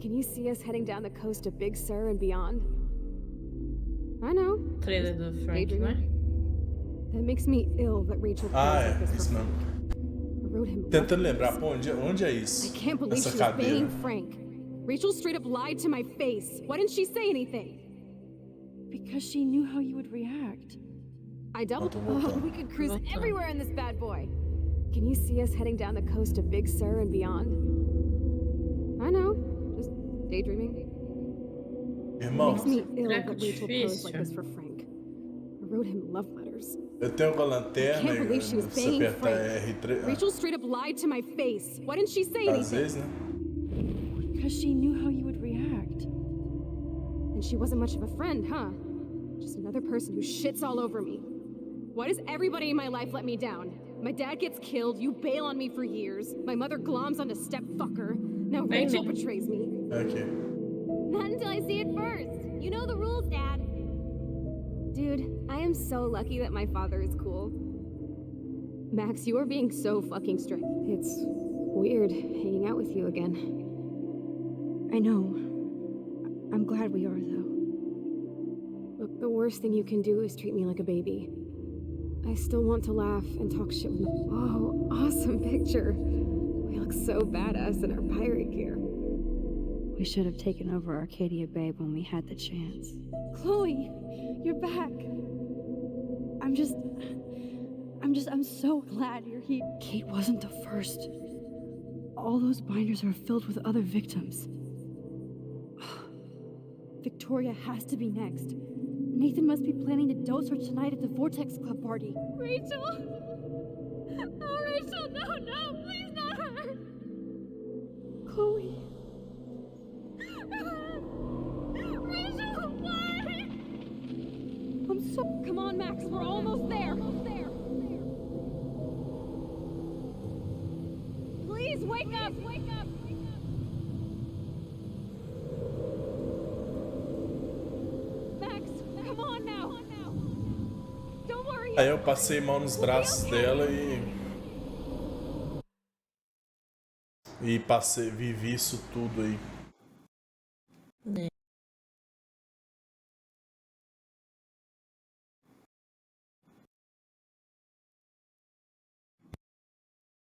Can you see us heading down the coast of Big Sur and beyond? I know. Trailer do Frank, né? That makes me ill that Rachel isso mesmo. Tentando lembrar, pô, onde é isso? I can't believe Essa she was cadeira. banging Frank. Rachel straight up lied to my face. Why didn't she say anything? Because she knew how you would react. I doubled. Oh, we could cruise everywhere in this bad boy. Can you see us heading down the coast of Big Sur and beyond? I know. Just daydreaming. Irmão, Makes me ill that Rachel posed like this for Frank. I wrote him love letters. eu tenho uma lanterna Can't believe she was e se banging apertar Frank. R3. Rachel straight up lied to my face. Why didn't she say Às anything? vezes, né? Because she knew how you would react. And she wasn't much of a friend, huh? Just another person who shits all over me. Why does everybody in my life let me down? My dad gets killed, you bail on me for years. My mother gloms onto stepfucker. Now Rachel betrays me. Okay. Not until I see it first. You know the rules, Dad. Dude, I am so lucky that my father is cool. Max, you are being so fucking strict. It's weird hanging out with you again. I know. I'm glad we are, though. Look, the worst thing you can do is treat me like a baby. I still want to laugh and talk shit with my— Oh, awesome picture. We look so badass in our pirate gear. We should have taken over Arcadia Bay when we had the chance. Chloe, you're back. I'm so glad you're here. Kate wasn't the first. All those binders are filled with other victims. Victoria has to be next. Nathan must be planning to dose her tonight at the Vortex Club party. Rachel! Oh, Rachel, no, please not her! Chloe. Rachel, why? I'm so— Come on, Max, we're almost there. Please wake up! Max, come on now. Don't worry. Aí eu passei mão nos braços dela e vivi isso tudo aí.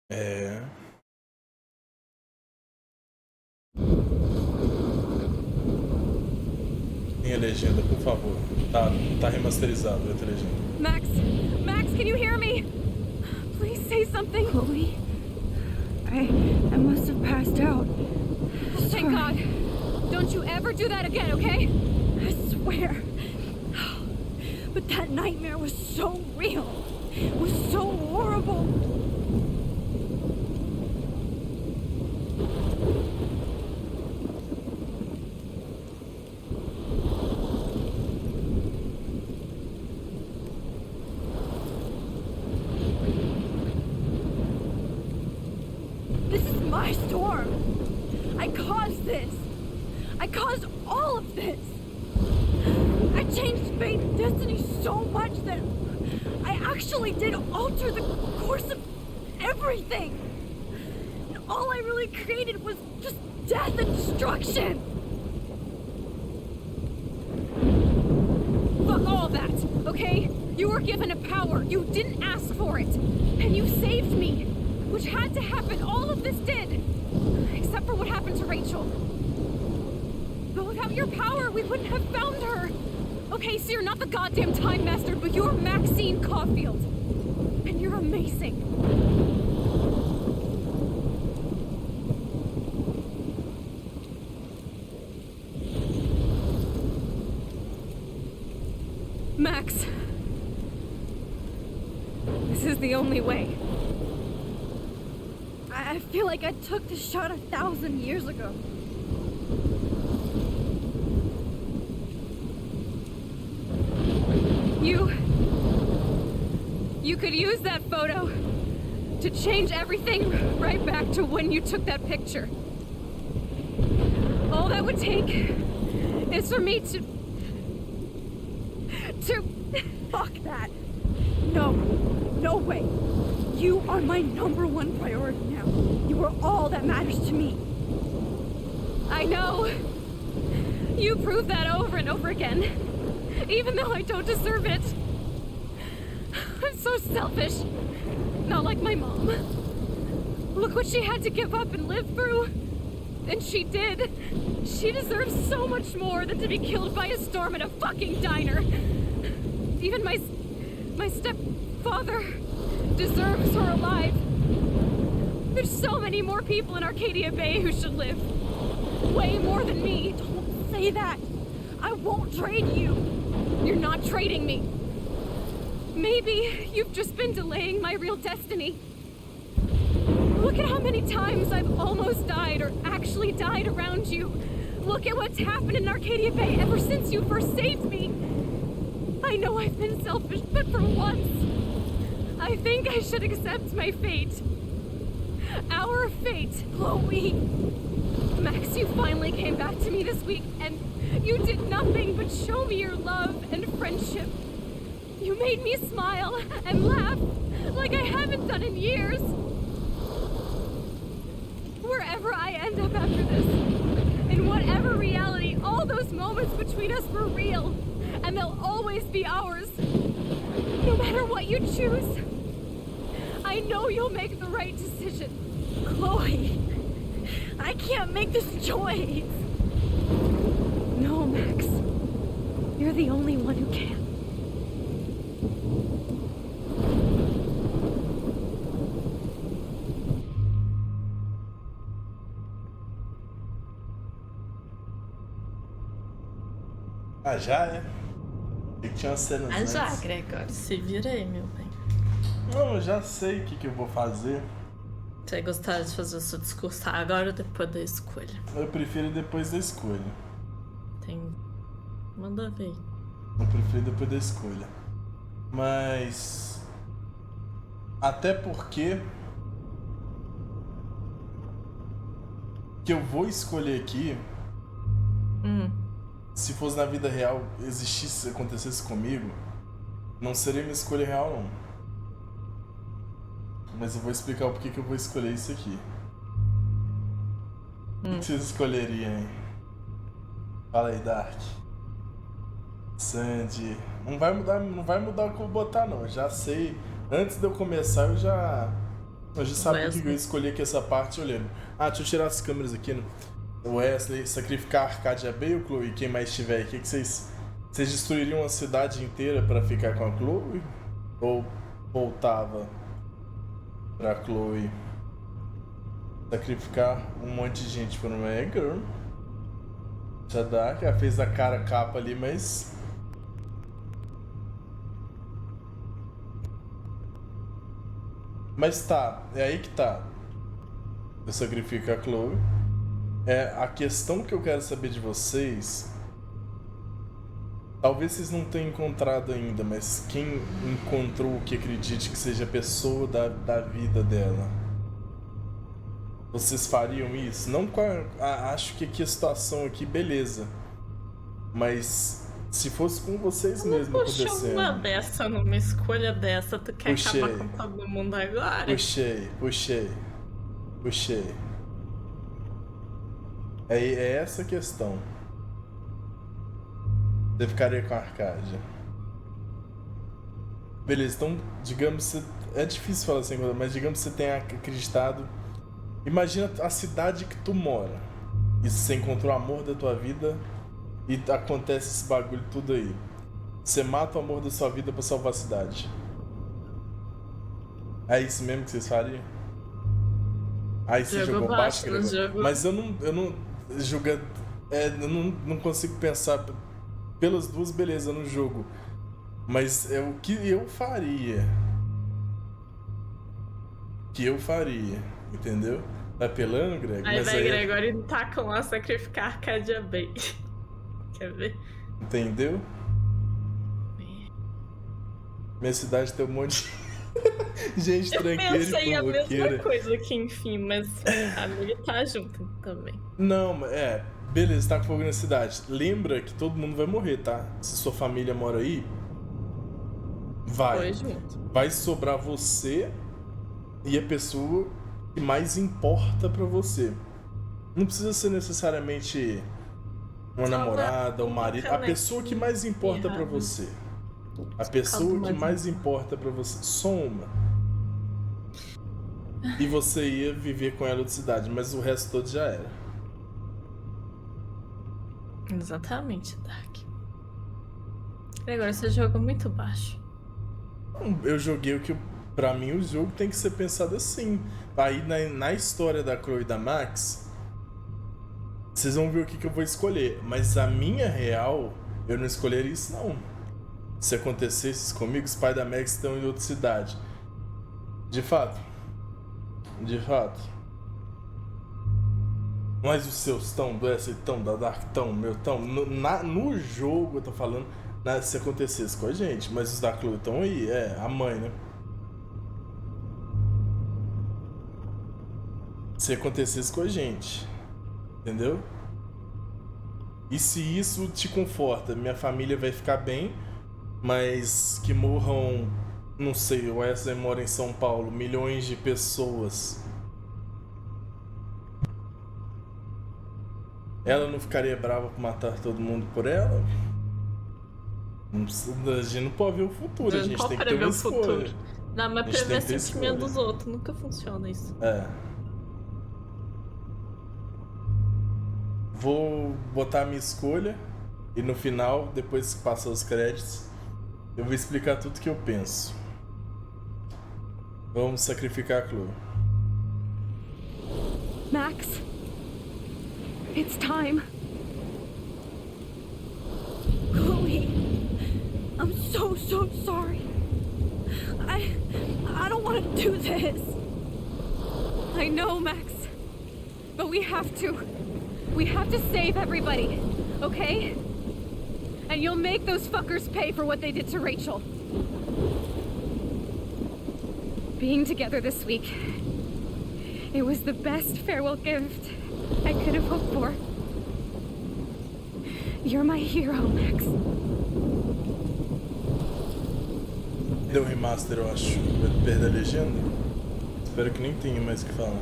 É. Tem legenda, por favor. Tá remasterizado, vai ter legenda. Max, can you hear me? Please say something. Chloe, I must have passed out. Thank God. Don't you ever do that again, okay? I swear. But that nightmare was so real. It was so horrible. my storm. I caused this. I caused all of this. I changed fate and destiny so much that I actually did alter the course of everything. And all I really created was just death and destruction. Fuck all that, okay? You were given a power. You didn't ask for it. And you saved me, which had to happen. All of this did. Except for what happened to Rachel. But without your power, we wouldn't have found her. Okay, so you're not the goddamn Time Master, but you're Maxine Caulfield. And you're amazing. Max. This is the only way. I feel like I took the shot 1,000 years ago. You could use that photo to change everything right back to when you took that picture. All that would take is for me to fuck that. No way. You are my #1 priority now. You are all that matters to me. I know. You prove that over and over again, even though I don't deserve it. I'm so selfish. Not like my mom. Look what she had to give up and live through. And she did. She deserves so much more than to be killed by a storm in a fucking diner. Even my stepfather deserves her alive. There's so many more people in Arcadia Bay who should live. Way more than me. Don't say that. I won't trade you. You're not trading me. Maybe you've just been delaying my real destiny. Look at how many times I've almost died or actually died around you. Look at what's happened in Arcadia Bay ever since you first saved me. I know I've been selfish, but for once, I think I should accept my fate. Our fate, Chloe. Max, you finally came back to me this week, and you did nothing but show me your love and friendship. You made me smile and laugh like I haven't done in years. Wherever I end up after this, in whatever reality, all those moments between us were real, and they'll always be ours. No matter what you choose, I know you'll make the right decision. Chloe, I can't make this choice. No, Max. You're the only one who can. Ah, já é? E tinha uma cena antes. Já, Gregório, se vira aí, meu bem. Não, eu já sei o que eu vou fazer. Você gostaria de fazer o seu discurso agora ou depois da escolha? Eu prefiro depois da escolha. Manda ver. Eu prefiro depois da escolha. Mas... até porque... que eu vou escolher aqui... Se fosse na vida real, existisse, acontecesse comigo, não seria minha escolha real, não. Mas eu vou explicar o porquê que eu vou escolher isso aqui. O que vocês escolheriam, hein? Fala aí, Dark. Sandy. Não vai mudar o que eu vou botar, não. Eu já sei. Antes de eu começar, eu já sabia o que eu ia escolher aqui essa parte olhando. Ah, deixa eu tirar as câmeras aqui, né? Wesley, sacrificar a Arcadia Bay ou Chloe? Quem mais tiver aqui? Que vocês destruiriam a cidade inteira pra ficar com a Chloe? Ou voltava pra Chloe? Sacrificar um monte de gente por uma girl. Já dá, que ela fez a cara capa ali, mas... Mas tá, é aí que tá. Eu sacrifico a Chloe. A questão que eu quero saber de vocês... Talvez vocês não tenham encontrado ainda, mas quem encontrou que acredite que seja a pessoa da vida dela? Vocês fariam isso? Não com acho que aqui a situação aqui, beleza. Mas se fosse com vocês mesmo acontecendo. Uma dessa numa escolha dessa, tu quer acabar com todo mundo agora? Puxei. É essa a questão. Você ficaria com a Arcádia. Beleza, então, digamos, é difícil falar assim, mas digamos que você tenha acreditado. Imagina a cidade que tu mora. E você encontrou o amor da tua vida e acontece esse bagulho tudo aí. Você mata o amor da sua vida pra salvar a cidade. É isso mesmo que vocês fariam? Aí você jogou baixo, mas eu não julga, eu não consigo pensar pelas duas, beleza, no jogo. Mas é o que eu faria. Entendeu? Tá apelando, Greg? Aí vai, Gregório, e tacam lá sacrificar a Arcadia Bay. Quer ver? Entendeu? Minha cidade tem um monte de gente tranqueira e pensei a fofoqueira. mesma coisa aqui, enfim, mas a Mili tá junto também. Não, beleza, tá com fogo na cidade. Lembra que todo mundo vai morrer, tá? Se sua família mora aí, vai sobrar você e a pessoa que mais importa pra você. Não precisa ser necessariamente uma namorada, um marido. A pessoa que mais importa pra você. A pessoa que mais importa pra você. Só uma. E você ia viver com ela de cidade, mas o resto todo já era. Exatamente, Dark. Agora você jogou muito baixo. Eu joguei o que, pra mim, o jogo tem que ser pensado assim. Aí na história da Chloe e da Max, vocês vão ver o que eu vou escolher. Mas a minha real, eu não escolheria isso não. Se acontecesse isso comigo, os pais da Max estão em outra cidade. De fato. Mas os seus estão, do Esse estão, da Dark estão, meu estão. No jogo eu tô falando, se acontecesse com a gente. Mas os da Chloe estão aí, a mãe, né? Se acontecesse com a gente, entendeu? E se isso te conforta, minha família vai ficar bem, mas que morram, não sei, o Wesley mora em São Paulo, milhões de pessoas. Ela não ficaria brava por matar todo mundo por ela? A gente não pode ver o futuro, a gente tem que ter uma escolha. Não, mas prever sentimento dos outros, nunca funciona isso. Vou botar a minha escolha e no final, depois que passar os créditos, eu vou explicar tudo que eu penso. Vamos sacrificar a Chloe. Max, it's time. Chloe, I'm so sorry. I don't want to do this. I know, Max, but we have to. We have to save everybody, okay? And you'll make those fuckers pay for what they did to Rachel. Being together this week, it was the best farewell gift I could have hoped for. You're my hero, Max. Deu remaster, eu acho. Vai perder a legenda? Espero que nem tenha mais o que falar.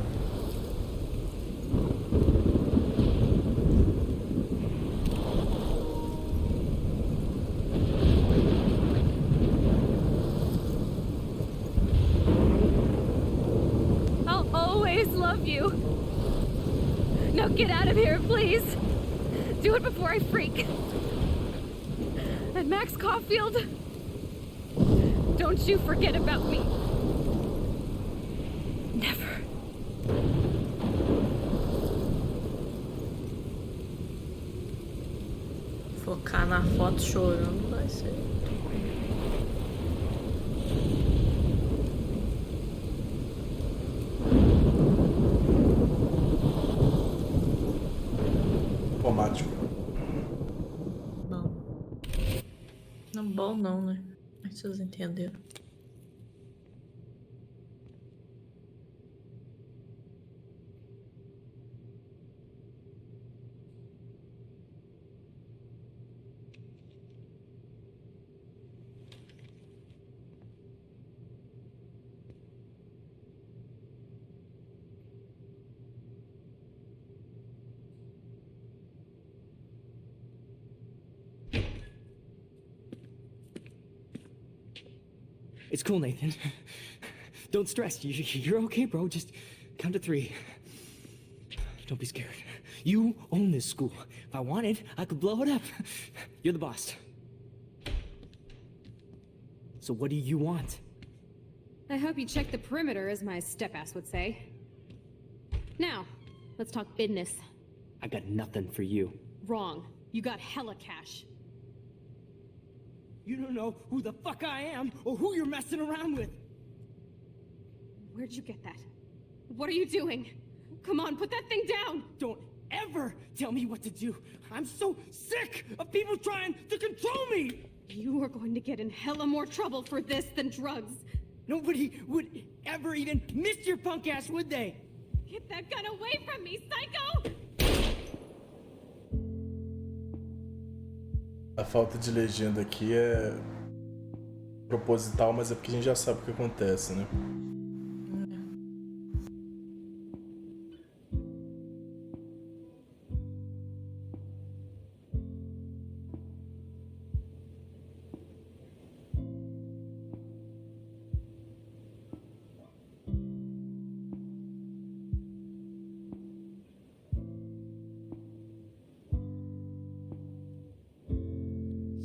You. Now get out of here, please. Do it before I freak. And Max Caulfield, don't you forget about me. Never. Focar na foto chorando vai ser. Não bom não, né? Mas vocês entenderam. It's cool, Nathan. Don't stress. You're okay, bro. Just count to 3. Don't be scared. You own this school. If I wanted, I could blow it up. You're the boss. So what do you want? I hope you check the perimeter, as my step-ass would say. Now, let's talk business. I got nothing for you. Wrong. You got hella cash. You don't know who the fuck I am or who you're messing around with. Where'd you get that? What are you doing? Come on, put that thing down! Don't ever tell me what to do. I'm so sick of people trying to control me! You are going to get in hella more trouble for this than drugs. Nobody would ever even miss your punk ass, would they? Get that gun away from me, psycho! A falta de legenda aqui é proposital, mas é porque a gente já sabe o que acontece, né?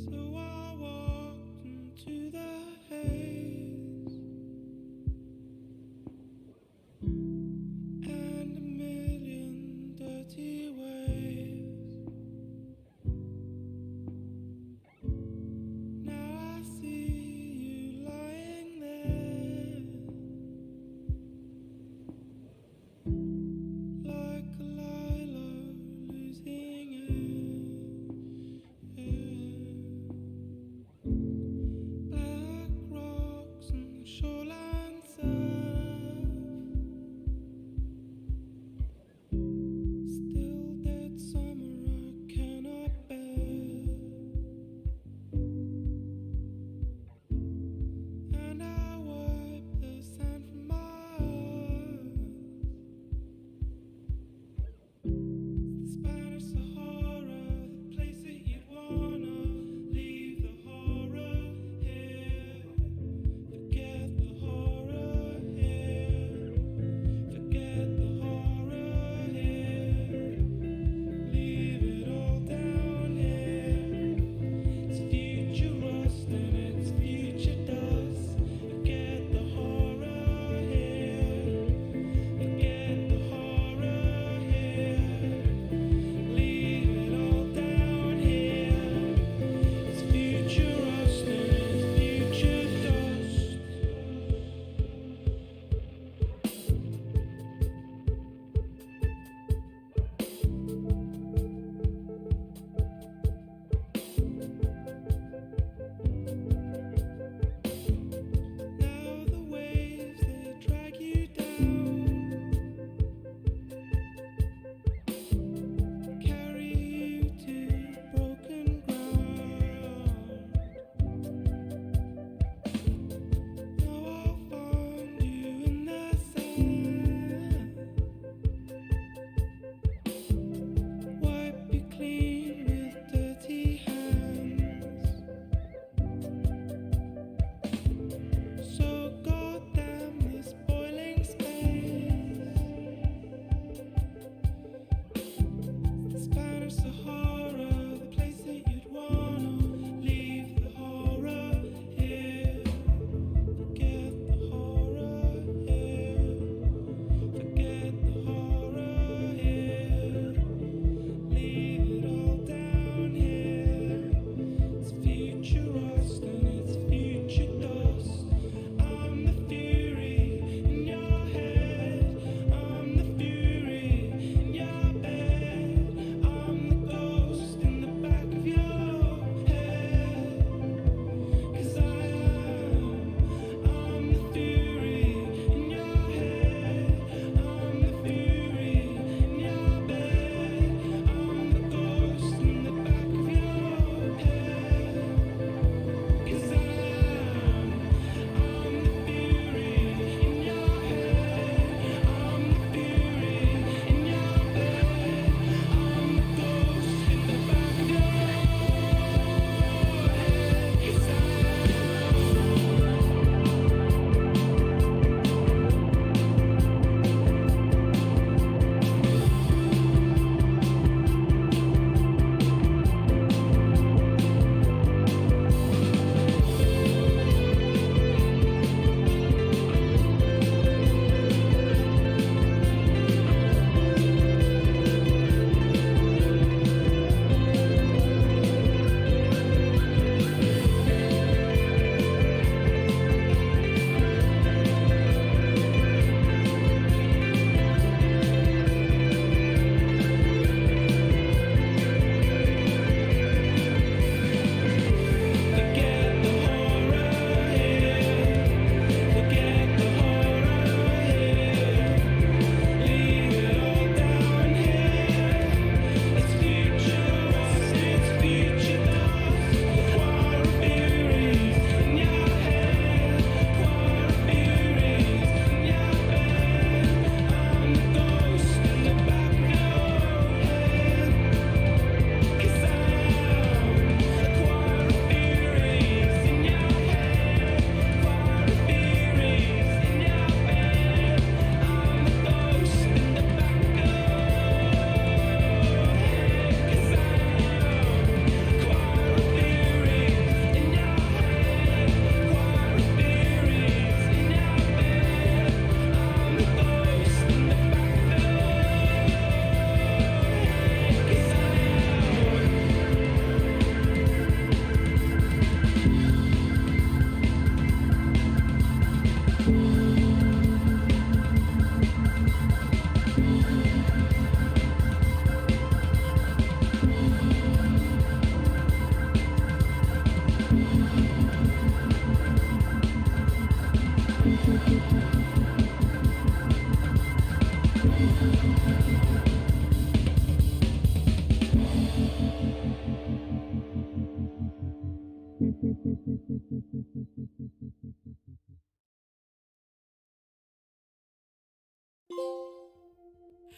So I walked into the haze.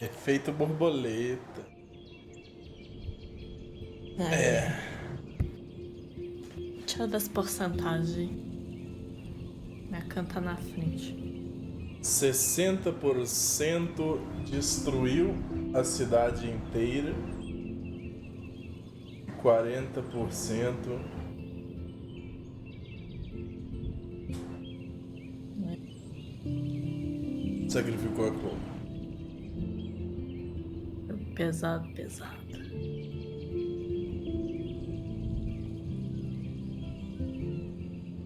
Efeito borboleta. Deixa eu ver as porcentagens. Minha canta na frente. 60% destruiu a cidade inteira. 40% sacrificou a Chloe. Pesado, pesado.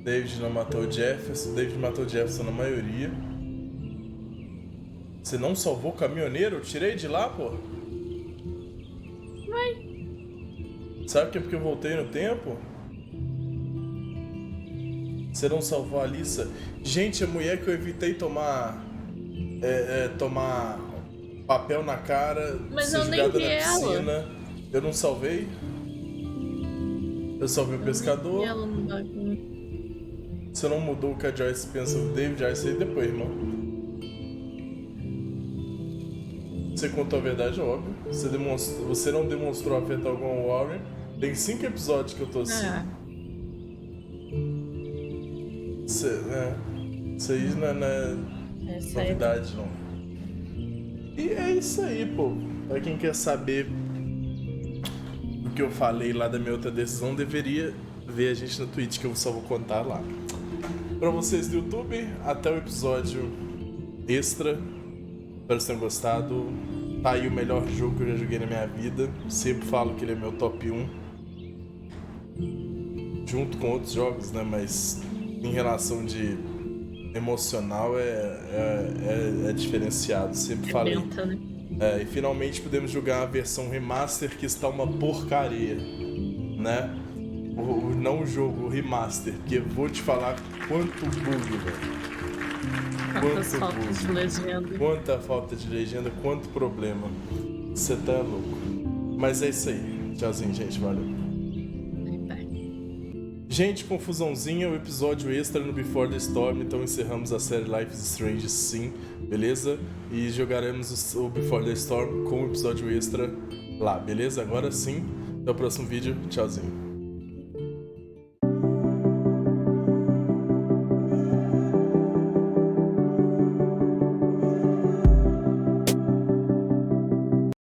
David não matou o Jefferson. David matou o Jefferson na maioria. Você não salvou o caminhoneiro? Eu tirei de lá, pô. Sabe que é porque eu voltei no tempo? Você não salvou a Alissa? Gente, a mulher que eu evitei tomar... tomar papel na cara, mas ser eu nem jogada vi na piscina. ela. Eu não salvei? Eu salvei o pescador. Ela não dá... Você não mudou o que a Joyce pensa do David? Já isso aí depois, irmão. Você contou a verdade, óbvio. Você não demonstrou afeto algum ao Warren. Tem 5 episódios que eu tô assim. Isso aí não é novidade, não. E é isso aí, pô. Pra quem quer saber o que eu falei lá da minha outra decisão, deveria ver a gente no Twitch, que eu só vou contar lá. Pra vocês do YouTube, até o episódio extra. Espero que vocês tenham gostado. Tá aí o melhor jogo que eu já joguei na minha vida. Sempre falo que ele é meu top 1. Junto com outros jogos, né? Mas em relação de emocional é diferenciado. Sempre falei. Né? E finalmente podemos jogar a versão remaster, que está uma porcaria, né? Não o jogo, o remaster, porque vou te falar quanto bug, velho. Quantas faltas de legenda. Quanta falta de legenda, quanto problema. Você tá louco. Mas é isso aí. Tchauzinho, gente. Valeu. Gente, confusãozinha, o episódio extra no Before the Storm, então encerramos a série Life is Strange, sim, beleza? E jogaremos o Before the Storm com o episódio extra lá, beleza? Agora sim, até o próximo vídeo, tchauzinho.